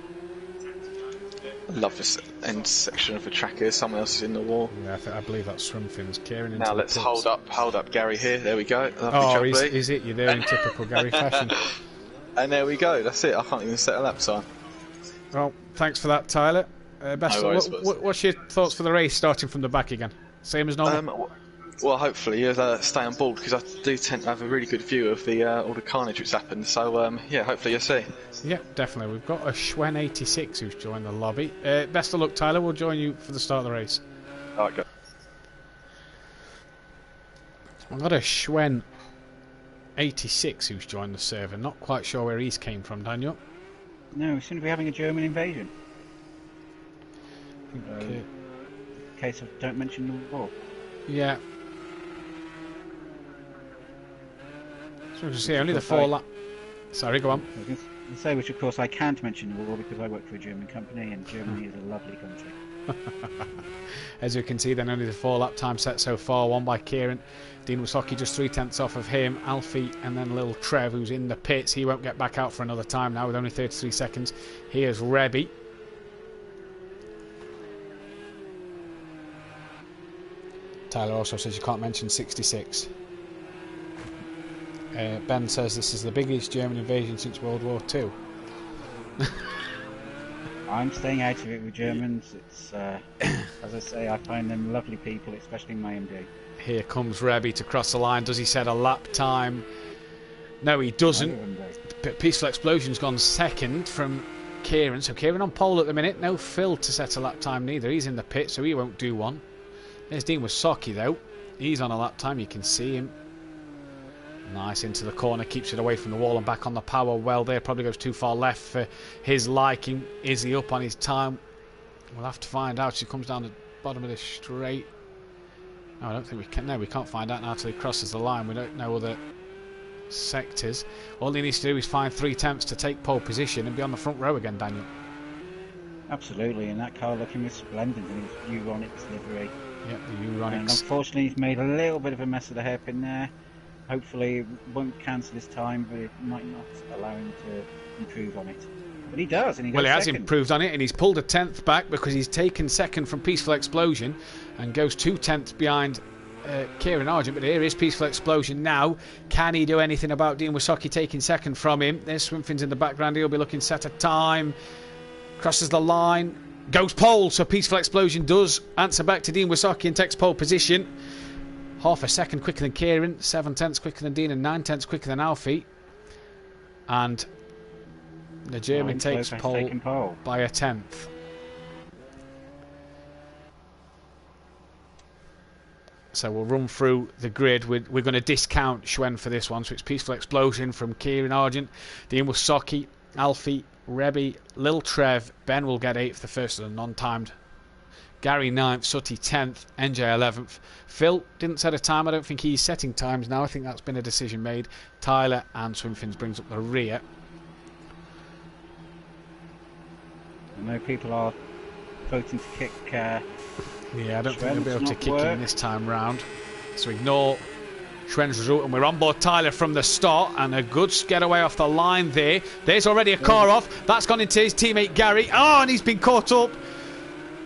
Speaker 3: I love this end section of the track here. Someone else is in the wall.
Speaker 1: Yeah, I believe that's Swimfins. Kieran into
Speaker 3: Now
Speaker 1: the
Speaker 3: let's
Speaker 1: pits.
Speaker 3: hold up Gary here. There we go. Lovely
Speaker 1: Oh,
Speaker 3: job,
Speaker 1: he's it you there in typical Gary fashion.
Speaker 3: And there we go. That's it. I can't even set a lap time.
Speaker 1: Well, thanks for that, Tyler. Best.
Speaker 3: No worries,
Speaker 1: What's your thoughts for the race starting from the back again? Same as normal.
Speaker 3: Well, hopefully you'll stay on board because I do tend to have a really good view of the all the carnage that's happened. So yeah, hopefully you'll see.
Speaker 1: Yeah, definitely. We've got a Schwen86 who's joined the lobby. Best of luck, Tyler. We'll join you for the start of the race.
Speaker 3: All right, go.
Speaker 1: I've got a Schwen86 who's joined the server. Not quite sure where he's came from, Daniel.
Speaker 2: No, we seem to be having a German invasion.
Speaker 1: Okay.
Speaker 2: In case of don't mention the war.
Speaker 1: Yeah. So we can see only the 4 lap. Sorry, go on.
Speaker 2: I was going to say, which of course I can't mention the war because I work for a German company and Germany is a lovely country.
Speaker 1: As you can see, then only the 4 lap time set so far. One by Kieran. Dean Wasocki just 3/10 off of him. Alfie and then little Trev who's in the pits. He won't get back out for another time now with only 33 seconds. Here's Rebby. Tyler also says you can't mention 66. Ben says this is the biggest German invasion since World War II.
Speaker 2: I'm staying out of it with Germans. It's as I say, I find them lovely people, especially in my MD.
Speaker 1: Here comes Rebby to cross the line. Does he set a lap time? No, he doesn't. Peaceful Explosion's gone second from Kieran. So Kieran on pole at the minute. No Phil to set a lap time neither. He's in the pit, so he won't do one. There's Dean Wasocki though. He's on a lap time. You can see him. Nice into the corner. Keeps it away from the wall and back on the power well there. Probably goes too far left for his liking. Is he up on his time? We'll have to find out. She comes down the bottom of this straight. No, I don't think we can. No, we can't find out now until he crosses the line. We don't know other sectors. All he needs to do is find 3 attempts to take pole position and be on the front row again, Daniel.
Speaker 2: Absolutely, and that car looking resplendent in his Euronics livery.
Speaker 1: Yeah, the
Speaker 2: And
Speaker 1: Euronics.
Speaker 2: unfortunately, he's made a little bit of a mess of the hairpin there. Hopefully, it won't cancel this time, but it might not allow him to improve on it. But he does, and he goes
Speaker 1: Well, he has
Speaker 2: second.
Speaker 1: improved on it, and he's pulled a 10th back because he's taken second from Peaceful Explosion and goes 2/10 behind Kieran Argent. But here is Peaceful Explosion now. Can he do anything about Dean Wysocki taking second from him? There's Swinfins in the background. He'll be looking set a time. Crosses the line. Goes pole, so Peaceful Explosion does answer back to Dean Wysocki and takes pole position. Half a second quicker than Kieran, 7/10 quicker than Dean, and 9/10 quicker than Alfie. And the German takes pole by a 10th. So we'll run through the grid. We're going to discount Schwen for this one. So it's Peaceful Explosion from Kieran Argent, Dean Wysocki, Alfie, Rebby, Lil Trev. Ben will get 8th, the first of the non-timed. Gary 9th, Sutty 10th, NJ 11th. Phil didn't set a time. I don't think he's setting times now. I think that's been a decision made. Tyler and Swinfins brings up the rear.
Speaker 2: I know people are voting to kick.
Speaker 1: Yeah, I don't think they'll be able to
Speaker 2: Schwen's
Speaker 1: kick
Speaker 2: not
Speaker 1: him this time round. So ignore Schwen's result, and we're on board Tyler from the start, and a good getaway off the line there. There's already a car off. That's gone into his teammate Gary. Oh, and he's been caught up.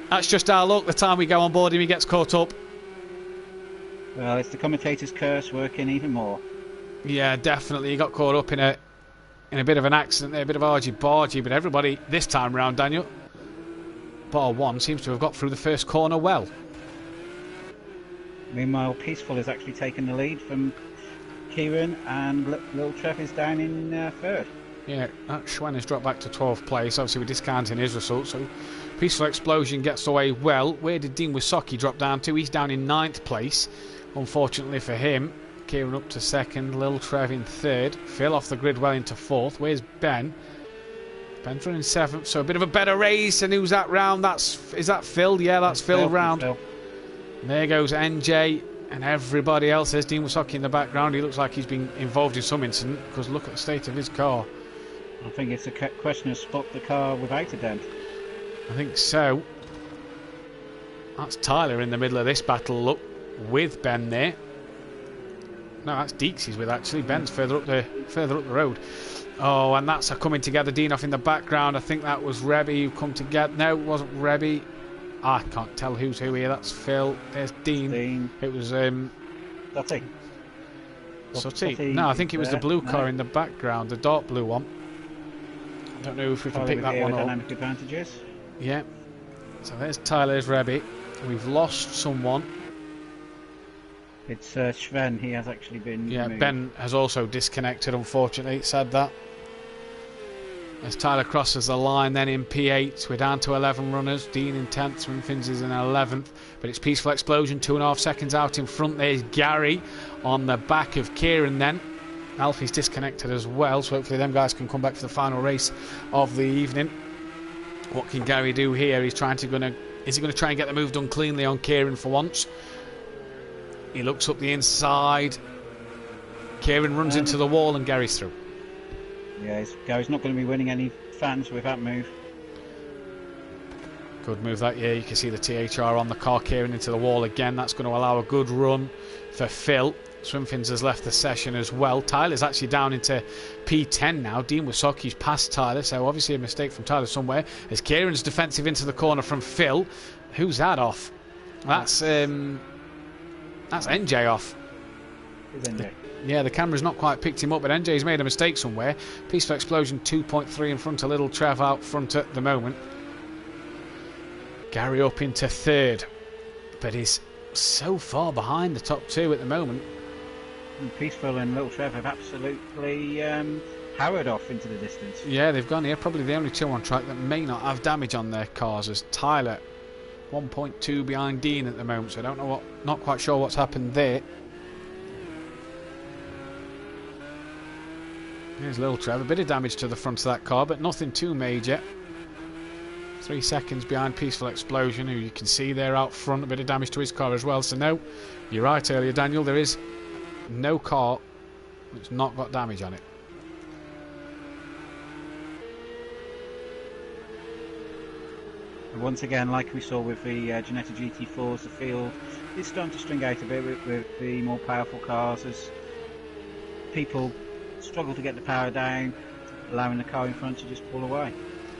Speaker 1: That's just our luck. The time we go on board him, he gets caught up.
Speaker 2: Well, it's the commentator's curse working even more.
Speaker 1: Yeah, definitely. He got caught up in a bit of an accident there, a bit of argy-bargy, but everybody this time round, Daniel, bar one, seems to have got through the first corner well.
Speaker 2: Meanwhile, Peaceful has actually taken the lead from Kieran, and Lil Trev is down in third.
Speaker 1: Yeah, that Schwen has dropped back to 12th place. Obviously, we're discounting his result, so Peaceful Explosion gets away well. Where did Dean Wysocki drop down to? He's down in 9th place. Unfortunately for him, Kieran up to 2nd, Lil Trev in 3rd. Phil off the grid well into 4th. Where's Ben? Ben's running 7th, so a bit of a better race. And who's that round? Is that Phil? Yeah, that's Phil round.
Speaker 2: Phil.
Speaker 1: And there goes NJ and everybody else. There's Dean Wysocki in the background. He looks like he's been involved in some incident, because look at the state of his car.
Speaker 2: I think it's a question of spot the car without a dent.
Speaker 1: I think so. That's Tyler in the middle of this battle, look, with Ben there. No, that's Deeks he's with, actually. Ben's further up the road. Oh, and that's a coming together. Dean off in the background. I think that was Rebby who come together. No, it wasn't Rebby. I can't tell who's who here. That's Phil. There's Dean. It was
Speaker 2: Sutty.
Speaker 1: Sutty. No, I think it was the blue car in the background, the dark blue one. I don't know if we can pick that one up.
Speaker 2: Dynamic advantages.
Speaker 1: Yeah. So there's Tyler's Rebby. We've lost someone.
Speaker 2: It's Schwen. He has actually been removed.
Speaker 1: Ben has also disconnected, unfortunately. Said that. As Tyler crosses the line then in P8, we're down to 11 runners. Dean in 10th, Swinfins is in 11th. But it's Peaceful Explosion, 2.5 seconds out in front. There's Gary on the back of Kieran then. Alfie's disconnected as well, so hopefully them guys can come back for the final race of the evening. What can Gary do here? Is he going to try and get the move done cleanly on Kieran for once? He looks up the inside. Kieran runs into the wall and Gary's through.
Speaker 2: Yeah, Gary's not going to be winning any fans with that move.
Speaker 1: Good move that, yeah. You can see the THR on the car. Kieran into the wall again. That's going to allow a good run for Phil. Swinfins has left the session as well. Tyler's actually down into P10 now. Dean Wysocki's past Tyler, so obviously a mistake from Tyler somewhere. As Kieran's defensive into the corner from Phil. Who's that off? That's NJ off.
Speaker 2: Who's NJ?
Speaker 1: Yeah, the camera's not quite picked him up, but NJ's made a mistake somewhere. Peaceful Explosion 2.3 in front of Little Trev out front at the moment. Gary up into 3rd, but he's so far behind the top 2 at the moment.
Speaker 2: And Peaceful and Little Trev have absolutely harrowed off into the distance.
Speaker 1: Yeah, they've gone here. Probably the only 2 on track that may not have damage on their cars, as Tyler 1.2 behind Dean at the moment, so I don't know not quite sure what's happened there. Here's Little Trev, a bit of damage to the front of that car, but nothing too major. 3 seconds behind Peaceful Explosion, who you can see there out front, a bit of damage to his car as well. So no, you're right earlier, Daniel, there is no car that's not got damage on it.
Speaker 2: once again, like we saw with the Ginetta GT4s, the field is starting to string out a bit with the more powerful cars as people struggle to get the power down, allowing the car in front to just pull away.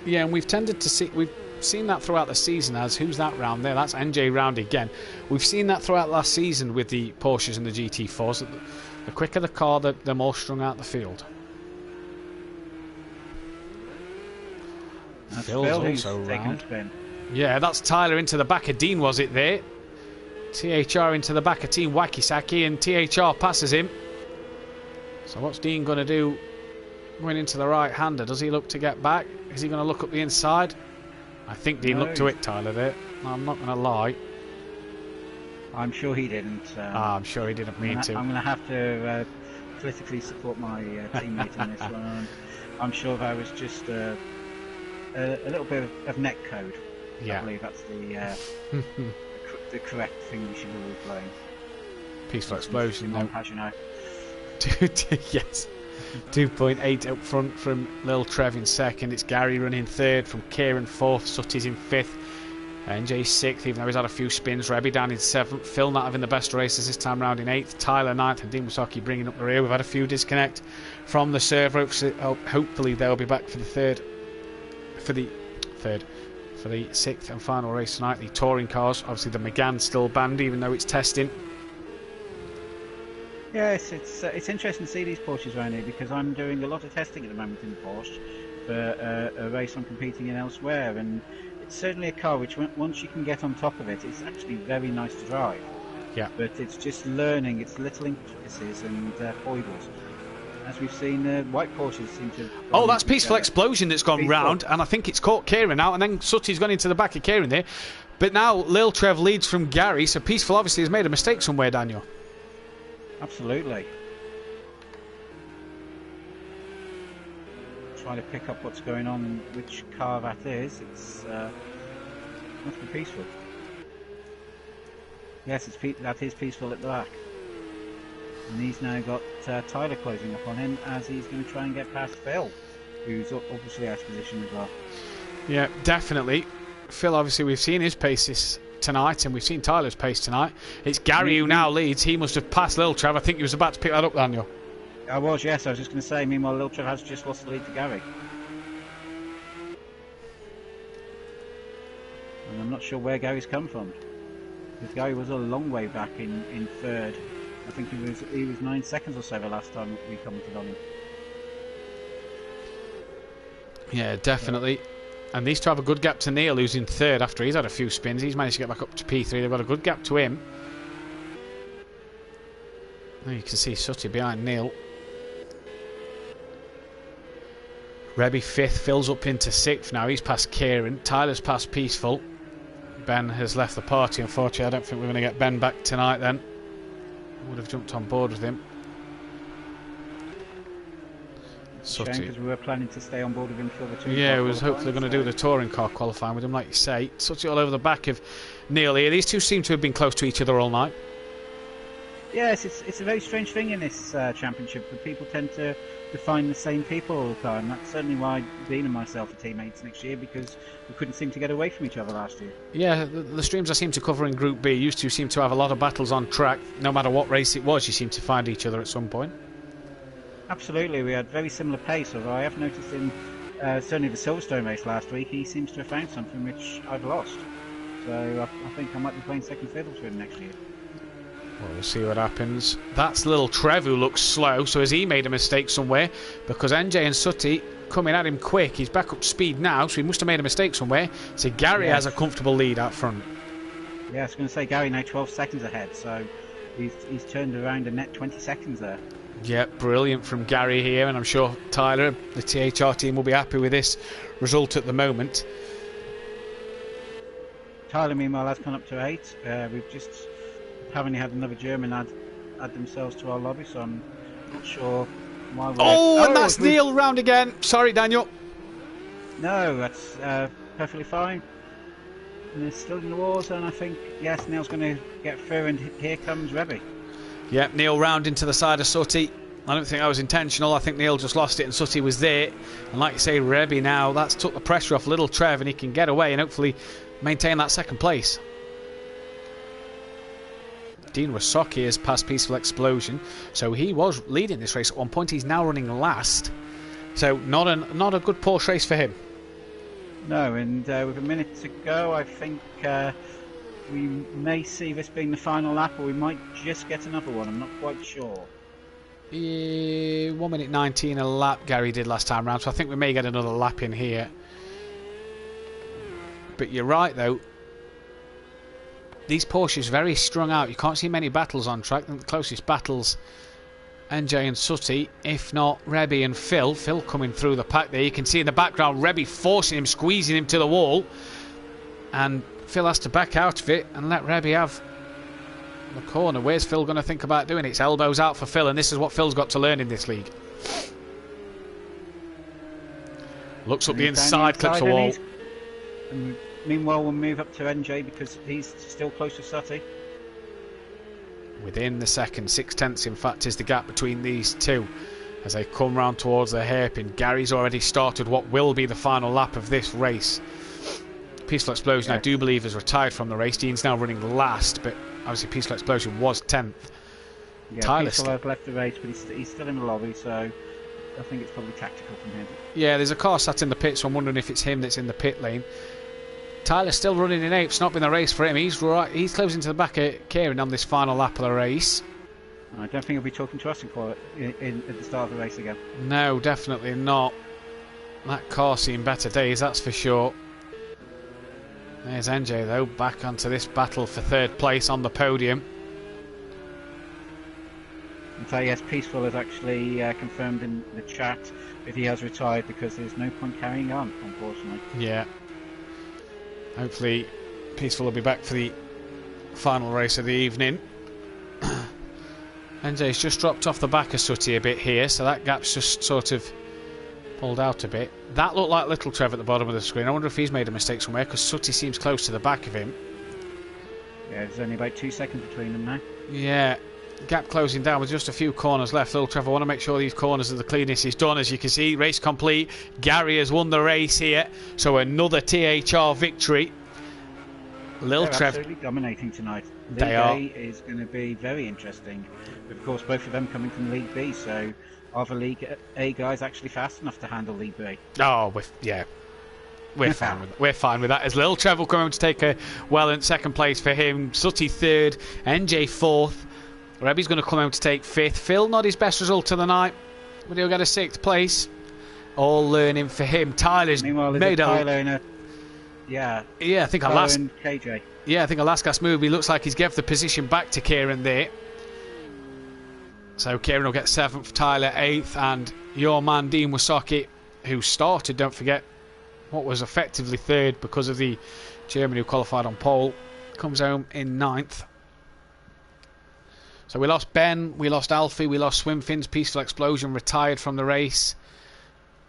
Speaker 1: Yeah, and we've seen that throughout the season. As who's that round there? That's NJ round again. We've seen that throughout last season with the Porsches and the GT4s. The quicker the car, the more strung out the field.
Speaker 2: That's
Speaker 1: Phil's
Speaker 2: Phil
Speaker 1: also
Speaker 2: who's taking a
Speaker 1: round.
Speaker 2: spin.
Speaker 1: Yeah, that's Tyler into the back of Dean, was it there? THR into the back of Team Wakisaki, and THR passes him. So what's Dean going to do going into the right-hander? Does he look to get back? Is he going to look up the inside? I think Dean looked to it, Tyler, there. I'm not going to lie.
Speaker 2: I'm sure he didn't.
Speaker 1: I'm sure he didn't mean to.
Speaker 2: I'm going to have to politically support my teammate in this one. I'm sure that was just a little bit of net code.
Speaker 1: Yeah.
Speaker 2: I believe that's the correct thing we should all be playing.
Speaker 1: Peaceful explosion, though.
Speaker 2: As you know.
Speaker 1: Yes. 2.8 up front from Lil Trev in second. It's Gary running third, from Kieran fourth, Sutty's in fifth, NJ sixth, even though he's had a few spins. Rebby down in seventh, Phil not having the best races this time round in eighth, Tyler ninth, and Dean Wasaki bringing up the rear. We've had a few disconnect from the serve ropes. Hopefully they'll be back for the sixth and final race tonight. The touring cars, obviously the Megane still banned, even though it's testing.
Speaker 2: Yes, it's interesting to see these Porsches around here because I'm doing a lot of testing at the moment in the Porsche for a race I'm competing in elsewhere, and it's certainly a car which once you can get on top of it, it's actually very nice to drive.
Speaker 1: Yeah.
Speaker 2: But it's just learning its little intricacies and foibles. As we've seen, white Porsches seem to...
Speaker 1: Oh, that's Peaceful Explosion that's gone round, and I think it's caught Kieran out, and then Sutty's gone into the back of Kieran there. But now Lil Trev leads from Gary, so Peaceful obviously has made a mistake somewhere, Daniel.
Speaker 2: Absolutely. Trying to pick up what's going on and which car that is. It's must be Peaceful. Yes, that is Peaceful at the back. And he's now got Tyler closing up on him as he's going to try and get past Phil, who's obviously out of position as well.
Speaker 1: Yeah, definitely. Phil, obviously, we've seen his paces tonight, and we've seen Tyler's pace tonight. It's Gary who now leads. He must have passed Lil Trev. I think he was about to pick that up, Daniel.
Speaker 2: I was, yes. I was just going to say, meanwhile, Lil Trev has just lost the lead to Gary. And I'm not sure where Gary's come from. Because Gary was a long way back in third. I think he was 9 seconds or so the last time we commented on him.
Speaker 1: Yeah, definitely. And these two have a good gap to Neil, who's in third after he's had a few spins. He's managed to get back up to P3. They've got a good gap to him. Now you can see Sutty behind Neil. Rebby fifth, Phil's up into sixth now. He's past Kieran. Tyler's past Peaceful. Ben has left the party, unfortunately. I don't think we're going to get Ben back tonight then. Would have jumped on board with him.
Speaker 2: Shame, because we were planning to stay on board with him for the touring
Speaker 1: yeah,
Speaker 2: car
Speaker 1: we was hopefully going to do the touring car qualifying with him, like you say. Sutty all over the back of Neil here. These two seem to have been close to each other all night.
Speaker 2: Yes, it's a very strange thing in this championship that people tend to find the same people all the time. That's certainly why Dean and myself are teammates next year, because we couldn't seem to get away from each other last year.
Speaker 1: Yeah, the streams I seem to cover in Group B used to seem to have a lot of battles on track. No matter what race it was, you seem to find each other at some point.
Speaker 2: Absolutely, we had very similar pace, although I have noticed in certainly the Silverstone race last week, he seems to have found something which I've lost. So I think I might be playing second fiddle to him next year.
Speaker 1: Well, we'll see what happens. That's Lil Trev who looks slow, so has he made a mistake somewhere? Because NJ and Sutty coming at him quick. He's back up to speed now, so he must have made a mistake somewhere. So Gary has a comfortable lead out front.
Speaker 2: Yeah, I was going to say Gary now 12 seconds ahead, so he's turned around a net 20 seconds there.
Speaker 1: Yeah, brilliant from Gary here, and I'm sure Tyler, the THR team, will be happy with this result at the moment.
Speaker 2: Tyler, meanwhile, has gone up to 8. We've just apparently had another German add themselves to our lobby, so I'm not sure why we're...
Speaker 1: and that's Neil round again. Sorry, Daniel.
Speaker 2: No, that's perfectly fine. And they're still in the wars, and I think, yes, Neil's going to get through, and here comes Rebby.
Speaker 1: Yeah, Neil round into the side of Sutty. I don't think that was intentional. I think Neil just lost it and Sutty was there. And like you say, Rebby now, that's took the pressure off Little Trev and he can get away and hopefully maintain that second place. Dean Wysocki has passed Peaceful Explosion, so he was leading this race at one point. He's now running last, so not a good Porsche race for him.
Speaker 2: No, and with a minute to go, I think we may see this being the final lap, or we might just get another one. I'm not quite sure.
Speaker 1: 1 minute 19 a lap Gary did last time round, so I think we may get another lap in here. But you're right though, these Porsches very strung out. You can't see many battles on track. The closest battles, NJ and Sutty, if not Rebby and Phil. Phil coming through the pack there. You can see in the background Rebby forcing him, squeezing him to the wall, and Phil has to back out of it and let Rebby have the corner. Where's Phil going to think about doing it? It's elbows out for Phil, and this is what Phil's got to learn in this league. Looks up the inside, clips the wall.
Speaker 2: And meanwhile, we'll move up to NJ because he's still close to Sutty.
Speaker 1: Within the second, 6/10 in fact is the gap between these two as they come round towards the hairpin. Gary's already started what will be the final lap of this race. Peaceful Explosion, yes, I do believe, is retired from the race. Dean's now running last, but obviously Peaceful Explosion was 10th.
Speaker 2: Yeah, Tyler Peaceful has left the race, but he's still in the lobby, so I think it's probably tactical from him. Yeah,
Speaker 1: there's a car sat in the pit, so I'm wondering if it's him that's in the pit lane. Tyler's still running in 8th. It's not been the race for him. He's closing to the back of Kieran on this final lap of the race.
Speaker 2: I don't think he'll be talking to us at the start of the race again.
Speaker 1: No, definitely not. That car's seen better days, that's for sure. There's NJ though, back onto this battle for 3rd place on the podium.
Speaker 2: And so yes, Peaceful has actually confirmed in the chat that he has retired because there's no point carrying on, unfortunately.
Speaker 1: Yeah. Hopefully Peaceful will be back for the final race of the evening. NJ's just dropped off the back of Sutty a bit here, so that gap's just sort of pulled out a bit. That looked like Little Trev at the bottom of the screen. I wonder if he's made a mistake somewhere, because Sutty seems close to the back of him.
Speaker 2: Yeah, there's only about 2 seconds between them now.
Speaker 1: Yeah, gap closing down with just a few corners left. Little Trev, I want to make sure these corners of the cleanest is done. As you can see, race complete. Gary has won the race here, so another THR victory. Lil
Speaker 2: They're
Speaker 1: Trev
Speaker 2: absolutely dominating tonight. League
Speaker 1: They are.
Speaker 2: A is going to be very interesting. Of course, both of them coming from League B, so are the League A guys actually fast enough to handle League B?
Speaker 1: Oh, we're fine with we're fine with that. As Lil Trev will come home to take a well in 2nd place for him. Sutty 3rd, NJ 4th. Rebby's going to come home to take 5th. Phil, not his best result of the night, but he'll get a 6th place. All learning for him. Tyler's made a.
Speaker 2: Yeah,
Speaker 1: I think our last
Speaker 2: KJ.
Speaker 1: Yeah, I think a last gas move. He looks like he's gave the position back to Kieran there. So Kieran will get 7th, Tyler 8th, and your man Dean Wysocki, who started, don't forget, what was effectively 3rd because of the German who qualified on pole, comes home in 9th. So we lost Ben, we lost Alfie, we lost Swimfins. Peaceful Explosion retired from the race.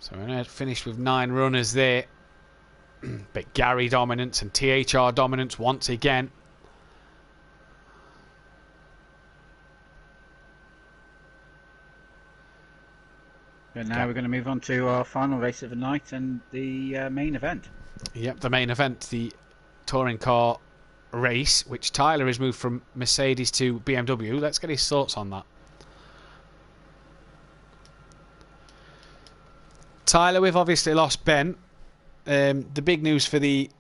Speaker 1: So we're going to finish with 9 runners there. But Gary dominance and THR dominance once again.
Speaker 2: And now we're going to move on to our final race of the night and the main event.
Speaker 1: Yep, the main event, the touring car race, which Tyler has moved from Mercedes to BMW. Let's get his thoughts on that. Tyler, we've obviously lost Ben. The big news for the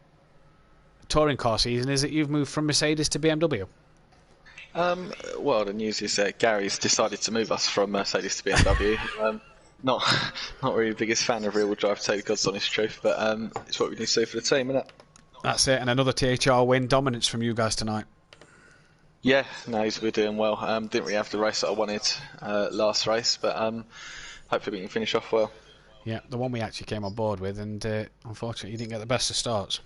Speaker 1: touring car season is that you've moved from Mercedes to BMW.
Speaker 3: Well, the news is that Gary's decided to move us from Mercedes to BMW. Not really the biggest fan of rear-wheel drive, to tell you God's honest truth, but it's what we need to do for the team, isn't it?
Speaker 1: That's it, and another THR win, dominance from you guys tonight.
Speaker 3: Yeah, no, we're doing well. Didn't really have the race that I wanted last race, but hopefully we can finish off well.
Speaker 1: Yeah, the one we actually came on board with, and unfortunately you didn't get the best of starts.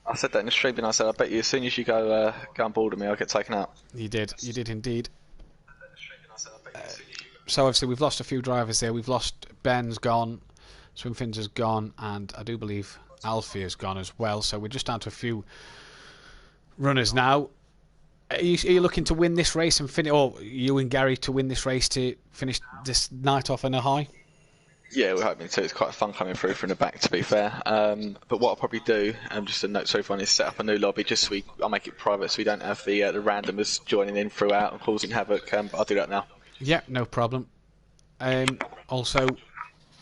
Speaker 3: I said that in the stream, and I said, I bet you as soon as you go on board with me, I'll get taken out.
Speaker 1: You did indeed. So obviously we've lost a few drivers there. We've lost Ben's gone, Swimfins has gone, and I do believe Alfie has gone as well. So we're just down to a few runners now. Are you looking to win this race and finish, or you and Gary to win this race to finish this night off on a high?
Speaker 3: Yeah, we're hoping to. It's quite fun coming through from the back, to be fair. But what I'll probably do, just a note to everyone, is set up a new lobby just so I'll make it private so we don't have the randomers joining in throughout and causing havoc. But I'll do that now.
Speaker 1: Yeah, no problem. Also,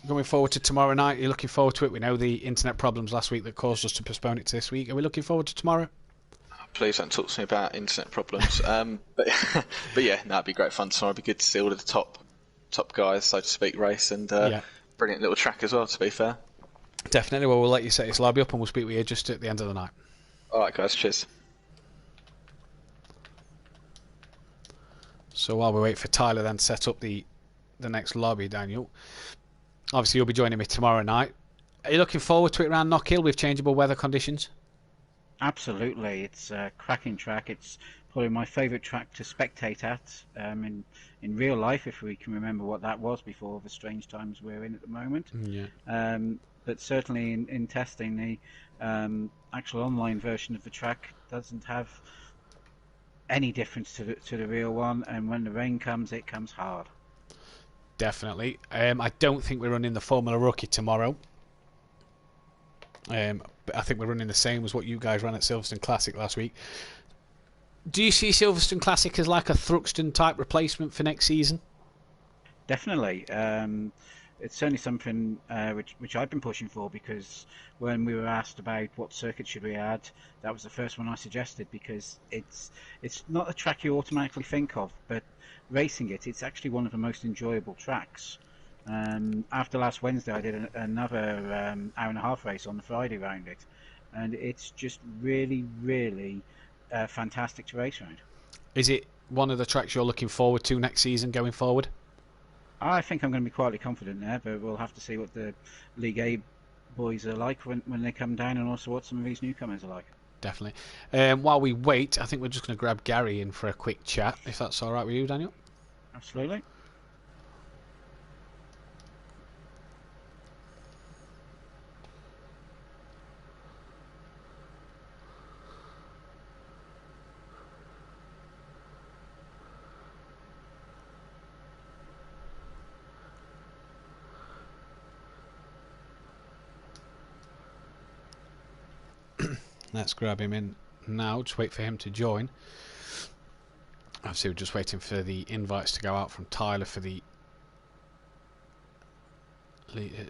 Speaker 1: going forward to tomorrow night, you're looking forward to it? We know the internet problems last week that caused us to postpone it to this week. Are we looking forward to tomorrow?
Speaker 3: Please don't talk to me about internet problems. But yeah, no, it'd be great fun tomorrow. It'd be good to see all of the top guys, so to speak, race, and brilliant little track as well, to be fair.
Speaker 1: Definitely. Well, we'll let you set this lobby up and we'll speak with you just at the end of the night.
Speaker 3: Alright guys, cheers.
Speaker 1: So while we wait for Tyler then to set up the next lobby, Daniel, obviously you'll be joining me tomorrow night. Are you looking forward to it around Knockhill with changeable weather conditions?
Speaker 2: Absolutely, it's a cracking track. It's probably my favourite track to spectate at in real life, if we can remember what that was before the strange times we're in at the moment.
Speaker 1: Yeah.
Speaker 2: But certainly in testing, the actual online version of the track doesn't have any difference to the real one, and when the rain comes, it comes hard.
Speaker 1: Definitely. I don't think we're running the Formula Rookie tomorrow. But I think we're running the same as what you guys ran at Silverstone Classic last week. Do you see Silverstone Classic as like a Thruxton type replacement for next season?
Speaker 2: Definitely. It's certainly something which I've been pushing for, because when we were asked about what circuit should we add, that was the first one I suggested, because it's not a track you automatically think of, but racing it's actually one of the most enjoyable tracks. After last Wednesday, I did another hour and a half race on the Friday round it, and it's just really, really fantastic to race around.
Speaker 1: Is it one of the tracks you're looking forward to next season going forward?
Speaker 2: I think I'm going to be quietly confident there, but we'll have to see what the League A boys are like when they come down, and also what some of these newcomers are like.
Speaker 1: Definitely. While we wait, I think we're just going to grab Gary in for a quick chat, if that's all right with you, Daniel.
Speaker 2: Absolutely.
Speaker 1: Let's grab him in now. Just wait for him to join. Obviously, we're just waiting for the invites to go out from Tyler for the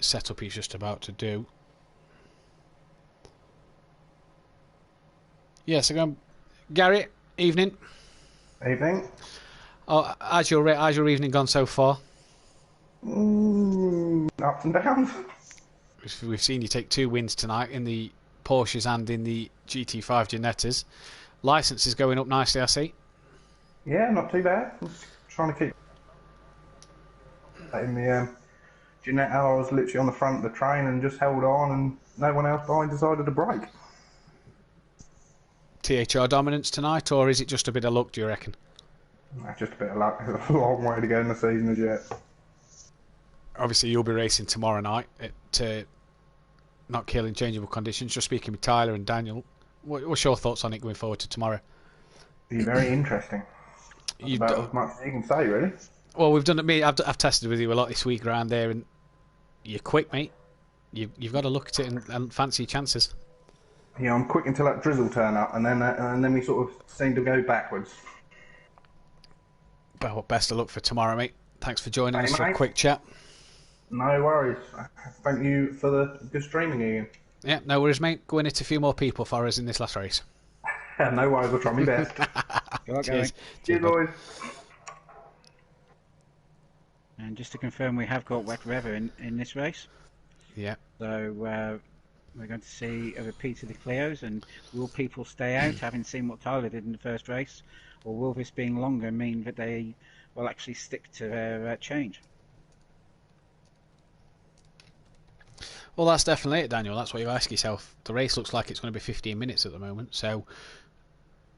Speaker 1: setup he's just about to do. Yes, again, Gary. Evening.
Speaker 5: Evening.
Speaker 1: Oh, how's your evening gone so far?
Speaker 5: Ups and downs.
Speaker 1: We've seen you take 2 wins tonight in the Porsches and in the GT5 Ginettas. Licence is going up nicely, I see.
Speaker 5: Yeah, not too bad. Just trying to keep in the Ginetta. I was literally on the front of the train and just held on, and no one else behind decided to brake.
Speaker 1: THR dominance tonight, or is it just a bit of luck, do you reckon?
Speaker 5: Just a bit of luck. There's a long way to go in the season as yet.
Speaker 1: Obviously, you'll be racing tomorrow night at Knockhill in changeable conditions. Just speaking with Tyler and Daniel, what's your thoughts on it going forward to tomorrow?
Speaker 5: Be very interesting. That's about as much as you can say, really.
Speaker 1: Well, we've done it. I've tested with you a lot this week around there, and you're quick, mate. You've got to look at it and fancy your chances.
Speaker 5: Yeah, I'm quick until that drizzle turn up, and then we sort of seem to go backwards.
Speaker 1: Well, best of luck for tomorrow, mate. Thanks for joining us for a
Speaker 5: mate.
Speaker 1: quick chat.
Speaker 5: No worries. Thank you for the good streaming, Ian.
Speaker 1: Yeah, no worries, mate. Go and hit a few more people for us in this last race.
Speaker 5: No worries, I'll try my best.
Speaker 1: Cheers.
Speaker 5: Cheers, boys.
Speaker 2: And just to confirm, we have got wet weather in this race.
Speaker 1: Yeah.
Speaker 2: So we're going to see a repeat of the Clios, and will people stay out, having seen what Tyler did in the first race, or will this being longer mean that they will actually stick to their change?
Speaker 1: Well, that's definitely it, Daniel. That's what you ask yourself. The race looks like it's going to be 15 minutes at the moment, so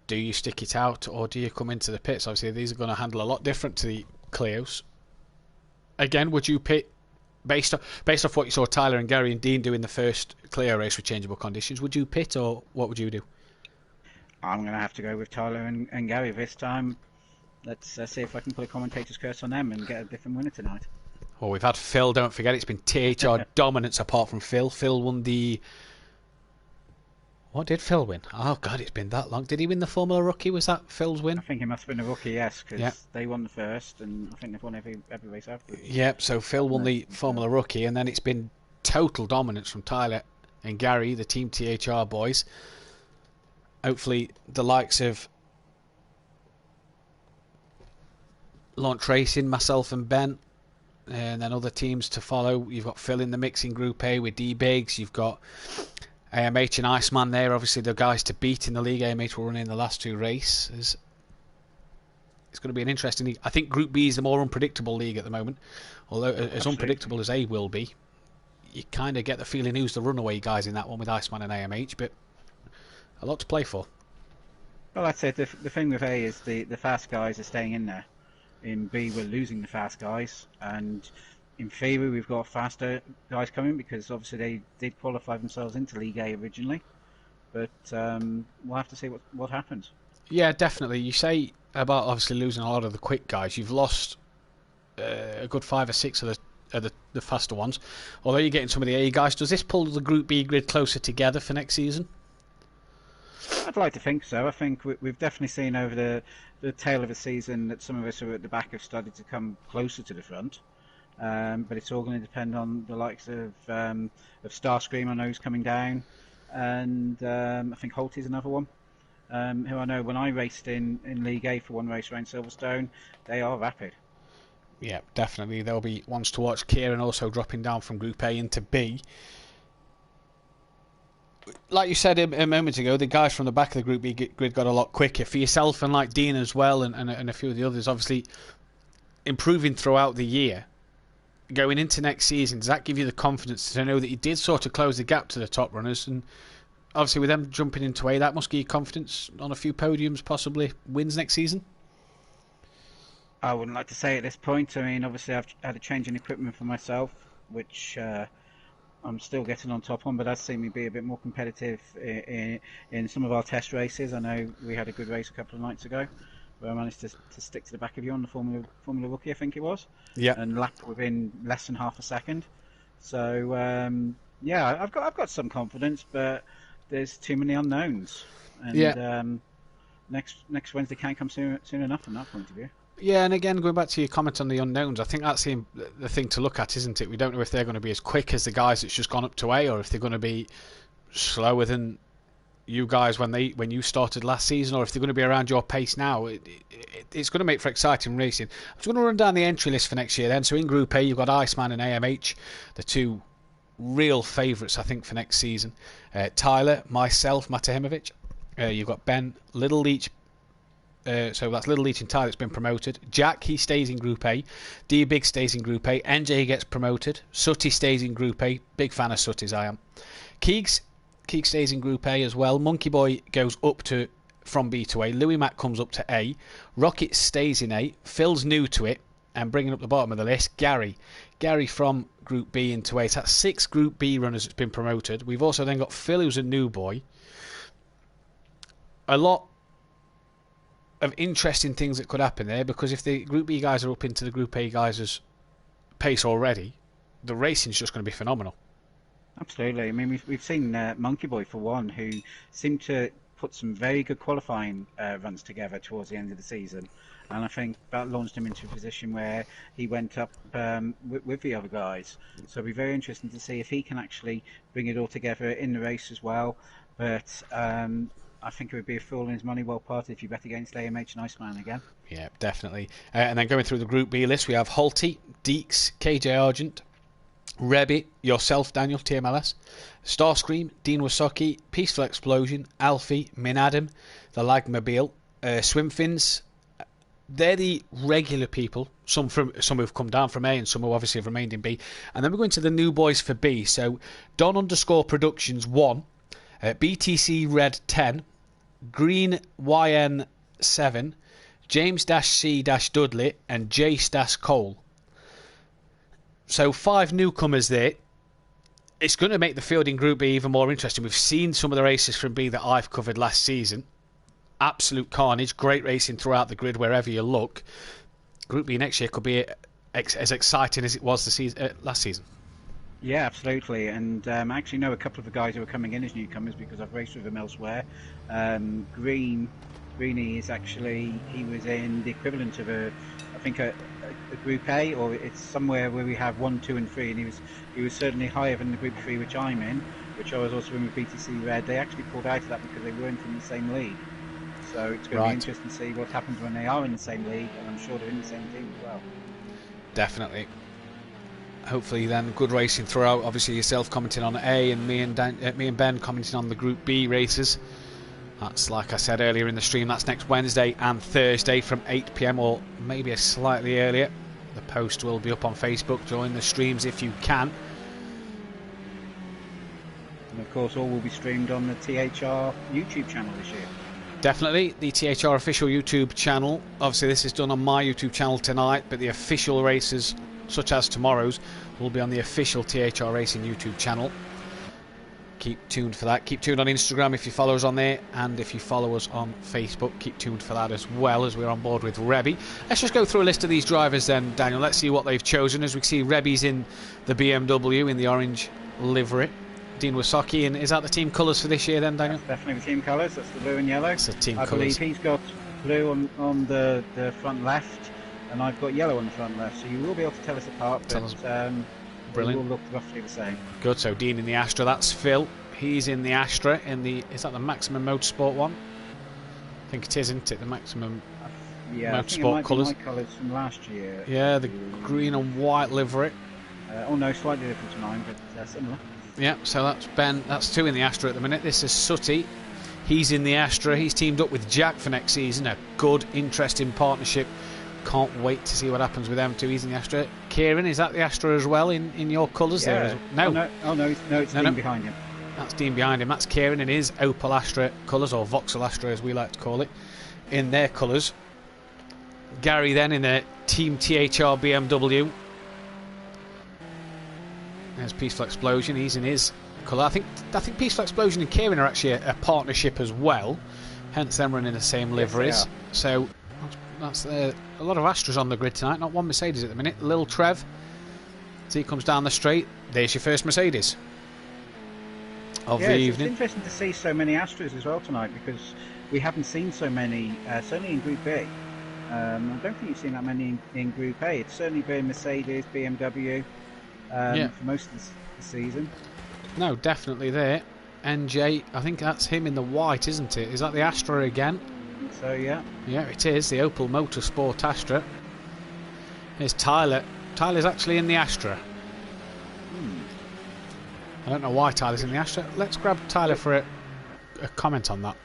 Speaker 1: do you stick it out or do you come into the pits? Obviously, these are going to handle a lot different to the Clios. Again, would you pit based off what you saw Tyler and Gary and Dean do in the first Clio race with changeable conditions? Would you pit, or what would you do?
Speaker 2: I'm going to have to go with Tyler and Gary this time. Let's see if I can put a commentator's curse on them and get a different winner tonight.
Speaker 1: Well, we've had Phil, don't forget, it's been THR dominance apart from Phil. Phil won the... What did Phil win? Oh, God, it's been that long. Did he win the Formula Rookie? Was that Phil's win?
Speaker 2: I think it must have been a rookie, yes, because they won the first, and I think they've won every race after.
Speaker 1: Yep, so Phil won the Formula Rookie, and then it's been total dominance from Tyler and Gary, the Team THR boys. Hopefully, the likes of Launch Racing, myself and Ben, and then other teams to follow. You've got Phil in the mix in Group A with D-Biggs. You've got AMH and Iceman there. Obviously, the guys to beat in the league. AMH will run in the last 2 races. It's going to be an interesting league. I think Group B is the more unpredictable league at the moment. Although as unpredictable as A will be, you kind of get the feeling who's the runaway guys in that one with Iceman and AMH. But a lot to play for.
Speaker 2: Well, that's it. The thing with A is the fast guys are staying in there. In B, we're losing the fast guys, and in theory, we've got faster guys coming because obviously they did qualify themselves into League A originally. But we'll have to see what happens.
Speaker 1: Yeah, definitely. You say about obviously losing a lot of the quick guys. You've lost a good 5 or 6 of the faster ones. Although you're getting some of the A guys. Does this pull the Group B grid closer together for next season?
Speaker 2: I'd like to think so. I think we've definitely seen over the tail of the season that some of us who are at the back have started to come closer to the front. But it's all going to depend on the likes of Starscream, I know, who's coming down, and I think Holt is another one. Who I know when I raced in League A for one race around Silverstone, they are rapid.
Speaker 1: Yeah, definitely. There'll be ones to watch. Kieran also dropping down from Group A into B. Like you said a moment ago, the guys from the back of the Group B grid got a lot quicker. For yourself and like Dean as well, and a few of the others, obviously improving throughout the year. Going into next season, does that give you the confidence to know that you did sort of close the gap to the top runners? And obviously with them jumping into A, that must give you confidence on a few podiums, possibly wins next season?
Speaker 2: I wouldn't like to say at this point. I mean, obviously I've had a change in equipment for myself, which I'm still getting on top on, but that's seen me be a bit more competitive in some of our test races. I know we had a good race a couple of nights ago where I managed to stick to the back of you on the Formula Rookie, I think it was.
Speaker 1: Yeah.
Speaker 2: And lapped within less than half a second. So yeah, I've got some confidence, but there's too many unknowns. And next Wednesday can't come soon enough from that point of view.
Speaker 1: Yeah, and again, going back to your comment on the unknowns, I think that's the thing to look at, isn't it? We don't know if they're going to be as quick as the guys that's just gone up to A, or if they're going to be slower than you guys when you started last season, or if they're going to be around your pace now. It's going to make for exciting racing. I'm just going to run down the entry list for next year then. So in Group A, you've got Iceman and AMH, the two real favourites, I think, for next season. Tyler, myself, Matahimovic. You've got Ben, Little Leach. So that's Little Leach and Tyler that's been promoted. Jack, he stays in Group A. D-Big stays in Group A. NJ gets promoted. Sutty stays in Group A. Big fan of Sutty's, I am. Keeg stays in Group A as well. Monkey Boy goes up from B to A. Louis Mack comes up to A. Rocket stays in A. Phil's new to it. And bringing up the bottom of the list, Gary from Group B into A. So that's 6 Group B runners that's been promoted. We've also then got Phil, who's a new boy. A lot of interesting things that could happen there, because if the Group B guys are up into the Group A guys' pace already, the racing's just going to be phenomenal.
Speaker 2: Absolutely. I mean, we've seen Monkey Boy, for one, who seemed to put some very good qualifying runs together towards the end of the season, and I think that launched him into a position where he went up with the other guys. So it'll be very interesting to see if he can actually bring it all together in the race as well. But I think it would be a fool in his money well parted if you bet against AMH and Iceman again. Yeah,
Speaker 1: definitely. And then going through the Group B list, we have Halty, Deeks, KJ Argent, Rebby, yourself, Daniel, TMLS, Starscream, Dean Wasocki, Peaceful Explosion, Alfie, Min Adam, the Lagmobile, Swimfins. They're the regular people, some who've come down from A and some who obviously have remained in B. And then we're going to the new boys for B. So Don_Productions 1, BTC Red 10, Green YN 7, James-C Dudley, and Jace Cole. So 5 newcomers there. It's going to make the field in Group B even more interesting. We've seen some of the races from B that I've covered last season. Absolute carnage. Great racing throughout the grid wherever you look. Group B next year could be as exciting as it was last season.
Speaker 2: Yeah, absolutely. And I actually know a couple of the guys who are coming in as newcomers because I've raced with them elsewhere. Greeny is actually, he was in the equivalent of a Group A, or it's somewhere where we have 1, 2 and 3, and he was certainly higher than the Group 3 which I'm in, which I was also in with BTC Red. They actually pulled out of that because they weren't in the same league. So it's going to be interesting to see what happens when they are in the same league, and I'm sure they're in the same team as well.
Speaker 1: Definitely. Hopefully then good racing throughout. Obviously yourself commenting on A, and me and Ben commenting on the Group B races. That's, like I said earlier in the stream, that's next Wednesday and Thursday from 8 PM, or maybe a slightly earlier. The post will be up on Facebook. Join the streams if you can.
Speaker 2: And of course all will be streamed on the THR YouTube channel this year.
Speaker 1: Definitely, the THR official YouTube channel. Obviously this is done on my YouTube channel tonight, but the official races, such as tomorrow's, will be on the official THR Racing YouTube channel. Keep tuned for that. Keep tuned on Instagram if you follow us on there, and if you follow us on Facebook, keep tuned for that as well, as we're on board with Rebby. Let's just go through a list of these drivers then, Daniel. Let's see what they've chosen. As we see, Rebby's in the BMW in the orange livery. Dean Wysocki, and is that the team colours for this year then, Daniel?
Speaker 2: That's definitely the team colours. That's the blue and yellow.
Speaker 1: That's the team
Speaker 2: I
Speaker 1: colours.
Speaker 2: believe he's got blue on the front left, and I've got yellow on the front left, so you will be able to tell us apart, but
Speaker 1: Brilliant.
Speaker 2: They will look roughly the same.
Speaker 1: Good. So Dean in the Astra. That's Phil. He's in the Astra. Is that the Maximum Motorsport one? I think it is, isn't it? The Maximum Motorsport colours.
Speaker 2: My colours from last year.
Speaker 1: Yeah, the green and white livery.
Speaker 2: Oh no, slightly different to mine, but similar.
Speaker 1: Yeah. So that's Ben. That's 2 in the Astra at the minute. This is Sutty. He's in the Astra. He's teamed up with Jack for next season. A good, interesting partnership. Can't wait to see what happens with them two. He's in the Astra. Kieran, is that the Astra as well in your colours there? No.
Speaker 2: Oh no, it's Dean behind him.
Speaker 1: That's Dean behind him. That's Kieran in his Opel Astra colours, or Vauxhall Astra as we like to call it, in their colours. Gary then in the Team THR BMW. There's Peaceful Explosion. He's in his colour. I think Peaceful Explosion and Kieran are actually a partnership as well. Hence them running the same liveries.
Speaker 2: Yes,
Speaker 1: so that's a lot of Astras on the grid tonight. Not one Mercedes at the minute. Lil Trev, as he comes down the straight, there's your first Mercedes of the evening.
Speaker 2: It's interesting to see so many Astras as well tonight, because we haven't seen so many, certainly in Group B. I don't think you've seen that many in Group A. It's certainly been Mercedes, BMW for most of the season.
Speaker 1: No, definitely there. NJ, I think that's him in the white, isn't it? Is that the Astra again?
Speaker 2: So yeah.
Speaker 1: Yeah, it is, the Opel Motorsport Astra. Here's Tyler. Tyler's actually in the Astra. I don't know why Tyler's in the Astra. Let's grab Tyler for a comment on that.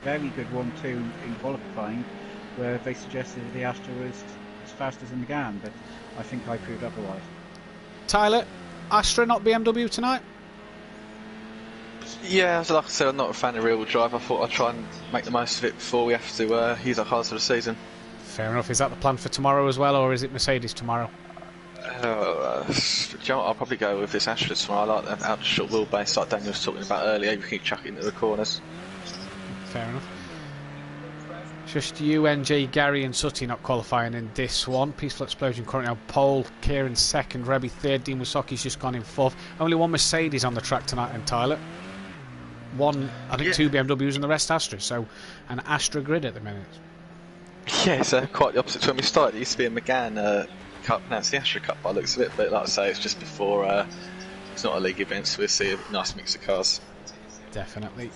Speaker 2: Very good 1-2 in qualifying, where they suggested the Astra was as fast as in the GAN, but I think I proved otherwise.
Speaker 1: Tyler, Astra, not BMW tonight?
Speaker 3: Yeah, like I said, I'm not a fan of rear-wheel drive. I thought I'd try and make the most of it before we have to use our cars for the season.
Speaker 1: Fair enough. Is that the plan for tomorrow as well, or is it Mercedes tomorrow?
Speaker 3: I'll probably go with this Astra tomorrow. I like that out short wheelbase like Daniel was talking about earlier. You can chuck it into the corners.
Speaker 1: Fair enough. Just you, NJ, Gary and Sutty not qualifying in this one. Peaceful Explosion currently on pole. Kieran second. Rebby third. Dean Wysocki's just gone in fourth. Only one Mercedes on the track tonight in Tyler. One, I think 2 BMWs and the rest Astras. So an Astra grid at the minute.
Speaker 3: Yeah, so quite the opposite to when we started. It used to be a McGann Cup. Now it's the Astra Cup by the looks of it. But like I say, it's just before. It's not a league event, so we'll see a nice mix of cars.
Speaker 1: Definitely.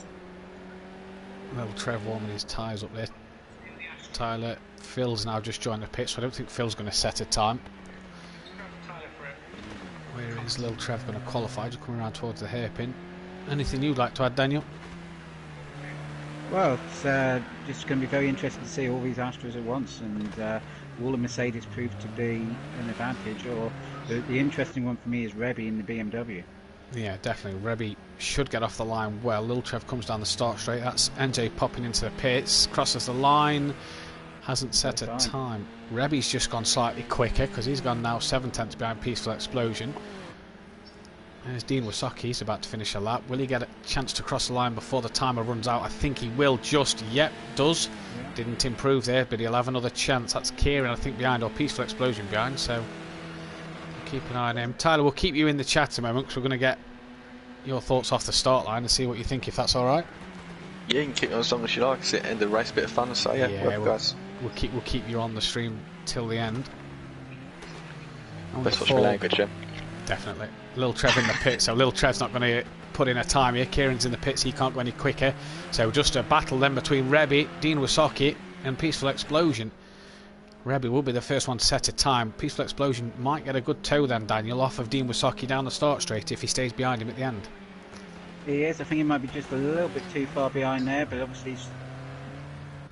Speaker 1: Little Trev warming his tyres up there. Tyler, Phil's now just joined the pit, so I don't think Phil's going to set a time. Where is Little Trev going to qualify? Just coming around towards the hairpin. Anything you'd like to add, Daniel?
Speaker 2: Well, it's just going to be very interesting to see all these Astras at once, and will the Mercedes prove to be an advantage, or the interesting one for me is Rebby in the BMW.
Speaker 1: Yeah, definitely. Rebby should get off the line well. Lil Trev comes down the start straight. That's NJ popping into the pits, crosses the line, hasn't set a time. Rebby's just gone slightly quicker because he's gone now 7 tenths behind Peaceful Explosion. There's Dean Wysocki, he's about to finish a lap. Will he get a chance to cross the line before the timer runs out? I think he will just yet. Does. Yeah. Didn't improve there, but he'll have another chance. That's Kieran, I think, behind, or Peaceful Explosion behind, so keep an eye on him. Tyler, we'll keep you in the chat a moment because we're going to get your thoughts off the start line and see what you think, if that's alright.
Speaker 3: Yeah, you can keep me on as long as you like. It's the end of the race, a bit of fun, so yeah,
Speaker 1: we'll keep you on the stream till the end.
Speaker 3: Best watch my language, yeah.
Speaker 1: Definitely. Lil Trev in the pit, so Lil Trev's not going to put in a time here. Kieran's in the pits, he can't go any quicker. So just a battle then between Rebby, Dean Wysocki and Peaceful Explosion. Rebby will be the first one to set a time. Peaceful Explosion might get a good toe then, Daniel, off of Dean Wysocki down the start straight if he stays behind him at the end.
Speaker 2: He is. I think he might be just a little bit too far behind there, but obviously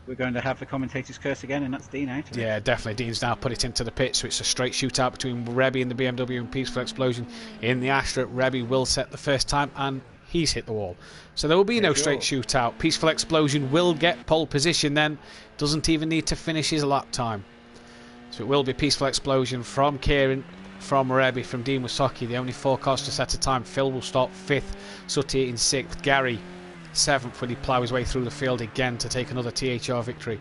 Speaker 2: we're going to have the commentator's curse again, and that's Dean out.
Speaker 1: Yeah, definitely. Dean's now put it into the pit, so it's a straight shootout between Rebby in the BMW and Peaceful Explosion in the Astra. Rebby will set the first time, and he's hit the wall. So there will be no straight shootout. Peaceful Explosion will get pole position then. Doesn't even need to finish his lap time. So it will be Peaceful Explosion from Kieran, from Rebby, from Dean Wysocki. The only 4 cars to set a time. Phil will start 5th, Sutty in 6th, Gary 7th. Will he plough his way through the field again to take another THR victory?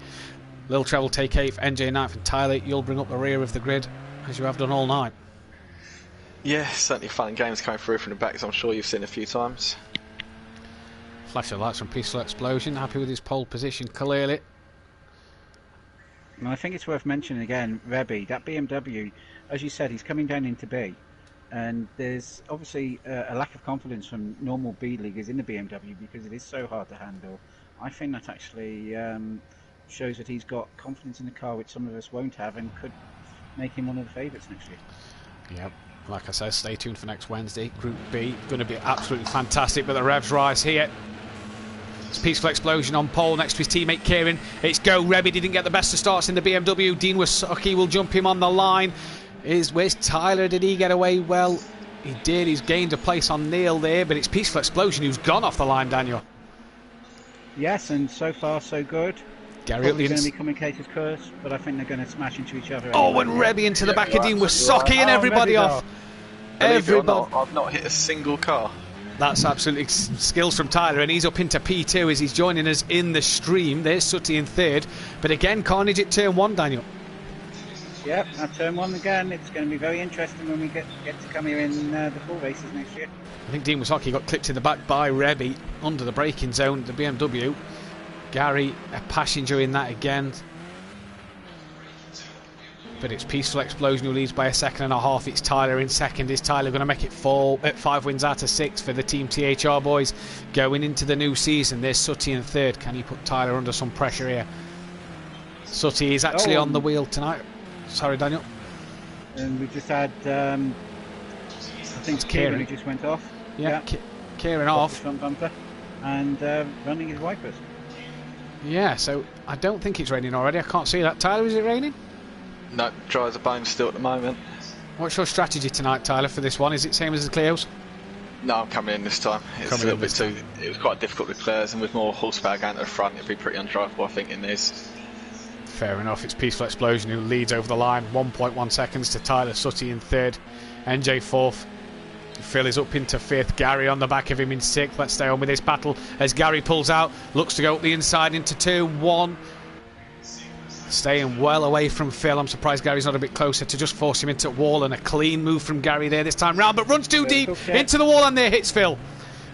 Speaker 1: Lil Trev will take 8th, NJ 9th, and Tyler, you'll bring up the rear of the grid as you have done all night.
Speaker 3: Yeah, certainly fun and games coming through from the back, as I'm sure you've seen a few times.
Speaker 1: Flash of lights from Peaceful Explosion, happy with his pole position clearly.
Speaker 2: And I think it's worth mentioning again, Rebby, that BMW, as you said, he's coming down into B, and there's obviously a lack of confidence from normal B leaguers in the BMW because it is so hard to handle. I think that actually shows that he's got confidence in the car, which some of us won't have, and could make him one of the favourites next year.
Speaker 1: Yep. Like I said, stay tuned for next Wednesday. Group B, going to be absolutely fantastic, but the revs rise here. It's Peaceful Explosion on pole next to his teammate Kieran. It's go. Rebby didn't get the best of starts in the BMW. Dean Wysocki will jump him on the line. Where's Tyler? Did he get away? Well, he did. He's gained a place on Neil there, but it's Peaceful Explosion who's gone off the line, Daniel.
Speaker 2: Yes, and so far so good.
Speaker 1: Gary
Speaker 2: Probably going to be commentator's curse, but I think they're going to smash into each other.
Speaker 1: Oh, and Rebby into the back of Dean Wysocki and everybody off.
Speaker 3: Everybody. I've not hit a single car.
Speaker 1: That's absolutely skills from Tyler, and he's up into P2 as he's joining us in the stream. There's Sutty in 3rd, but again, carnage at turn 1, Daniel.
Speaker 2: Yep, at turn 1 again. It's going to be very interesting when we get to come here in the full races next year.
Speaker 1: I think Dean Wysocki got clipped in the back by Rebby under the braking zone, the BMW. Gary, a passenger in that again. But it's Peaceful Explosion who leads by 1.5 seconds. It's Tyler in 2nd. Is Tyler going to make it 5 wins out of 6 for the Team THR boys going into the new season? There's Sutty in 3rd. Can he put Tyler under some pressure here? Sutty is actually on the wheel tonight. Sorry, Daniel.
Speaker 2: And we just had, I think Kieran who just went off.
Speaker 1: Yeah. Kieran off.
Speaker 2: Front bumper and running his wipers.
Speaker 1: Yeah, so I don't think it's raining already. I can't see that. Tyler, is it raining?
Speaker 3: No, dry as a bone still at the moment.
Speaker 1: What's your strategy tonight, Tyler, for this one? Is it same as the Clios?
Speaker 3: No, I'm coming in this time. It's a little bit too. It was quite difficult with Claire's, and with more horsepower going to the front, it'd be pretty undrivable, I think, in this.
Speaker 1: Fair enough. It's Peaceful Explosion who leads over the line. 1.1 seconds to Tyler. Sutty in 3rd. NJ 4th. Phil is up into 5th. Gary on the back of him in 6th. Let's stay on with this battle as Gary pulls out. Looks to go up the inside into turn 1. Staying well away from Phil. I'm surprised Gary's not a bit closer to just force him into wall, and a clean move from Gary there this time round, but runs too deep into the wall, and there hits Phil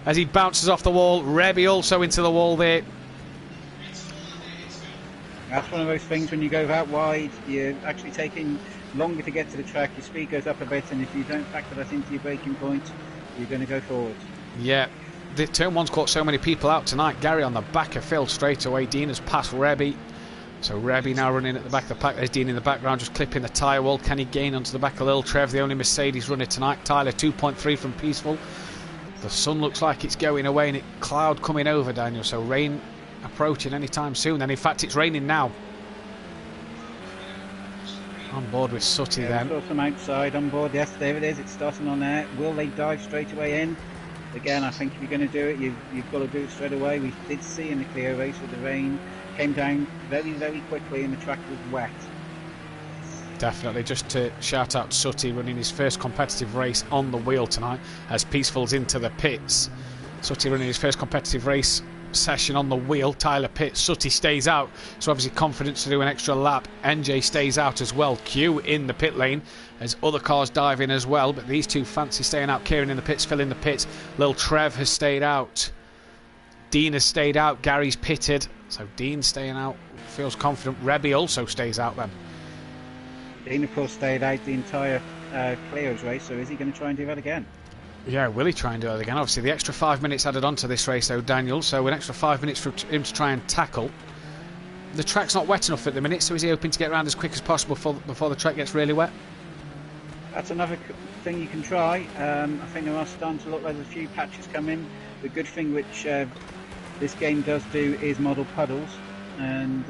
Speaker 1: as he bounces off the wall. Rebby also into the wall there.
Speaker 2: That's one of those things when you go that wide, you're actually taking longer to get to the track, your speed goes up a bit, and if you don't factor that into your braking point, you're going to go forward.
Speaker 1: Yeah, the turn 1's caught so many people out tonight. Gary on the back of Phil straight away. Dean has passed Rebby. So Rebby now running at the back of the pack. There's Dean in the background just clipping the tyre wall. Can he gain onto the back of Lil Trev, the only Mercedes runner tonight? Tyler 2.3 from Peaceful. The sun looks like it's going away, and cloud coming over, Daniel, so rain approaching anytime soon, and in fact it's raining now. On board with Sutty then.
Speaker 2: Saw some outside on board. Yes, there it is. It's starting on there. Will they dive straight away in? Again, I think if you're going to do it, you've got to do it straight away. We did see in the Clio race with the rain. Came down very, very quickly, and the track was wet.
Speaker 1: definitely. Just to shout out Sutty running his first competitive race on the wheel tonight as Peaceful's into the pits. Sutty running his first competitive race session on the wheel. Tyler pits, Sutty stays out, so obviously confidence to do an extra lap. NJ stays out as well. Q in the pit lane as other cars dive in as well, but these two fancy staying out. Kieran in the pits, Phil in the pits. Lil Trev has stayed out. Dean has stayed out. Gary's pitted, so Dean staying out, feels confident. Rebby also stays out then.
Speaker 2: Dean, of course, stayed out the entire Cleo's race, so is he going to try and do that again?
Speaker 1: Yeah, will he try and do that again? Obviously, the extra 5 minutes added on to this race, though, Daniel, so an extra 5 minutes for him to try and tackle. The track's not wet enough at the minute, so is he hoping to get around as quick as possible before the track gets really wet?
Speaker 2: That's another thing you can try. I think there are starting to look like there's a few patches coming. The good thing which this game does do is model puddles, and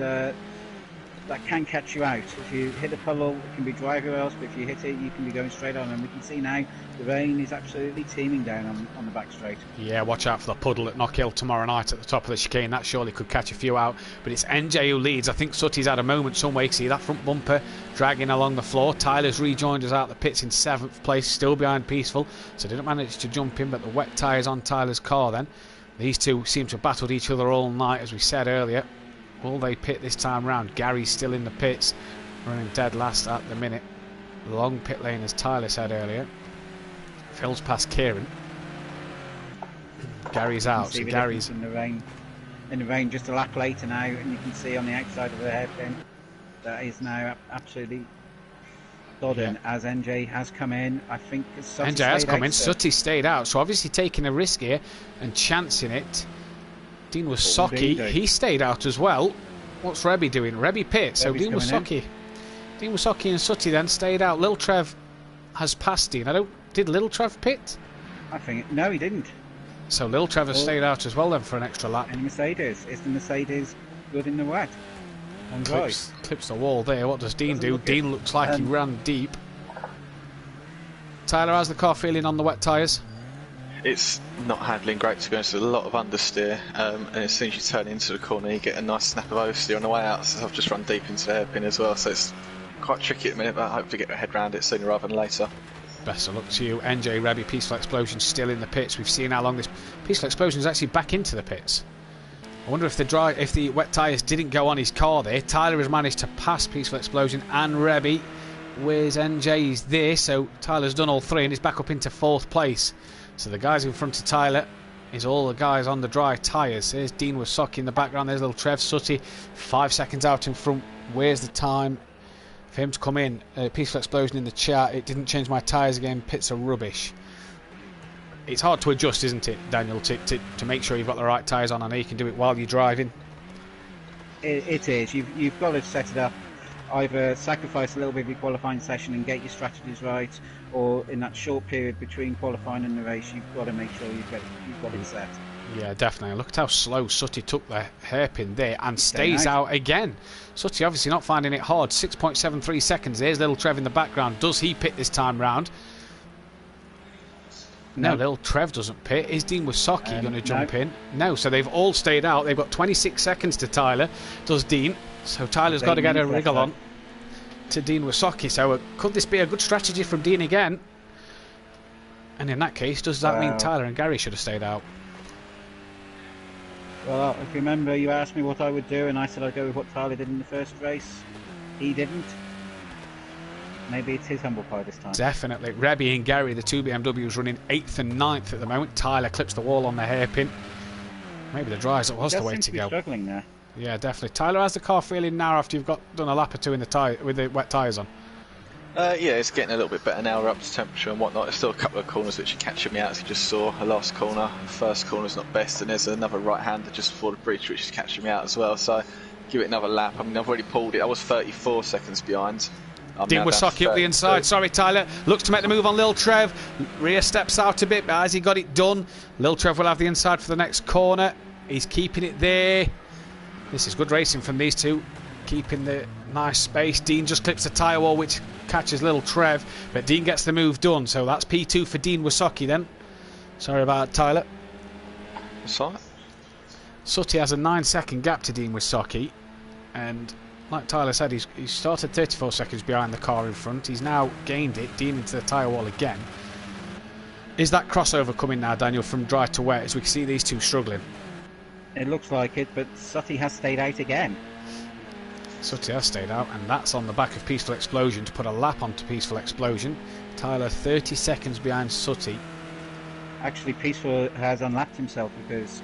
Speaker 2: that can catch you out. If you hit a puddle, it can be dry everywhere else, but if you hit it, you can be going straight on. And we can see now the rain is absolutely teeming down on the back straight.
Speaker 1: Yeah, watch out for the puddle at Knockhill tomorrow night at the top of the chicane. That surely could catch a few out. But it's NJ who leads. I think Sutty's had a moment somewhere. You can see that front bumper dragging along the floor. Tyler's rejoined us out the pits in 7th place, still behind Peaceful. So didn't manage to jump in, but the wet tyres on Tyler's car then. These two seem to have battled each other all night, as we said earlier. Will they pit this time round? Gary's still in the pits, running dead last at the minute. Long pit lane, as Tyler said earlier. Phil's past Kieran. Gary's out. So Gary's
Speaker 2: in the rain just a lap later now, and you can see on the outside of the hairpin that is now absolutely sodden. Yeah. As NJ has come in. I think NJ
Speaker 1: has come in. Sutty stayed out, so obviously taking a risk here and chancing it. Dean Wasocki, he stayed out as well. What's Rebby doing? Rebby pit. So Dean Wasocki and Sutty then stayed out. Lil Trev has passed Dean. Did Lil Trev pit?
Speaker 2: I think no, he didn't.
Speaker 1: So Lil Trev has stayed out as well then for an extra lap.
Speaker 2: And Mercedes, is the Mercedes good in the wet?
Speaker 1: Clips the wall there. What does Dean do? Dean looks like he ran deep. Tyler, how's the car feeling on the wet tyres?
Speaker 3: It's not handling great, to be honest. There's a lot of understeer, and as soon as you turn into the corner, you get a nice snap of oversteer on the way out. So I've just run deep into the hairpin as well, so it's quite tricky at the minute, but I hope to get my head around it sooner rather than later.
Speaker 1: Best of luck to you. NJ, Rebby, Peaceful Explosion still in the pits. We've seen how long this Peaceful Explosion is actually back into the pits. I wonder if the wet tyres didn't go on his car there. Tyler has managed to pass Peaceful Explosion and Rebby. Where's NJ? He's there, so Tyler's done all three and is back up into 4th place. So the guys in front of Tyler is all the guys on the dry tyres. There's Dean Wasocki in the background. There's little Trev Sutty, 5 seconds out in front. Where's the time for him to come in? Peaceful Explosion in the chat. It didn't change my tyres again. Pits are rubbish. It's hard to adjust, isn't it, Daniel, to make sure you've got the right tyres on. I know you can do it while you're driving.
Speaker 2: It is. You've got to set it up. Either sacrifice a little bit of your qualifying session and get your strategies right, or in that short period between qualifying and the race, you've got to make sure you've got it set.
Speaker 1: Yeah, definitely. Look at how slow Sutty took the hairpin there and stays out again. Sutty obviously not finding it hard. 6.73 seconds. There's little Trev in the background. Does he pit this time round? No, little Trev doesn't pit. Is Dean Wasocki going to jump in? No, so they've all stayed out. They've got 26 seconds to Tyler. Does Dean? So Tyler's got to get a wriggle on to Dean Wasocki. So could this be a good strategy from Dean again? And in that case, does that mean Tyler and Gary should have stayed out?
Speaker 2: Well, if you remember, you asked me what I would do, and I said I'd go with what Tyler did in the first race. He didn't. Maybe it's his humble pie this time.
Speaker 1: Definitely. Rebby and Gary, the two BMWs, running 8th and 9th at the moment. Tyler clips the wall on the hairpin. Maybe the dries was the way to go.
Speaker 2: Struggling there.
Speaker 1: Yeah, definitely. Tyler, how's the car feeling now after you've done a lap or two in the with the wet tyres on?
Speaker 3: Yeah, it's getting a little bit better now. We're up to temperature and whatnot. There's still a couple of corners which are catching me out, as you just saw. The last corner, first corner's not best, and there's another right-hander just before the bridge which is catching me out as well. So give it another lap. I mean, I've already pulled it. I was 34 seconds behind.
Speaker 1: Dean Wasocki up the inside. Sorry, Tyler. Looks to make the move on Lil Trev. Rhea steps out a bit, but has he got it done? Lil Trev will have the inside for the next corner. He's keeping it there. This is good racing from these two, keeping the nice space. Dean just clips the tyre wall, which catches little Trev, but Dean gets the move done. So that's P2 for Dean Wasocki then. Sorry about that, Tyler.
Speaker 3: That's all right.
Speaker 1: Sutty has a 9-second gap to Dean Wasocki, and like Tyler said, he's started 34 seconds behind the car in front. He's now gained it, Dean into the tyre wall again. Is that crossover coming now, Daniel, from dry to wet, as we can see these two struggling?
Speaker 2: It looks like it, but Sutty has stayed out again.
Speaker 1: Sutty has stayed out, and that's on the back of Peaceful Explosion to put a lap onto Peaceful Explosion. Tyler 30 seconds behind Sutty.
Speaker 2: Actually, Peaceful has unlapped himself because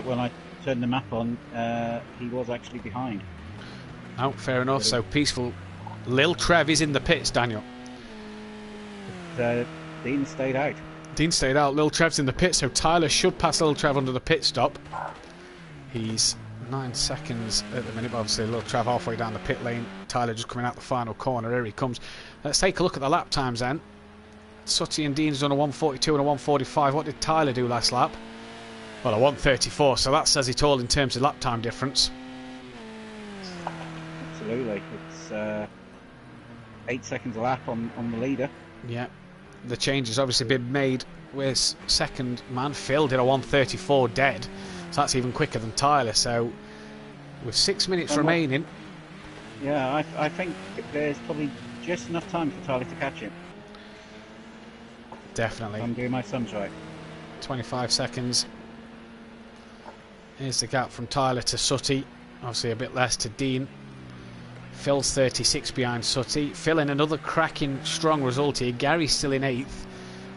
Speaker 2: when I turned the map on, he was actually behind.
Speaker 1: Oh, fair enough. So Peaceful, Lil Trev is in the pits, Daniel.
Speaker 2: But, Dean stayed out.
Speaker 1: Dean stayed out. Lil Trev's in the pit, so Tyler should pass Lil Trev under the pit stop. He's 9 seconds at the minute, but obviously Lil Trev halfway down the pit lane. Tyler just coming out the final corner. Here he comes. Let's take a look at the lap times then. Sutty and Dean's done a 1:42 and a 1:45. What did Tyler do last lap? Well, a 1:34, so that says it all in terms of lap time difference.
Speaker 2: Absolutely. It's 8 seconds a lap on the leader.
Speaker 1: Yeah. The change has obviously been made with second man. Phil did a 1:34 dead, so that's even quicker than Tyler. So with 6 minutes remaining.
Speaker 2: Yeah, I think there's probably just enough time for Tyler to catch him.
Speaker 1: Definitely.
Speaker 2: I'm doing my sums right.
Speaker 1: 25 seconds. Here's the gap from Tyler to Sutty. Obviously a bit less to Dean. Phil's 36 behind Sutty. Phil in another cracking strong result here. Gary's still in 8th.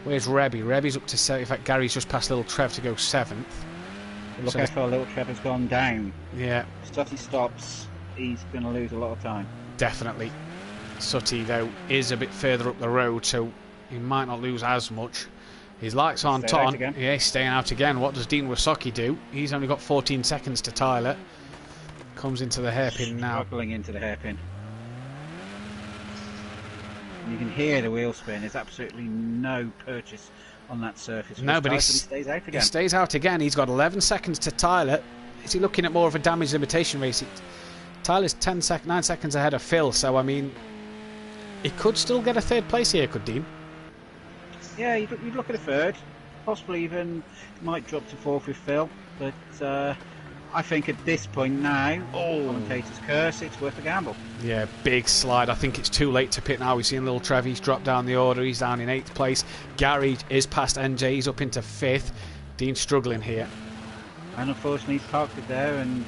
Speaker 1: Where's Rebby? Rebby's up to 7th. In fact, Gary's just past Little Trev to go 7th.
Speaker 2: Look how far Little Trev has gone down.
Speaker 1: Yeah.
Speaker 2: Sutty stops, he's going to lose a lot of time.
Speaker 1: Definitely. Sutty, though, is a bit further up the road, so he might not lose as much. His lights aren't on. Yeah, he's staying out again. What does Dean Wysocki do? He's only got 14 seconds to Tyler. Comes into the hairpin now.
Speaker 2: Struggling into the hairpin. You can hear the wheel spin. There's absolutely no purchase on that surface.
Speaker 1: No, but he
Speaker 2: stays out again.
Speaker 1: He stays out again. He's got 11 seconds to Tyler. Is he looking at more of a damage limitation race? Tyler's 9 seconds ahead of Phil, so I mean, he could still get a third place here, could Dean?
Speaker 2: Yeah, you'd look at a third. Possibly even might drop to 4th with Phil, but I think at this point now, commentator's curse, it's worth a gamble.
Speaker 1: Yeah, big slide. I think it's too late to pit now. We've seen Little Trev, he's dropped down the order. He's down in 8th place. Gary is past NJ. He's up into 5th. Dean's struggling here.
Speaker 2: And unfortunately, he's parked it there. And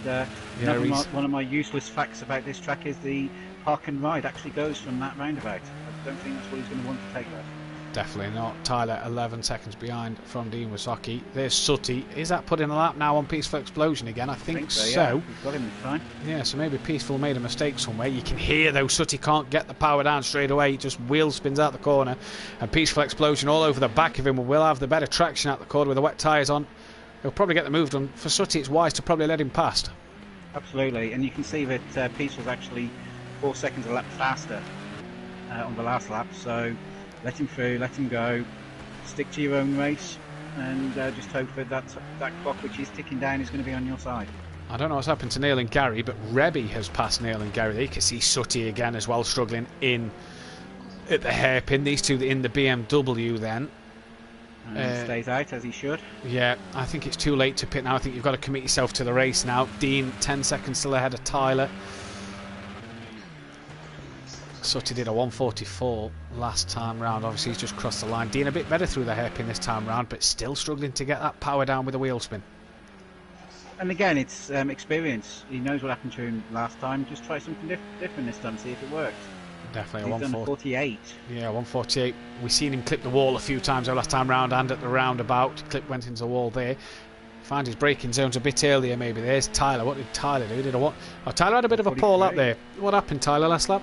Speaker 2: one of my useless facts about this track is the park and ride actually goes from that roundabout. I don't think that's what he's going to want to take there.
Speaker 1: Definitely not. Tyler 11 seconds behind from Dean Wysocki. There's Sutty. Is that putting a lap now on Peaceful Explosion again? I think so.
Speaker 2: Yeah. We've got him this time.
Speaker 1: Yeah, so maybe Peaceful made a mistake somewhere. You can hear though Sutty can't get the power down straight away. He just wheel spins out the corner. And Peaceful Explosion all over the back of him will have the better traction out the corner with the wet tyres on. He'll probably get the move done. For Sutty, it's wise to probably let him past.
Speaker 2: Absolutely. And you can see that Peaceful's actually 4 seconds a lap faster on the last lap. So let him through, let him go, stick to your own race, and just hope that that clock which is ticking down is going to be on your side.
Speaker 1: I don't know what's happened to Neil and Gary, but Rebby has passed Neil and Gary. There you can see Sutty again as well, struggling in at the hairpin. These two in the BMW then.
Speaker 2: And stays out as he should.
Speaker 1: Yeah, I think it's too late to pit now. I think you've got to commit yourself to the race now. Dean, 10 seconds still ahead of Tyler. Sutty did a 1:44 last time round. Obviously, he's just crossed the line. Dean a bit better through the hairpin this time round, but still struggling to get that power down with the wheel spin.
Speaker 2: And again, it's experience. He knows what happened to him last time. Just try something different this time, see if it works.
Speaker 1: Definitely a
Speaker 2: 1:48.
Speaker 1: Yeah, 1:48. We've seen him clip the wall a few times the last time round and at the roundabout. Clip went into the wall there. Found his braking zones a bit earlier maybe. There's Tyler. What did Tyler do? Did a what? Oh, Tyler had a bit of a poor lap there. What happened, Tyler, last lap?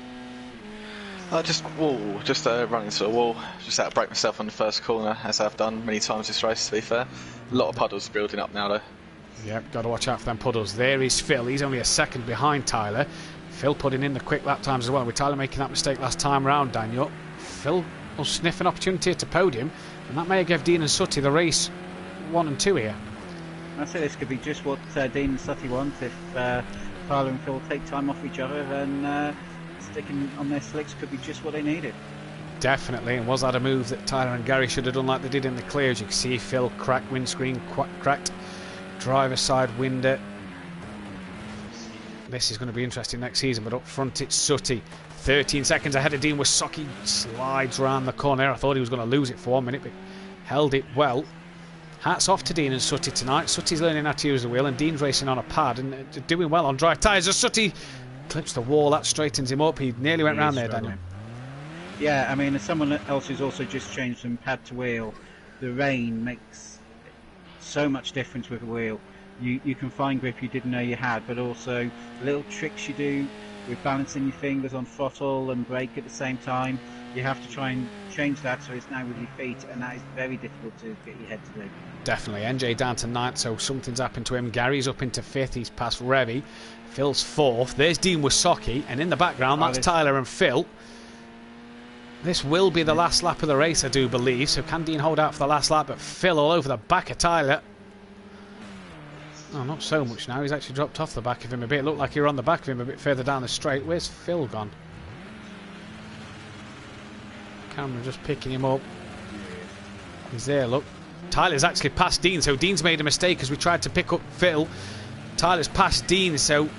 Speaker 3: Just run into a wall. Just had to break myself on the first corner, as I've done many times this race, to be fair. A lot of puddles building up now, though.
Speaker 1: Yep, got to watch out for them puddles. There is Phil. He's only a second behind Tyler. Phil putting in the quick lap times as well. With Tyler making that mistake last time round, Daniel. Phil will sniff an opportunity to podium, and that may give Dean and Sutty the race 1 and 2 here.
Speaker 2: I'd say this could be just what Dean and Sutty want if Tyler and Phil take time off each other, and sticking on their slicks could be just what they needed.
Speaker 1: Definitely, and was that a move that Tyler and Gary should have done like they did in the clear? As you can see, Phil cracked windscreen, cracked driver's side window. This is going to be interesting next season, but up front it's Sutty. 13 seconds ahead of Dean Wysocki. Slides round the corner. I thought he was going to lose it for 1 minute, but held it well. Hats off to Dean and Sutty tonight. Sutty's learning how to use the wheel, and Dean's racing on a pad and doing well on dry tyres. As Sutty clips the wall, that straightens him up. He nearly went round there, Daniel.
Speaker 2: Yeah, I mean, as someone else who's also just changed from pad to wheel, the rain makes so much difference with the wheel. You can find grip you didn't know you had, but also little tricks you do with balancing your fingers on throttle and brake at the same time. You have to try and change that so it's now with your feet, and that is very difficult to get your head to do.
Speaker 1: Definitely. NJ down to 9th, so something's happened to him. Gary's up into 5th, he's past Revy. Phil's 4th. There's Dean Wysocki, and in the background that's Tyler and Phil. This will be the last lap of the race, I do believe, so can Dean hold out for the last lap? But Phil all over the back of Tyler. Oh, not so much now. He's actually dropped off the back of him a bit. It looked like he were on the back of him a bit further down the straight. Where's Phil gone? Camera just picking him up. He's there, look. Tyler's actually passed Dean, so Dean's made a mistake as we tried to pick up Phil. Tyler's passed Dean, so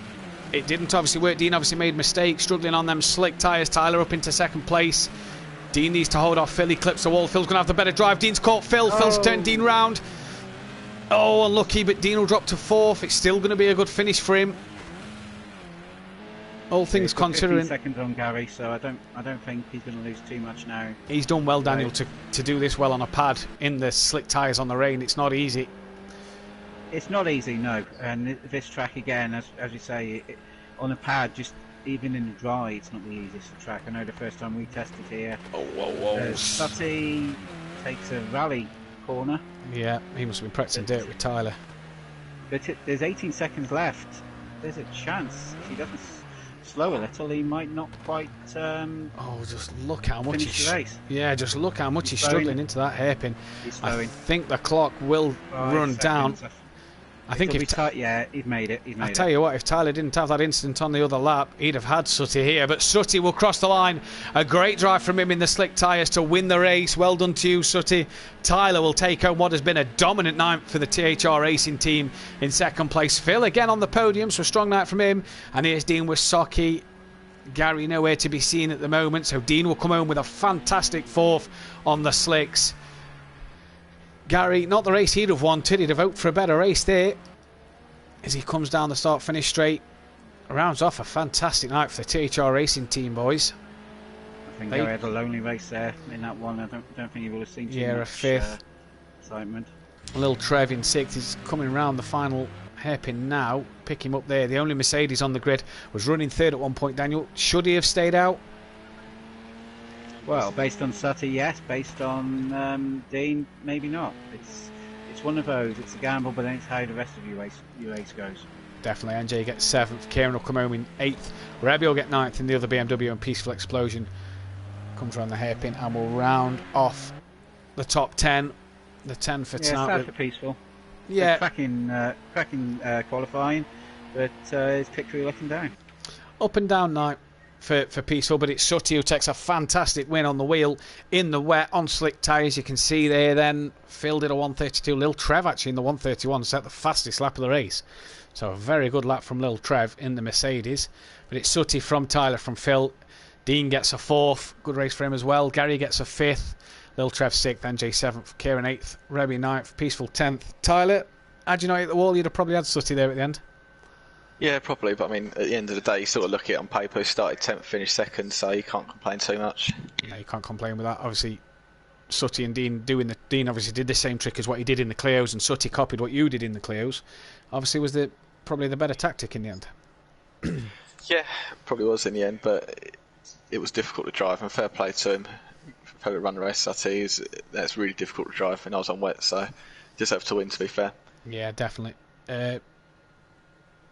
Speaker 1: it didn't obviously work. Dean obviously made a mistake, struggling on them slick tyres. Tyler up into 2nd place. Dean needs to hold off Phil. He clips the wall. Phil's going to have the better drive. Dean's caught Phil. Phil's turned Dean round. Oh, unlucky, but Dean will drop to 4th. It's still going to be a good finish for him. All things considering.
Speaker 2: 15 seconds on Gary, so I don't think he's going to lose too much now.
Speaker 1: He's done well, Daniel, to do this well on a pad in the slick tyres on the rain. It's not easy.
Speaker 2: It's not easy, no. And this track again, as you say, on a pad, just even in the dry, it's not the easiest track. I know the first time we tested here.
Speaker 1: Oh, whoa.
Speaker 2: Sutty takes a rally corner.
Speaker 1: Yeah, he must have been practicing dirt with Tyler.
Speaker 2: But there's 18 seconds left. There's a chance if he doesn't slow a little, he might not quite.
Speaker 1: Just look how much
Speaker 2: he's.
Speaker 1: Yeah, just look how much he's struggling into that hairpin.
Speaker 2: I
Speaker 1: think the clock will run down. I think if
Speaker 2: he's made it.
Speaker 1: I tell you what, if Tyler didn't have that incident on the other lap, he'd have had Sutty here. But Sutty will cross the line. A great drive from him in the slick tyres to win the race. Well done to you, Sutty. Tyler will take home what has been a dominant night for the THR Racing team in 2nd place. Phil again on the podium, so a strong night from him. And here's Dean Wysocki. Gary nowhere to be seen at the moment, so Dean will come home with a fantastic 4th on the slicks. Gary, not the race he'd have wanted. He'd have hoped for a better race there. As he comes down the start-finish straight, rounds off a fantastic night for the THR Racing team, boys.
Speaker 2: I think Gary had a lonely race there in that one. I don't think you will have seen too much
Speaker 1: a 5th.
Speaker 2: Excitement.
Speaker 1: Little Trev in 6th. He's coming round the final hairpin now. Pick him up there. The only Mercedes on the grid was running 3rd at one point, Daniel. Should he have stayed out?
Speaker 2: Well, based on Sutty, yes. Based on Dean, maybe not. It's one of those. It's a gamble, but then it's how the rest of your race goes.
Speaker 1: Definitely. NJ gets 7th. Kieran will come home in 8th. Rebby will get 9th in the other BMW, and Peaceful Explosion comes around the hairpin and will round off the top 10. The 10 for tonight.
Speaker 2: Yeah, sad for Peaceful.
Speaker 1: Yeah.
Speaker 2: Cracking qualifying, but his picture looking down.
Speaker 1: Up and down night for Peaceful, but it's Sutty who takes a fantastic win on the wheel in the wet on slick tyres. You can see there then Phil did a 132. Lil Trev actually in the 131 set the fastest lap of the race, so a very good lap from Lil Trev in the Mercedes. But it's Sutty from Tyler from Phil. Dean gets a 4th, good race for him as well. Gary gets a 5th, Lil Trev 6th, NJ 7th, Kieran 8th, Rebby 9th, Peaceful 10th. Tyler, had you not hit the wall, you'd have probably had Sutty there at the end.
Speaker 3: Yeah, probably, but I mean, at the end of the day, you sort of look at it on paper. He started 10th, finished 2nd, so you can't complain too much.
Speaker 1: No, you can't complain with that. Obviously, Sutty and Dean Dean obviously did the same trick as what he did in the Clios, and Sutty copied what you did in the Clios. Obviously, was probably the better tactic in the end.
Speaker 3: Yeah, probably was in the end, but it was difficult to drive, and fair play to him. Fair run the race, that's really difficult to drive, and I was on wet, so deserved to win, to be fair.
Speaker 1: Yeah, definitely.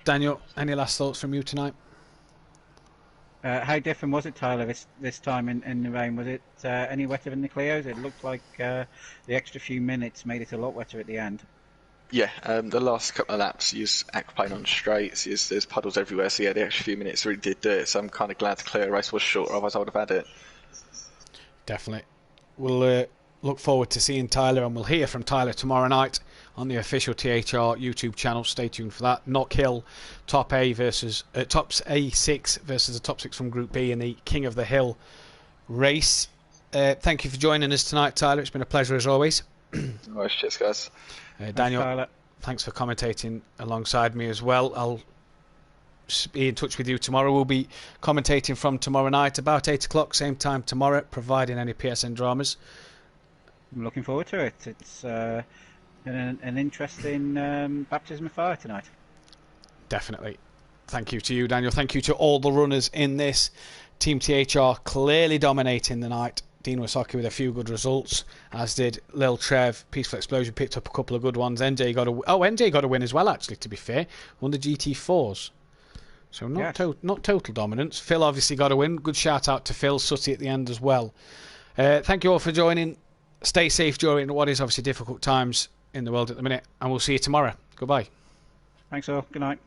Speaker 1: Daniel, any last thoughts from you tonight?
Speaker 2: How different was it, Tyler, this time in the rain? Was it any wetter than the Clios? It looked like the extra few minutes made it a lot wetter at the end.
Speaker 3: Yeah, the last couple of laps, you use aquaplane on straights, there's puddles everywhere, so yeah, the extra few minutes really did do it, so I'm kind of glad the Clio race was shorter, otherwise I would have had it.
Speaker 1: Definitely. We'll look forward to seeing Tyler, and we'll hear from Tyler tomorrow night on the official THR YouTube channel. Stay tuned for that. Knock Hill, top A6 versus the top 6 from Group B in the King of the Hill race. Thank you for joining us tonight, Tyler. It's been a pleasure as always.
Speaker 3: Nice, cheers, guys.
Speaker 1: Daniel, thanks for commentating alongside me as well. I'll be in touch with you tomorrow. We'll be commentating from tomorrow night about 8 o'clock, same time tomorrow, providing any PSN dramas.
Speaker 2: I'm looking forward to it. It's been an interesting baptism of fire tonight.
Speaker 1: Definitely. Thank you to you, Daniel. Thank you to all the runners in this. Team THR clearly dominating the night. Dean Wasaki with a few good results, as did Lil Trev. Peaceful Explosion picked up a couple of good ones. NJ got a win as well, actually, to be fair. Won the GT4s. So not total dominance. Phil obviously got a win. Good shout out to Phil Sutty at the end as well. Thank you all for joining. Stay safe during what is obviously difficult times in the world at the minute, and we'll see you tomorrow. Goodbye.
Speaker 2: Thanks all. Good night.